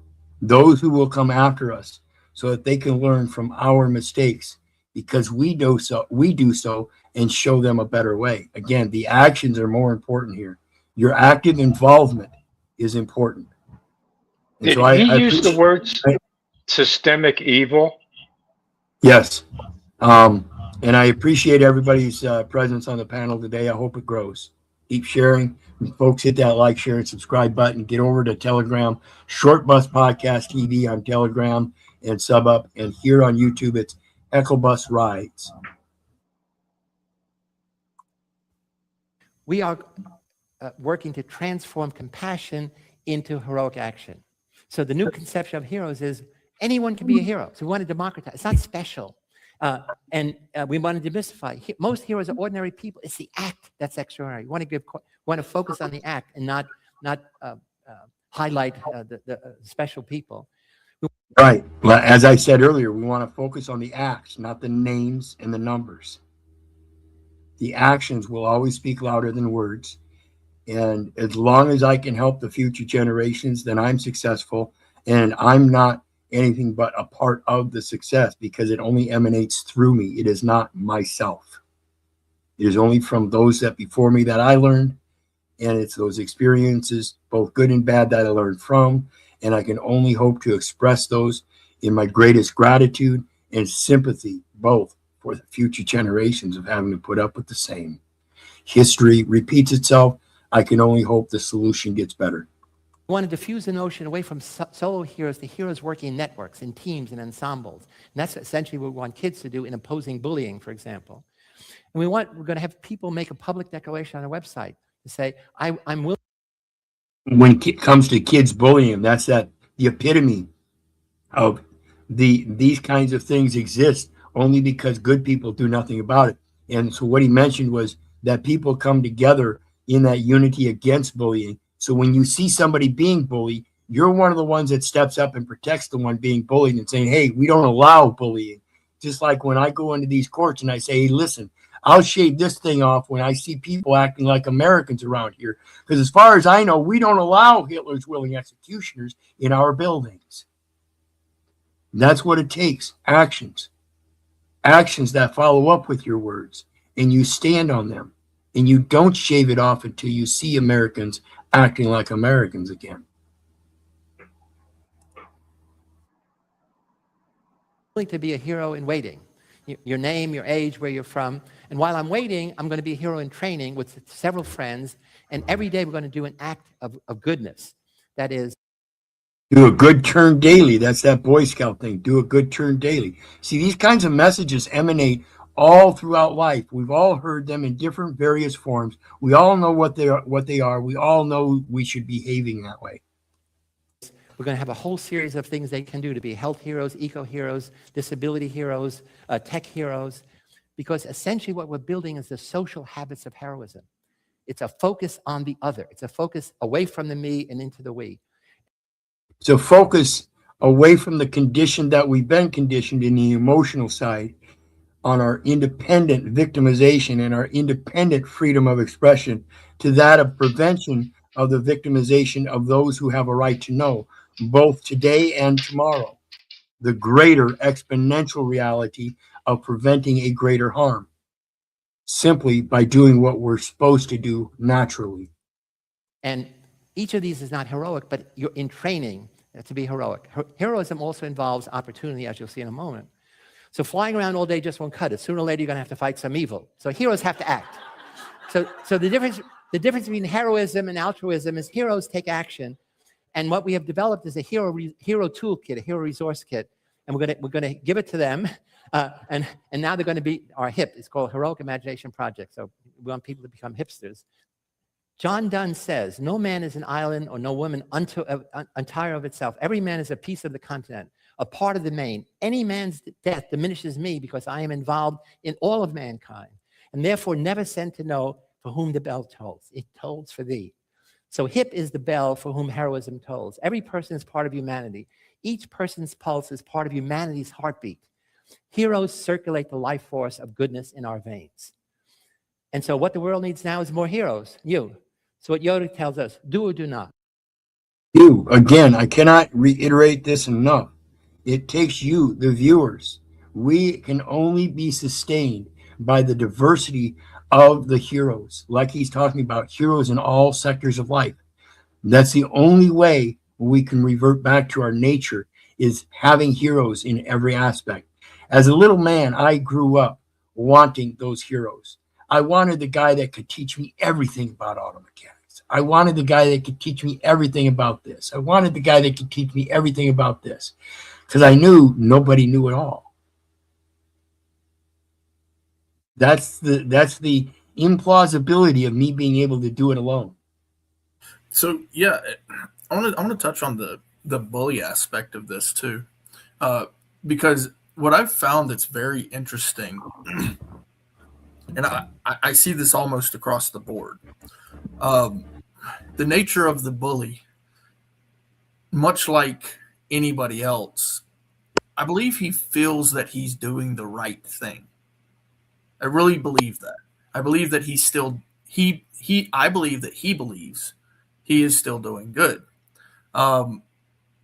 [SPEAKER 3] who will come after us so that they can learn from our mistakes, because we do so and show them a better way. Again, the actions are more important here. Your active involvement is important. And
[SPEAKER 5] Did
[SPEAKER 3] so
[SPEAKER 5] he use the words systemic evil?
[SPEAKER 3] Yes. And I appreciate everybody's presence on the panel today. I hope it grows. Keep sharing. Folks, hit that like, share, and subscribe button. Get over to Telegram, Short Bus Podcast TV on Telegram, and sub up. And here on YouTube, it's Heckle Bus Rides.
[SPEAKER 9] We are working to transform compassion into heroic action. So the new conception of heroes is anyone can be a hero. So we want to democratize. It's not special. And we want to demystify. Most heroes are ordinary people. It's the act that's extraordinary. We want to focus on the act and not highlight the special people.
[SPEAKER 3] Right. Well, as I said earlier, we want to focus on the acts, not the names and the numbers. The actions will always speak louder than words. And as long as I can help the future generations, then I'm successful. And I'm not anything but a part of the success because it only emanates through me. It is not myself. It is only from those that before me that I learned. And it's those experiences, both good and bad, that I learned from. And I can only hope to express those in my greatest gratitude and sympathy, both for the future generations of having to put up with the same. History repeats itself. I can only hope the solution gets better.
[SPEAKER 9] We want to diffuse the notion away from solo heroes to heroes working in networks, in teams, and ensembles. And that's essentially what we want kids to do in opposing bullying, for example. And we're going to have people make a public declaration on their website to say, I'm willing.
[SPEAKER 3] When it comes to kids bullying, that's the epitome of these kinds of things exist only because good people do nothing about it. And so what he mentioned was that people come together in that unity against bullying. So when you see somebody being bullied, you're one of the ones that steps up and protects the one being bullied and saying, hey, we don't allow bullying. Just like when I go into these courts and I say, hey, listen, I'll shave this thing off when I see people acting like Americans around here. Because as far as I know, we don't allow Hitler's willing executioners in our buildings. And that's what it takes. Actions that follow up with your words, and you stand on them, and you don't shave it off until you see Americans acting like Americans again.
[SPEAKER 9] To be a hero in waiting. Your name, your age, where you're from. And while I'm waiting, I'm going to be a hero in training with several friends. And every day we're going to do an act of goodness. That is,
[SPEAKER 3] do a good turn daily. That's that Boy Scout thing. Do a good turn daily. See, these kinds of messages emanate all throughout life. We've all heard them in different various forms. We all know what they are. We all know we should be behaving that way.
[SPEAKER 9] We're going to have a whole series of things they can do to be health heroes, eco heroes, disability heroes, tech heroes, because essentially what we're building is the social habits of heroism. It's a focus on the other. It's a focus away from the me and into the we.
[SPEAKER 3] It's a focus away from the condition that we've been conditioned in the emotional side on our independent victimization and our independent freedom of expression to that of prevention of the victimization of those who have a right to know, both today and tomorrow. The greater exponential reality of preventing a greater harm, simply by doing what we're supposed to do naturally.
[SPEAKER 9] And each of these is not heroic, but you're in training to be heroic. Heroism also involves opportunity, as you'll see in a moment. So flying around all day just won't cut it. Sooner or later, you're going to have to fight some evil. So heroes have to act. So the difference between heroism and altruism is heroes take action. And what we have developed is a hero toolkit, a hero resource kit. And we're going to give it to them. And now they're going to be our hip. It's called Heroic Imagination Project. So we want people to become hipsters. John Donne says, no man is an island or no woman entire of itself. Every man is a piece of the continent, a part of the main. Any man's death diminishes me because I am involved in all of mankind, and therefore never sent to know for whom the bell tolls. It tolls for thee. So hip is the bell for whom heroism tolls. Every person is part of humanity. Each person's pulse is part of humanity's heartbeat. Heroes circulate the life force of goodness in our veins. And so what the world needs now is more heroes, you. So what Yoda tells us, do or do not.
[SPEAKER 3] You, again, I cannot reiterate this enough. It takes you, the viewers. We can only be sustained by the diversity of the heroes, like he's talking about, heroes in all sectors of life. That's the only way we can revert back to our nature, is having heroes in every aspect. As a little man, I grew up wanting those heroes. I wanted the guy that could teach me everything about auto mechanics. I wanted the guy that could teach me everything about this. I wanted the guy that could teach me everything about this, because I knew nobody knew it all. That's the implausibility of me being able to do it alone.
[SPEAKER 4] So yeah, I want to touch on the bully aspect of this too, because what I've found that's very interesting, and I see this almost across the board, the nature of the bully, much like anybody else, I believe he feels that he's doing the right thing. I really believe that. I believe that he's still I believe that he believes he is still doing good.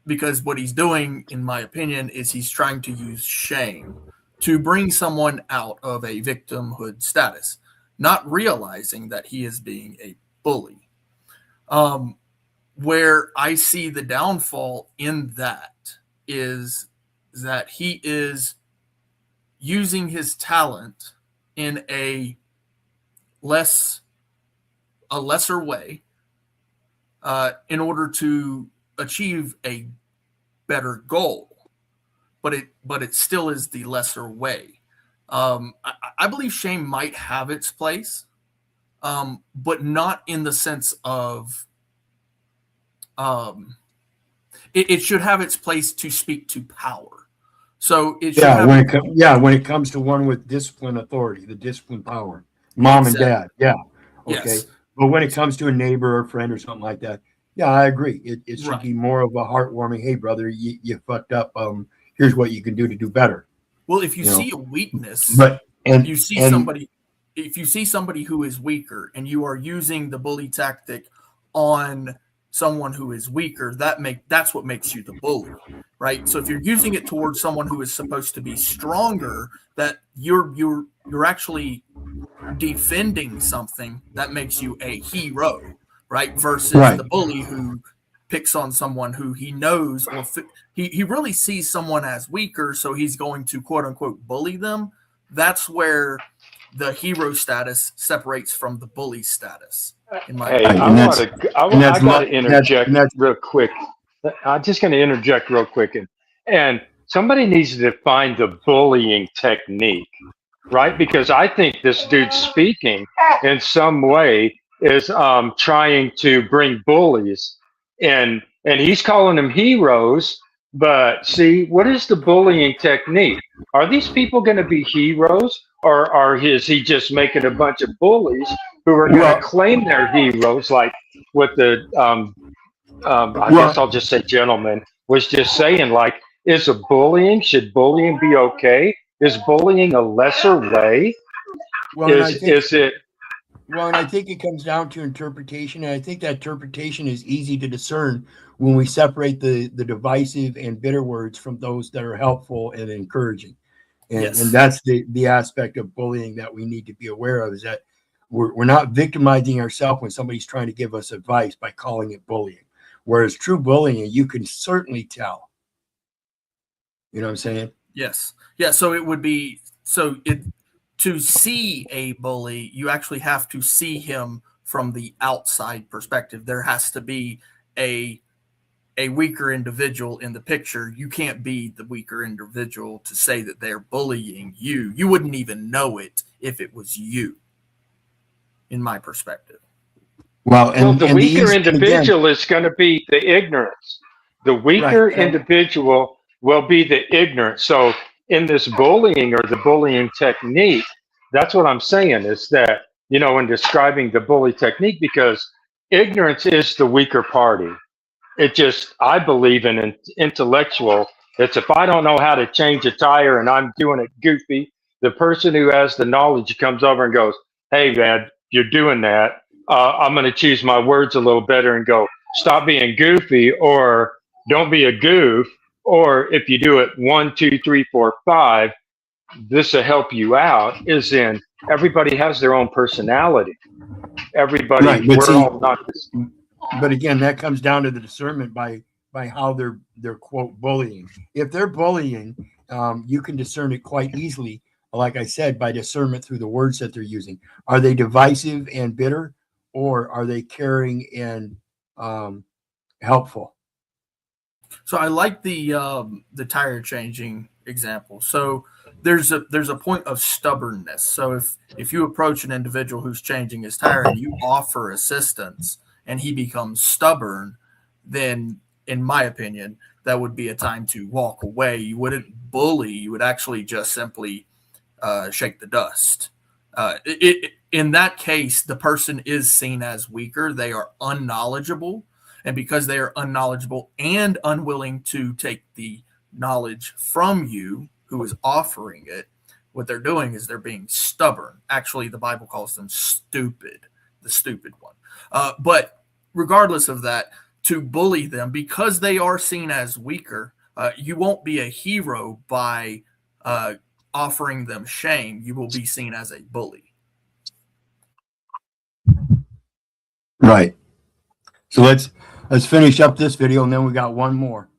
[SPEAKER 4] Because what he's doing, in my opinion, is he's trying to use shame to bring someone out of a victimhood status, not realizing that he is being a bully. Where I see the downfall in that is that he is using his talent in a lesser way in order to achieve a better goal, but it still is the lesser way. I believe shame might have its place, but not in the sense of it should have its place to speak to power. So it should
[SPEAKER 3] when it comes to one with discipline authority, the discipline power, mom and dad, okay.
[SPEAKER 4] Yes.
[SPEAKER 3] But when it comes to a neighbor or friend or something like that, yeah, I agree. It should be more of a heartwarming. Hey, brother, you fucked up. Here's what you can do to do better.
[SPEAKER 4] Well, if you see a weakness,
[SPEAKER 3] if
[SPEAKER 4] you see somebody who is weaker and you are using the bully tactic on someone who is weaker, that's what makes you the bully, right? So if you're using it towards someone who is supposed to be stronger, that you're actually defending something, that makes you a hero, right? Versus the bully who picks on someone who he knows or he really sees someone as weaker, so he's going to quote unquote bully them. That's where the hero status separates from the bully status.
[SPEAKER 5] Hey, I got to interject real quick. I'm just going to interject real quick, and somebody needs to define the bullying technique, right? Because I think this dude speaking in some way is trying to bring bullies in, and he's calling them heroes. But see, what is the bullying technique? Are these people going to be heroes, or is he just making a bunch of bullies who are going to claim they're heroes, like what the I guess I'll just say gentleman was just saying, like, should bullying be okay? Is bullying a lesser way?
[SPEAKER 3] And I think it comes down to interpretation, and I think that interpretation is easy to discern when we separate the divisive and bitter words from those that are helpful and encouraging. And that's the aspect of bullying that we need to be aware of, is that we're not victimizing ourselves when somebody's trying to give us advice by calling it bullying. Whereas true bullying, you can certainly tell. You know what I'm saying?
[SPEAKER 4] Yes. Yeah. So it would be to see a bully, you actually have to see him from the outside perspective. There has to be a weaker individual in the picture. You can't be the weaker individual to say that they're bullying you. You wouldn't even know it if it was you, in my perspective.
[SPEAKER 5] The weaker individual is going to be the ignorance. The weaker individual will be the ignorant. So in this bullying or the bullying technique, that's what I'm saying, is that, in describing the bully technique, because ignorance is the weaker party. I believe in an intellectual. It's if I don't know how to change a tire and I'm doing it goofy, the person who has the knowledge comes over and goes, "Hey, man, you're doing that. I'm going to choose my words a little better and go, stop being goofy, or don't be a goof. Or if you do it 1, 2, 3, 4, 5, this will help you out." Is in everybody has their own personality. Everybody, all not this.
[SPEAKER 3] But again, that comes down to the discernment by how they're quote bullying. If they're bullying, you can discern it quite easily. Like I said, by discernment through the words that they're using. Are they divisive and bitter, or are they caring and helpful?
[SPEAKER 4] So I like the tire changing example. So there's a point of stubbornness. So if you approach an individual who's changing his tire and you offer assistance and he becomes stubborn, then in my opinion, that would be a time to walk away. You wouldn't bully. You would actually just simply shake the dust. In that case, the person is seen as weaker. They are unknowledgeable. And because they are unknowledgeable and unwilling to take the knowledge from you who is offering it, What they're doing is they're being stubborn. Actually, the Bible calls them stupid, the stupid one. But regardless of that, to bully them because they are seen as weaker, you won't be a hero by offering them shame. You will be seen as a bully.
[SPEAKER 3] Right. So let's finish up this video, and then we got one more.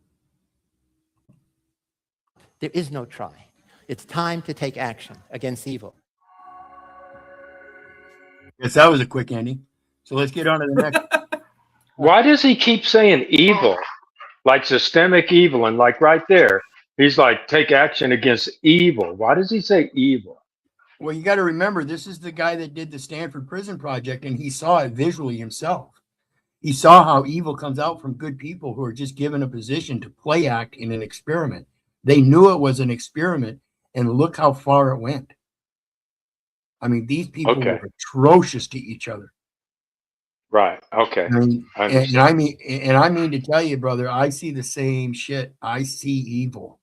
[SPEAKER 9] There is no try. It's time to take action against evil.
[SPEAKER 3] Yes, that was a quick ending. So let's get on to the next.
[SPEAKER 5] Why does he keep saying evil? Like systemic evil, and like right there, he's like, take action against evil. Why does he say evil?
[SPEAKER 3] Well, you got to remember, this is the guy that did the Stanford Prison Project, and he saw it visually himself. He saw how evil comes out from good people who are just given a position to play act in an experiment. They knew it was an experiment, and look how far it went. I mean, these people were atrocious to each other.
[SPEAKER 5] Right. Okay.
[SPEAKER 3] And I mean to tell you, brother, I see the same shit. I see evil.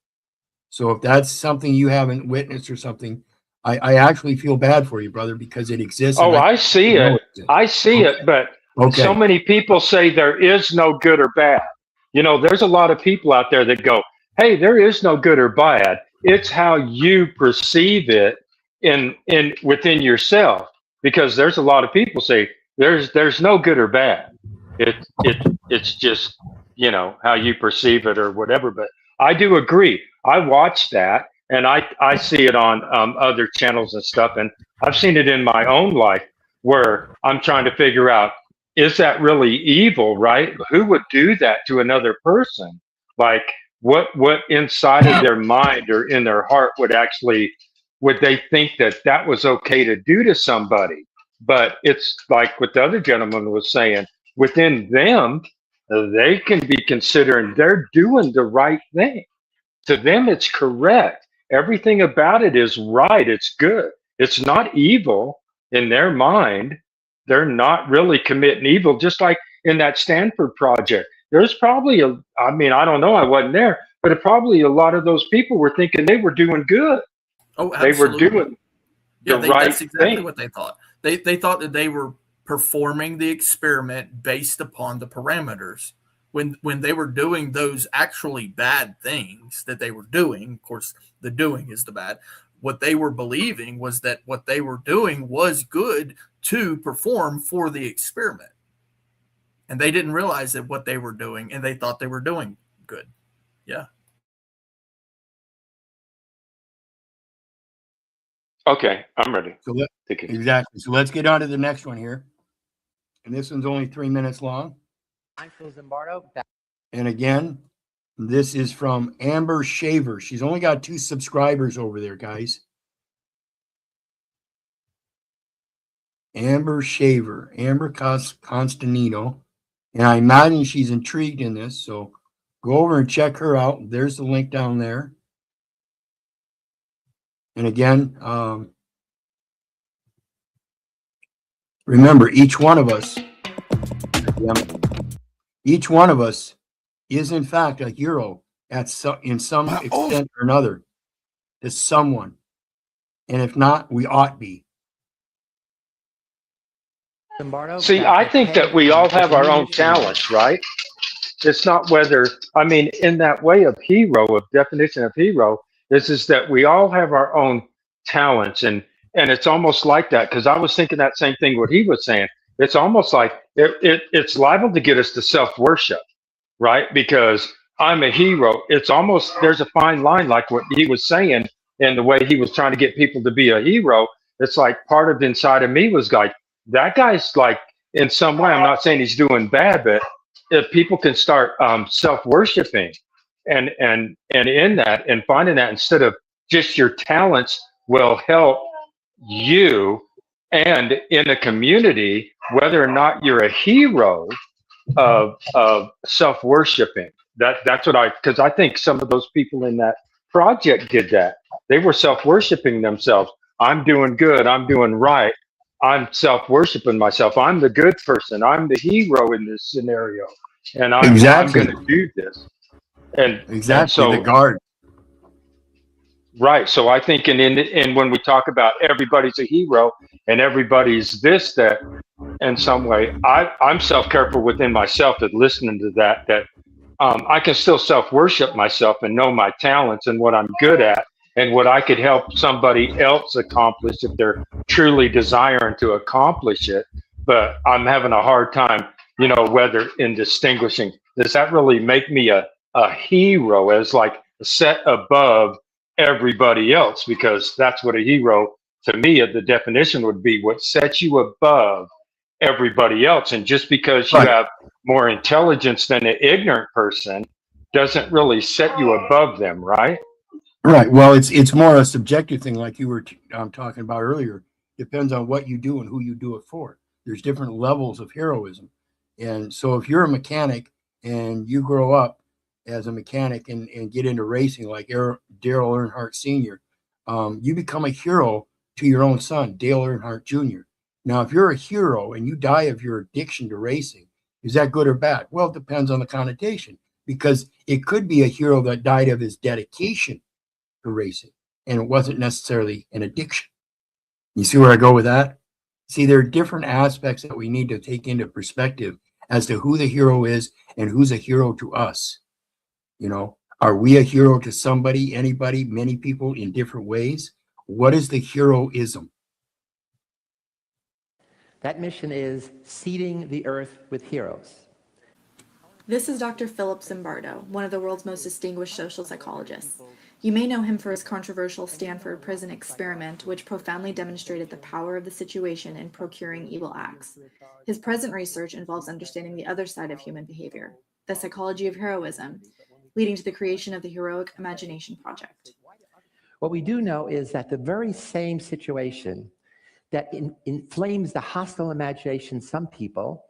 [SPEAKER 3] So if that's something you haven't witnessed or something, I actually feel bad for you, brother, because it exists.
[SPEAKER 5] Oh, I see it. I see it, but so many people say there is no good or bad. You know, there's a lot of people out there that go, hey, there is no good or bad. It's how you perceive it in within yourself. Because there's a lot of people say there's no good or bad. It's just, you know, how you perceive it or whatever. But I do agree. I watch that, and I see it on other channels and stuff, and I've seen it in my own life where I'm trying to figure out, is that really evil, right? Who would do that to another person? Like, what inside of their mind or in their heart would they think that was okay to do to somebody? But it's like what the other gentleman was saying, within them, they can be considering they're doing the right thing. To them, it's correct. Everything about it is right. It's good. It's not evil in their mind. They're not really committing evil, just like in that Stanford project. There's probably I don't know, I wasn't there, but probably a lot of those people were thinking they were doing good.
[SPEAKER 4] Oh, absolutely.
[SPEAKER 5] They were doing
[SPEAKER 4] that's exactly
[SPEAKER 5] thing.
[SPEAKER 4] what they thought. They thought that they were performing the experiment based upon the parameters. When they were doing those actually bad things that they were doing, of course, the doing is the bad. What they were believing was that what they were doing was good to perform for the experiment. And they didn't realize that what they were doing, and they thought they were doing good. Yeah.
[SPEAKER 5] Okay, I'm ready.
[SPEAKER 3] So exactly. So let's get on to the next one here. And this one's only 3 minutes long. And again, this is from Amber Shaver. She's only got 2 subscribers over there, guys. Amber Shaver, Amber Constantino. And I imagine she's intrigued in this. So go over and check her out. There's the link down there. And again, remember, each one of us is in fact a hero in some extent or another to someone. And if not, we ought be.
[SPEAKER 5] See, I think that we all have our own talents, right? It's not whether, in that way of definition of hero, is that we all have our own talents. And it's almost like that, because I was thinking that same thing, what he was saying. It's almost like it's liable to get us to self-worship, right? Because I'm a hero. It's almost, there's a fine line, like what he was saying, and the way he was trying to get people to be a hero. It's like part of inside of me was like, that guy's like, in some way, I'm not saying he's doing bad, but if people can start self-worshiping and in that and finding that instead of just your talents will help you and in a community, whether or not you're a hero of self-worshiping. That's what because I think some of those people in that project did that. They were self-worshiping themselves. I'm doing good. I'm doing right. I'm self-worshiping myself. I'm the good person. I'm the hero in this scenario, and I'm going to do this. And
[SPEAKER 3] exactly,
[SPEAKER 5] so
[SPEAKER 3] the guard.
[SPEAKER 5] Right. So I think, and when we talk about everybody's a hero and everybody's this, that, in some way, I'm self-careful within myself that listening to that I can still self-worship myself and know my talents and what I'm good at and what I could help somebody else accomplish if they're truly desiring to accomplish it. But I'm having a hard time, whether in distinguishing, does that really make me a hero as like set above everybody else? Because that's what a hero to me, the definition would be what sets you above everybody else. And just because you
[SPEAKER 3] Right.
[SPEAKER 5] have more intelligence than an ignorant person doesn't really set you above them, right?
[SPEAKER 3] Right. Well, it's more a subjective thing, like you were talking about earlier. Depends on what you do and who you do it for. There's different levels of heroism, and so if you're a mechanic and you grow up as a mechanic and get into racing, like Daryl Earnhardt Sr., you become a hero to your own son, Dale Earnhardt Jr. Now, if you're a hero and you die of your addiction to racing, is that good or bad? Well, it depends on the connotation, because it could be a hero that died of his dedication to racing, and it wasn't necessarily an addiction. You see where I go with that? See, there are different aspects that we need to take into perspective as to who the hero is and who's a hero to us. Are we a hero to somebody, anybody, many people in different ways? What is the heroism?
[SPEAKER 9] That mission is seeding the earth with heroes.
[SPEAKER 10] This is Dr. Philip Zimbardo, one of the world's most distinguished social psychologists. You may know him for his controversial Stanford prison experiment, which profoundly demonstrated the power of the situation in procuring evil acts. His present research involves understanding the other side of human behavior, the psychology of heroism, leading to the creation of the Heroic Imagination Project.
[SPEAKER 9] What we do know is that the very same situation that inflames the hostile imagination some people,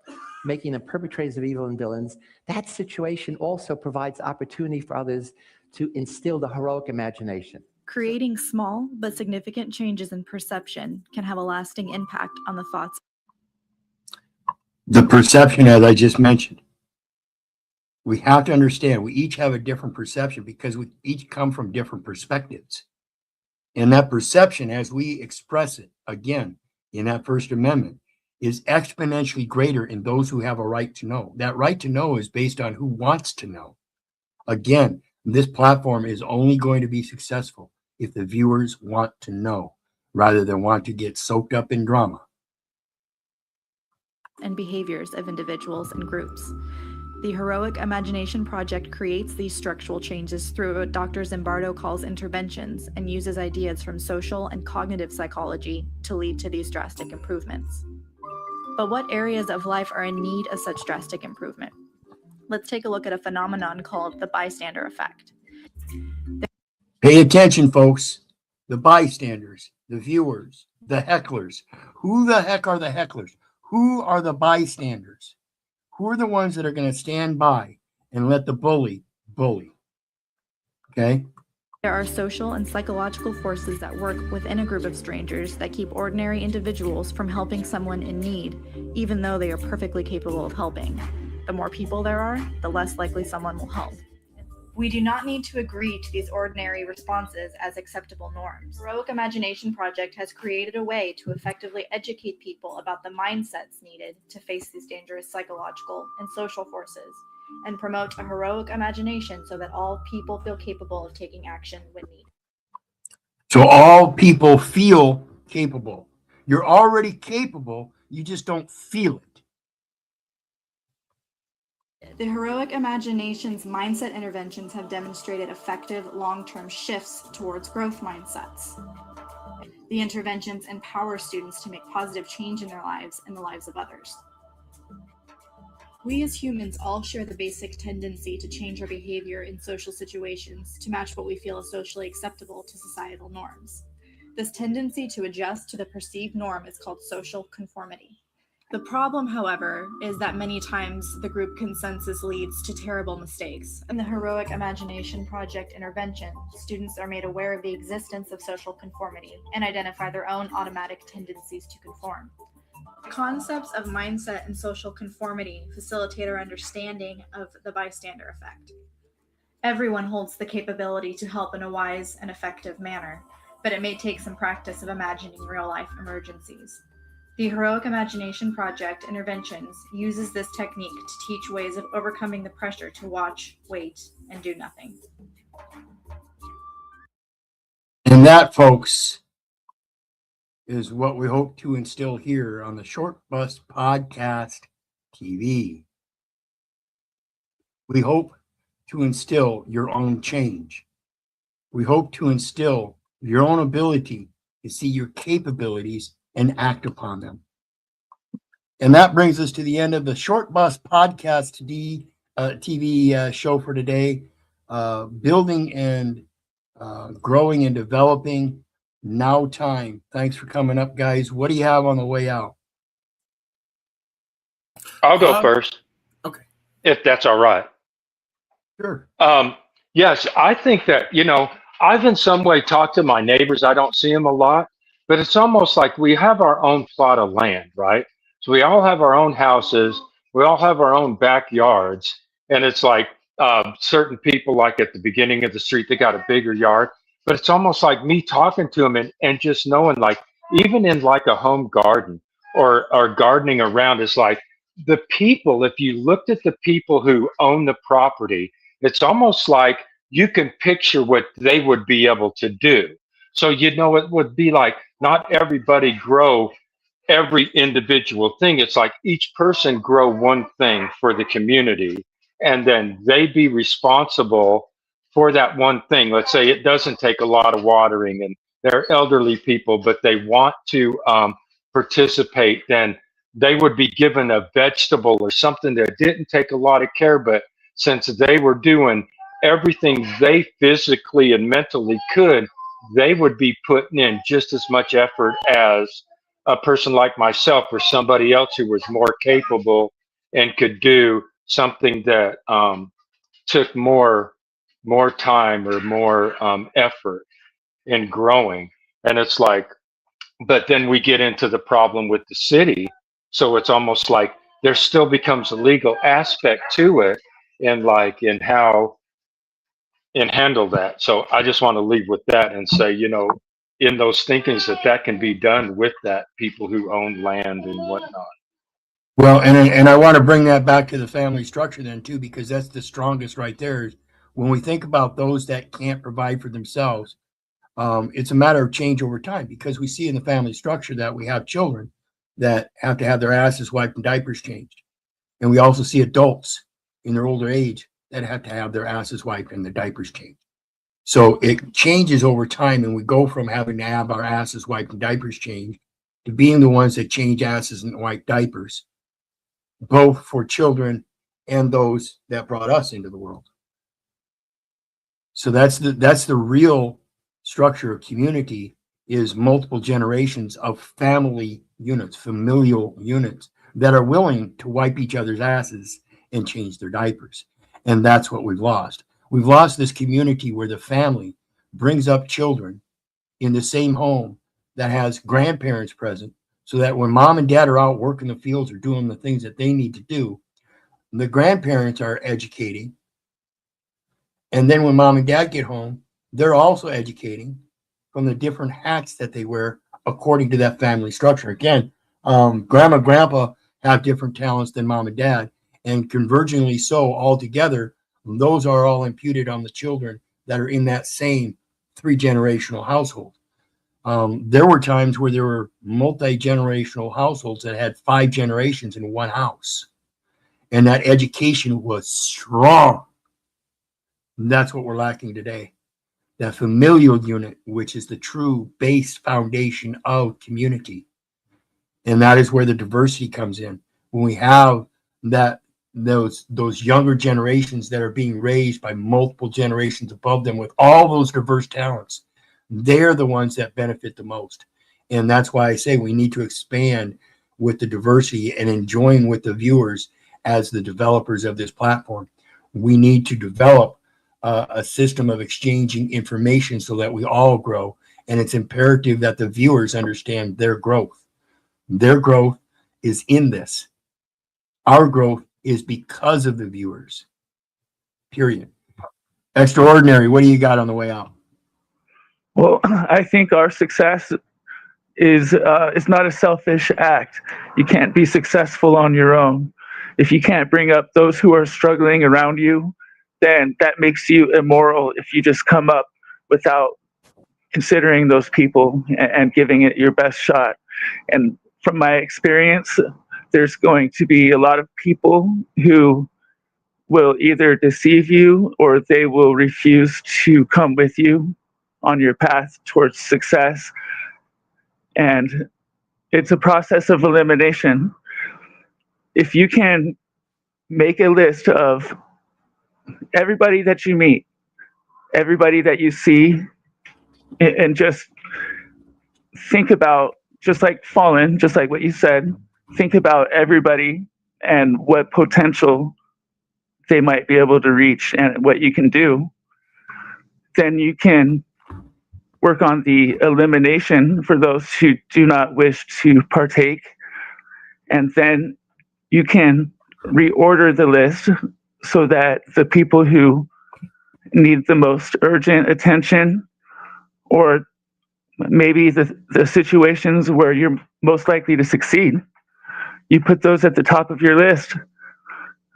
[SPEAKER 9] making them perpetrators of evil and villains, that situation also provides opportunity for others to instill the heroic imagination.
[SPEAKER 10] Creating small but significant changes in perception can have a lasting impact on the thoughts.
[SPEAKER 3] The perception, as I just mentioned, we have to understand we each have a different perception because we each come from different perspectives. And that perception, as we express it again in that First Amendment, is exponentially greater in those who have a right to know. That right to know is based on who wants to know. Again, this platform is only going to be successful if the viewers want to know rather than want to get soaked up in drama.
[SPEAKER 10] And behaviors of individuals and groups. The Heroic Imagination Project creates these structural changes through what Dr. Zimbardo calls interventions and uses ideas from social and cognitive psychology to lead to these drastic improvements. But what areas of life are in need of such drastic improvement? Let's take a look at a phenomenon called the bystander effect.
[SPEAKER 3] Pay attention, folks. The bystanders, the viewers, the hecklers. Who the heck are the hecklers? Who are the bystanders? Who are the ones that are going to stand by and let the bully? Okay?
[SPEAKER 10] There are social and psychological forces that work within a group of strangers that keep ordinary individuals from helping someone in need, even though they are perfectly capable of helping. The more people there are, the less likely someone will help. We do not need to agree to these ordinary responses as acceptable norms. Heroic Imagination Project has created a way to effectively educate people about the mindsets needed to face these dangerous psychological and social forces, and promote a heroic imagination so that all people feel capable of taking action when needed.
[SPEAKER 3] So all people feel capable. You're already capable, you just don't feel it.
[SPEAKER 10] The Heroic Imagination's mindset interventions have demonstrated effective long-term shifts towards growth mindsets. The interventions empower students to make positive change in their lives and the lives of others. We as humans all share the basic tendency to change our behavior in social situations to match what we feel is socially acceptable to societal norms. This tendency to adjust to the perceived norm is called social conformity. The problem, however, is that many times the group consensus leads to terrible mistakes. In the Heroic Imagination Project intervention, students are made aware of the existence of social conformity and identify their own automatic tendencies to conform. The concepts of mindset and social conformity facilitate our understanding of the bystander effect. Everyone holds the capability to help in a wise and effective manner, but it may take some practice of imagining real-life emergencies. The Heroic Imagination Project Interventions uses this technique to teach ways of overcoming the pressure to watch, wait, and do nothing.
[SPEAKER 3] And that, folks, is what we hope to instill here on the Short Bus Podcast TV. We hope to instill your own change. We hope to instill your own ability to see your capabilities and act upon them. And that brings us to the end of the Short Bus Podcast TV show for today. Building and growing and developing. Now time. Thanks for coming up, guys. What do you have on the way out?
[SPEAKER 5] I'll go first.
[SPEAKER 4] Okay.
[SPEAKER 5] If that's all right.
[SPEAKER 3] Sure.
[SPEAKER 5] Yes, I think that, I've in some way talked to my neighbors. I don't see them a lot, but it's almost like we have our own plot of land, right? So we all have our own houses. We all have our own backyards. And it's like certain people, like at the beginning of the street, they got a bigger yard. But it's almost like me talking to them and just knowing, like, even in like a home garden or gardening around, it's like the people, if you looked at the people who own the property, it's almost like you can picture what they would be able to do. So, it would be like not everybody grow every individual thing. It's like each person grow one thing for the community, and then they be responsible for that one thing. Let's say it doesn't take a lot of watering and they're elderly people, but they want to participate, then they would be given a vegetable or something that didn't take a lot of care, but since they were doing everything they physically and mentally could, they would be putting in just as much effort as a person like myself or somebody else who was more capable and could do something that took more time or more effort in growing. And it's like, but then we get into the problem with the city. So it's almost like there still becomes a legal aspect to it, and like in how and handle that. So I just want to leave with that and say, in those thinkings that can be done with that people who own land and whatnot.
[SPEAKER 3] Well, and I want to bring that back to the family structure then too, because that's the strongest right there. When we think about those that can't provide for themselves, it's a matter of change over time, because we see in the family structure that we have children that have to have their asses wiped and diapers changed. And we also see adults in their older age that have to have their asses wiped and their diapers changed. So it changes over time, and we go from having to have our asses wiped and diapers changed to being the ones that change asses and wipe diapers, both for children and those that brought us into the world. So that's the real structure of community, is multiple generations of family units, familial units that are willing to wipe each other's asses and change their diapers. And that's what we've lost. We've lost this community where the family brings up children in the same home that has grandparents present, so that when mom and dad are out working the fields or doing the things that they need to do, the grandparents are educating. And then when mom and dad get home, they're also educating from the different hats that they wear according to that family structure. Again, grandma, grandpa have different talents than mom and dad, and convergently so all together, those are all imputed on the children that are in that same 3-generational household. There were times where there were multi-generational households that had 5 generations in one house, and that education was strong. And that's what we're lacking today. That familial unit, which is the true base foundation of community. And that is where the diversity comes in. When we have those younger generations that are being raised by multiple generations above them with all those diverse talents, they're the ones that benefit the most. And that's why I say we need to expand with the diversity and enjoying with the viewers as the developers of this platform. We need to develop a system of exchanging information so that we all grow. And it's imperative that the viewers understand their growth. Their growth is in this. Our growth is because of the viewers, period. Extraordinary. What do you got on the way out?
[SPEAKER 6] Well, I think our success is not a selfish act. You can't be successful on your own. If you can't bring up those who are struggling around you, then that makes you immoral if you just come up without considering those people and giving it your best shot. And from my experience, there's going to be a lot of people who will either deceive you or they will refuse to come with you on your path towards success. And it's a process of elimination. If you can make a list of everybody that you meet, everybody that you see, and just think about, just like Fallen, just like what you said, think about everybody and what potential they might be able to reach and what you can do, then you can work on the elimination for those who do not wish to partake. And then you can reorder the list so that the people who need the most urgent attention, or maybe the situations where you're most likely to succeed, you put those at the top of your list.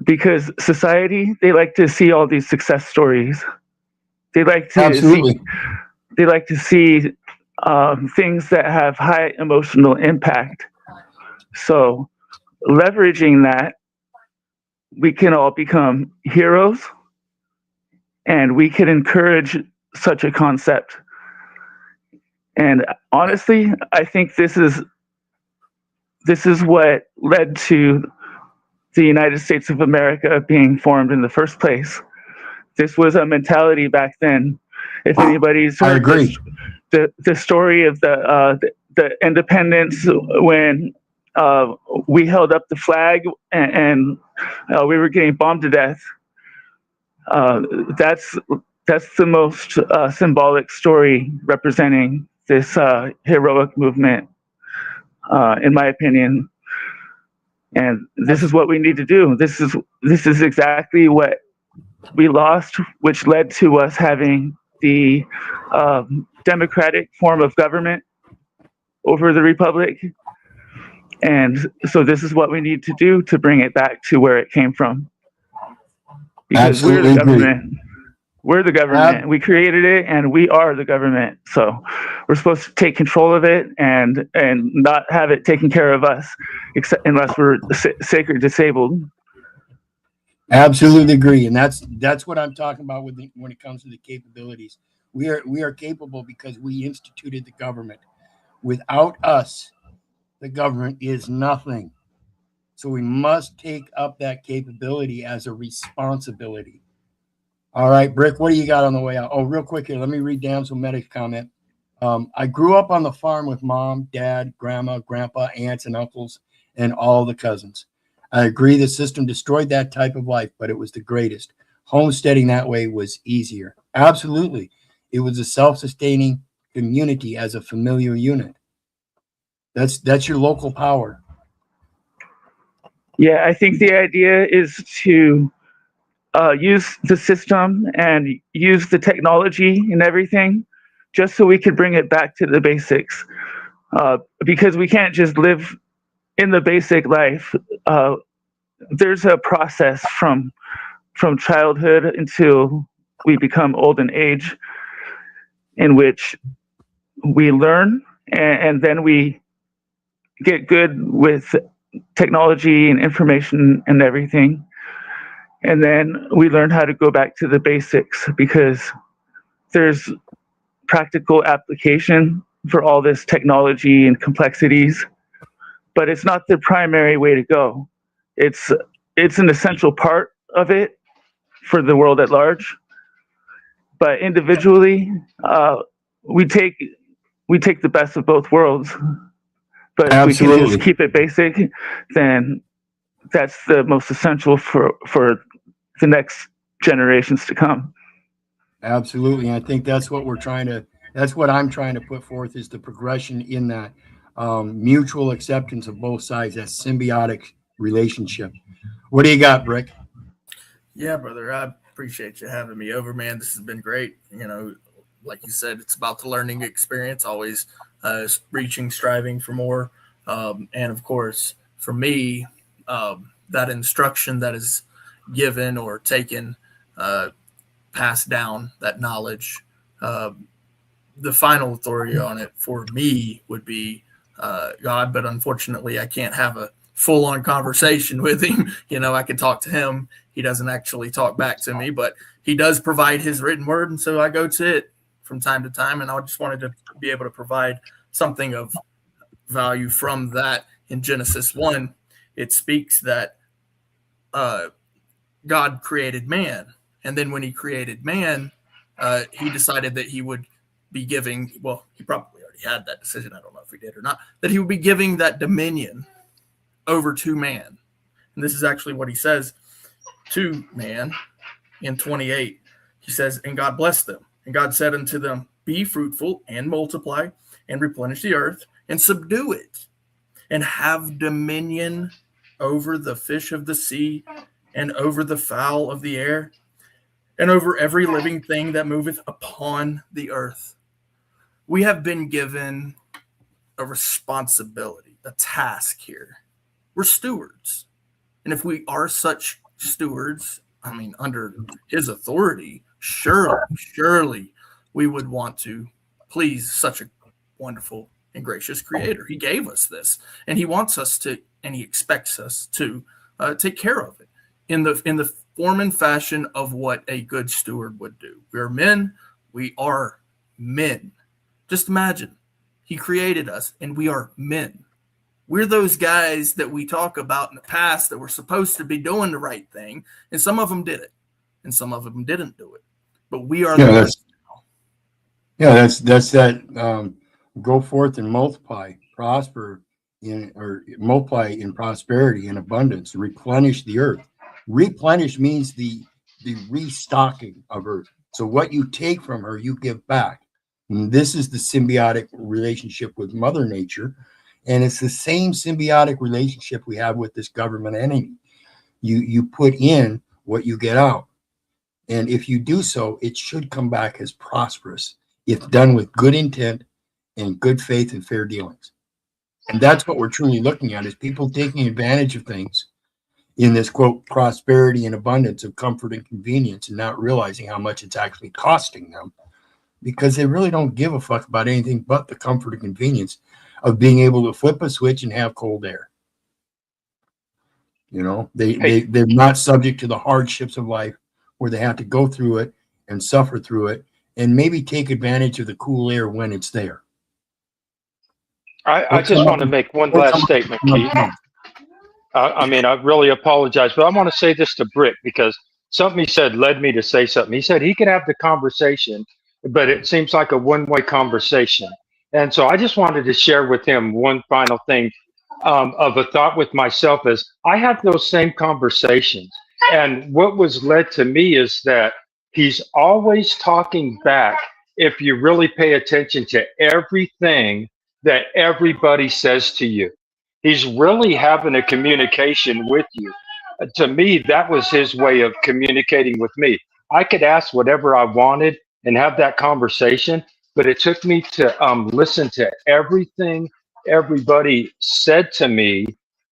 [SPEAKER 6] Because society, they like to see all these success stories. They like to
[SPEAKER 3] Absolutely.
[SPEAKER 6] see things that have high emotional impact. So leveraging that, we can all become heroes, and we can encourage such a concept. And honestly, I think this is what led to the United States of America being formed in the first place. This was a mentality back then. If anybody's heard the story of the independence, when we held up the flag and we were getting bombed to death, that's the most symbolic story representing this heroic movement, in my opinion. And this is what we need to do. This is exactly what we lost, which led to us having the democratic form of government over the republic. And so this is what we need to do to bring it back to where it came from. Because we're the government. We're the government. We created it, and we are the government. So we're supposed to take control of it and not have it taken care of us, except unless we're sacred disabled.
[SPEAKER 3] Absolutely agree, and that's what I'm talking about when it comes to the capabilities. We are capable because we instituted the government. Without us, the government is nothing. So we must take up that capability as a responsibility. All right, Brick, what do you got on the way out? Oh, real quick here, let me read down some medic comment. I grew up on the farm with mom, dad, grandma, grandpa, aunts, and uncles, and all the cousins. I agree the system destroyed that type of life, but it was the greatest. Homesteading that way was easier. Absolutely. It was a self-sustaining community as a familiar unit. That's your local power.
[SPEAKER 6] Yeah, I think the idea is to use the system and use the technology and everything just so we could bring it back to the basics. Because we can't just live in the basic life. There's a process from childhood until we become old in age, in which we learn and then we get good with technology and information and everything. And then we learn how to go back to the basics, because there's practical application for all this technology and complexities, but it's not the primary way to go. It's an essential part of it for the world at large, but individually, we take the best of both worlds. But if we can just keep it basic, then that's the most essential for the next generations to come.
[SPEAKER 3] Absolutely. I think that's what I'm trying to put forth, is the progression in that mutual acceptance of both sides, that symbiotic relationship. What do you got, Brick?
[SPEAKER 4] Yeah, brother, I appreciate you having me over, man. This has been great. You know, like you said, it's about the learning experience, always reaching, striving for more. And of course, for me, that instruction that is given or taken, passed down, that knowledge, the final authority on it for me would be God. But unfortunately, I can't have a full on conversation with him. You know, I can talk to him. He doesn't actually talk back to me, but he does provide his written word. And so I go to it from time to time. And I just wanted to be able to provide something of value from that. In Genesis 1, it speaks that God created man. And then when he created man, he decided that he would be giving, well, he probably already had that decision. I don't know if he did or not, that he would be giving that dominion over to man. And this is actually what he says to man in 28. He says, and God blessed them. And God said unto them, be fruitful and multiply and replenish the earth and subdue it and have dominion over the fish of the sea and over the fowl of the air and over every living thing that moveth upon the earth. We have been given a responsibility, a task here. We're stewards. And if we are such stewards, I mean, under his authority, surely we would want to please such a wonderful and gracious creator. He gave us this, and he wants us to, and he expects us to take care of it in the form and fashion of what a good steward would do. We are men. We are men. Just imagine, he created us, and we are men. We're those guys that we talk about in the past that were supposed to be doing the right thing, and some of them did it, and some of them didn't do it. But we are the ones now.
[SPEAKER 3] Yeah, that's that. Go forth and multiply, prosper multiply in prosperity and abundance, replenish the earth. Replenish means the restocking of earth. So what you take from her, you give back. And this is the symbiotic relationship with Mother Nature. And it's the same symbiotic relationship we have with this government entity. You put in what you get out. And if you do so, it should come back as prosperous if done with good intent and good faith and fair dealings. And that's what we're truly looking at, is people taking advantage of things in this, quote, prosperity and abundance of comfort and convenience, and not realizing how much it's actually costing them, because they really don't give a fuck about anything but the comfort and convenience of being able to flip a switch and have cold air. You know, they're not subject to the hardships of life where they have to go through it and suffer through it and maybe take advantage of the cool air when it's there.
[SPEAKER 5] I just want to make one last statement, Keith. I mean, I really apologize, but I want to say this to Brick, because something he said led me to say something. He said he could have the conversation, but it seems like a one-way conversation. And so I just wanted to share with him one final thing of a thought with myself is I have those same conversations. And what was led to me is that he's always talking back if you really pay attention to everything that everybody says to you. He's really having a communication with you. To me, that was his way of communicating with me. I could ask whatever I wanted and have that conversation, but it took me to listen to everything everybody said to me,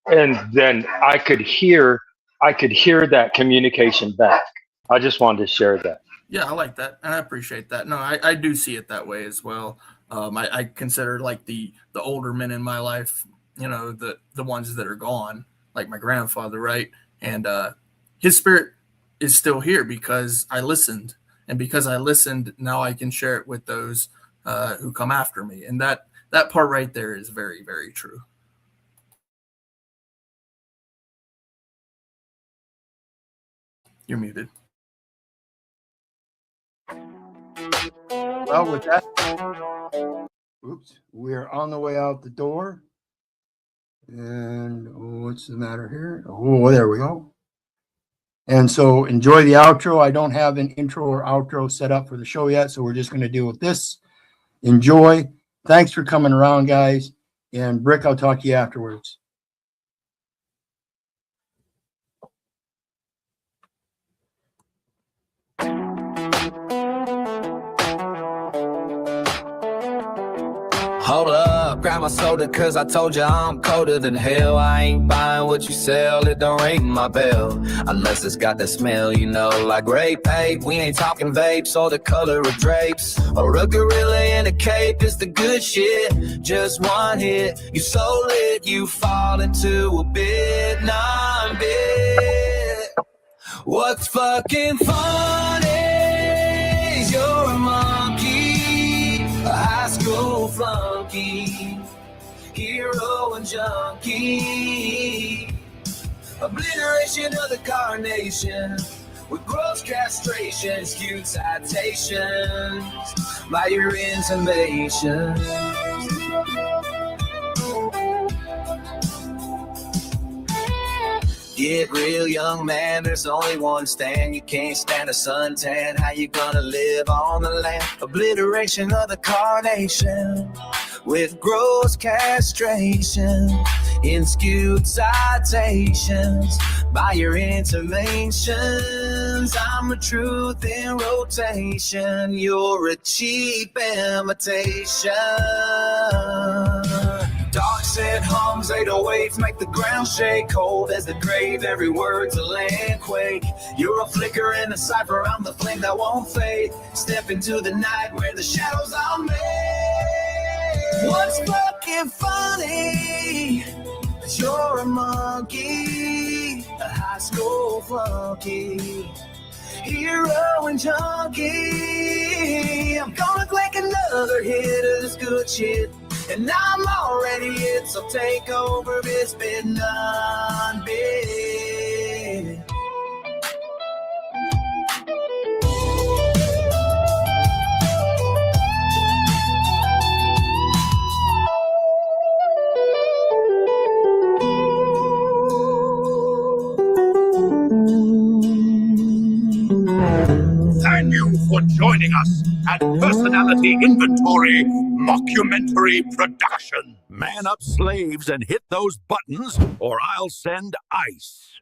[SPEAKER 5] and then I could hear that communication back. I just wanted to share that.
[SPEAKER 4] Yeah, I like that, and I appreciate that. No, I do see it that way as well. I consider like the older men in my life, you know, the ones that are gone, like my grandfather, right? And his spirit is still here because I listened, and because I listened, now I can share it with those who come after me, and that part right there is very, very true. You're muted.
[SPEAKER 3] Well, with that, oops, we're on the way out the door. And what's the matter here? Oh, there we go. And so enjoy the outro. I don't have an intro or outro set up for the show yet, so we're just going to deal with this. Enjoy. Thanks for coming around, guys. And Brick, I'll talk to you afterwards.
[SPEAKER 1] Hold up, grab my soda cause I told you I'm colder than hell. I ain't buying what you sell, it don't ring my bell. Unless it's got that smell, you know, like grape ape. We ain't talking vapes or the color of drapes. Or a gorilla in a cape is the good shit. Just one hit, you so lit, you fall into a bit, non-bit. What's fucking funny is you're a monkey, a high school flunky, hero and junkie, obliteration of the carnation, with gross castration, skewed citations by your intimations. Get real, young man, there's only one stand. You can't stand a suntan. How you gonna live on the land? Obliteration of the carnation, with gross castration, in skewed citations by your intimations. I'm a truth in rotation. You're a cheap imitation. Dark said hums, 808s make the ground shake. Cold as the grave, every word's a land quake. You're a flicker in a cipher, I'm the flame that won't fade. Step into the night where the shadows are made. What's fucking funny is you're a monkey, a high school flunky, hero and junkie. I'm gonna click another hit of this good shit, and I'm already it, so take over, it's been non-bit.
[SPEAKER 2] Thank you for joining us at Personality Inventory Mockumentary Production. Man up, slaves, and hit those buttons, or I'll send ice.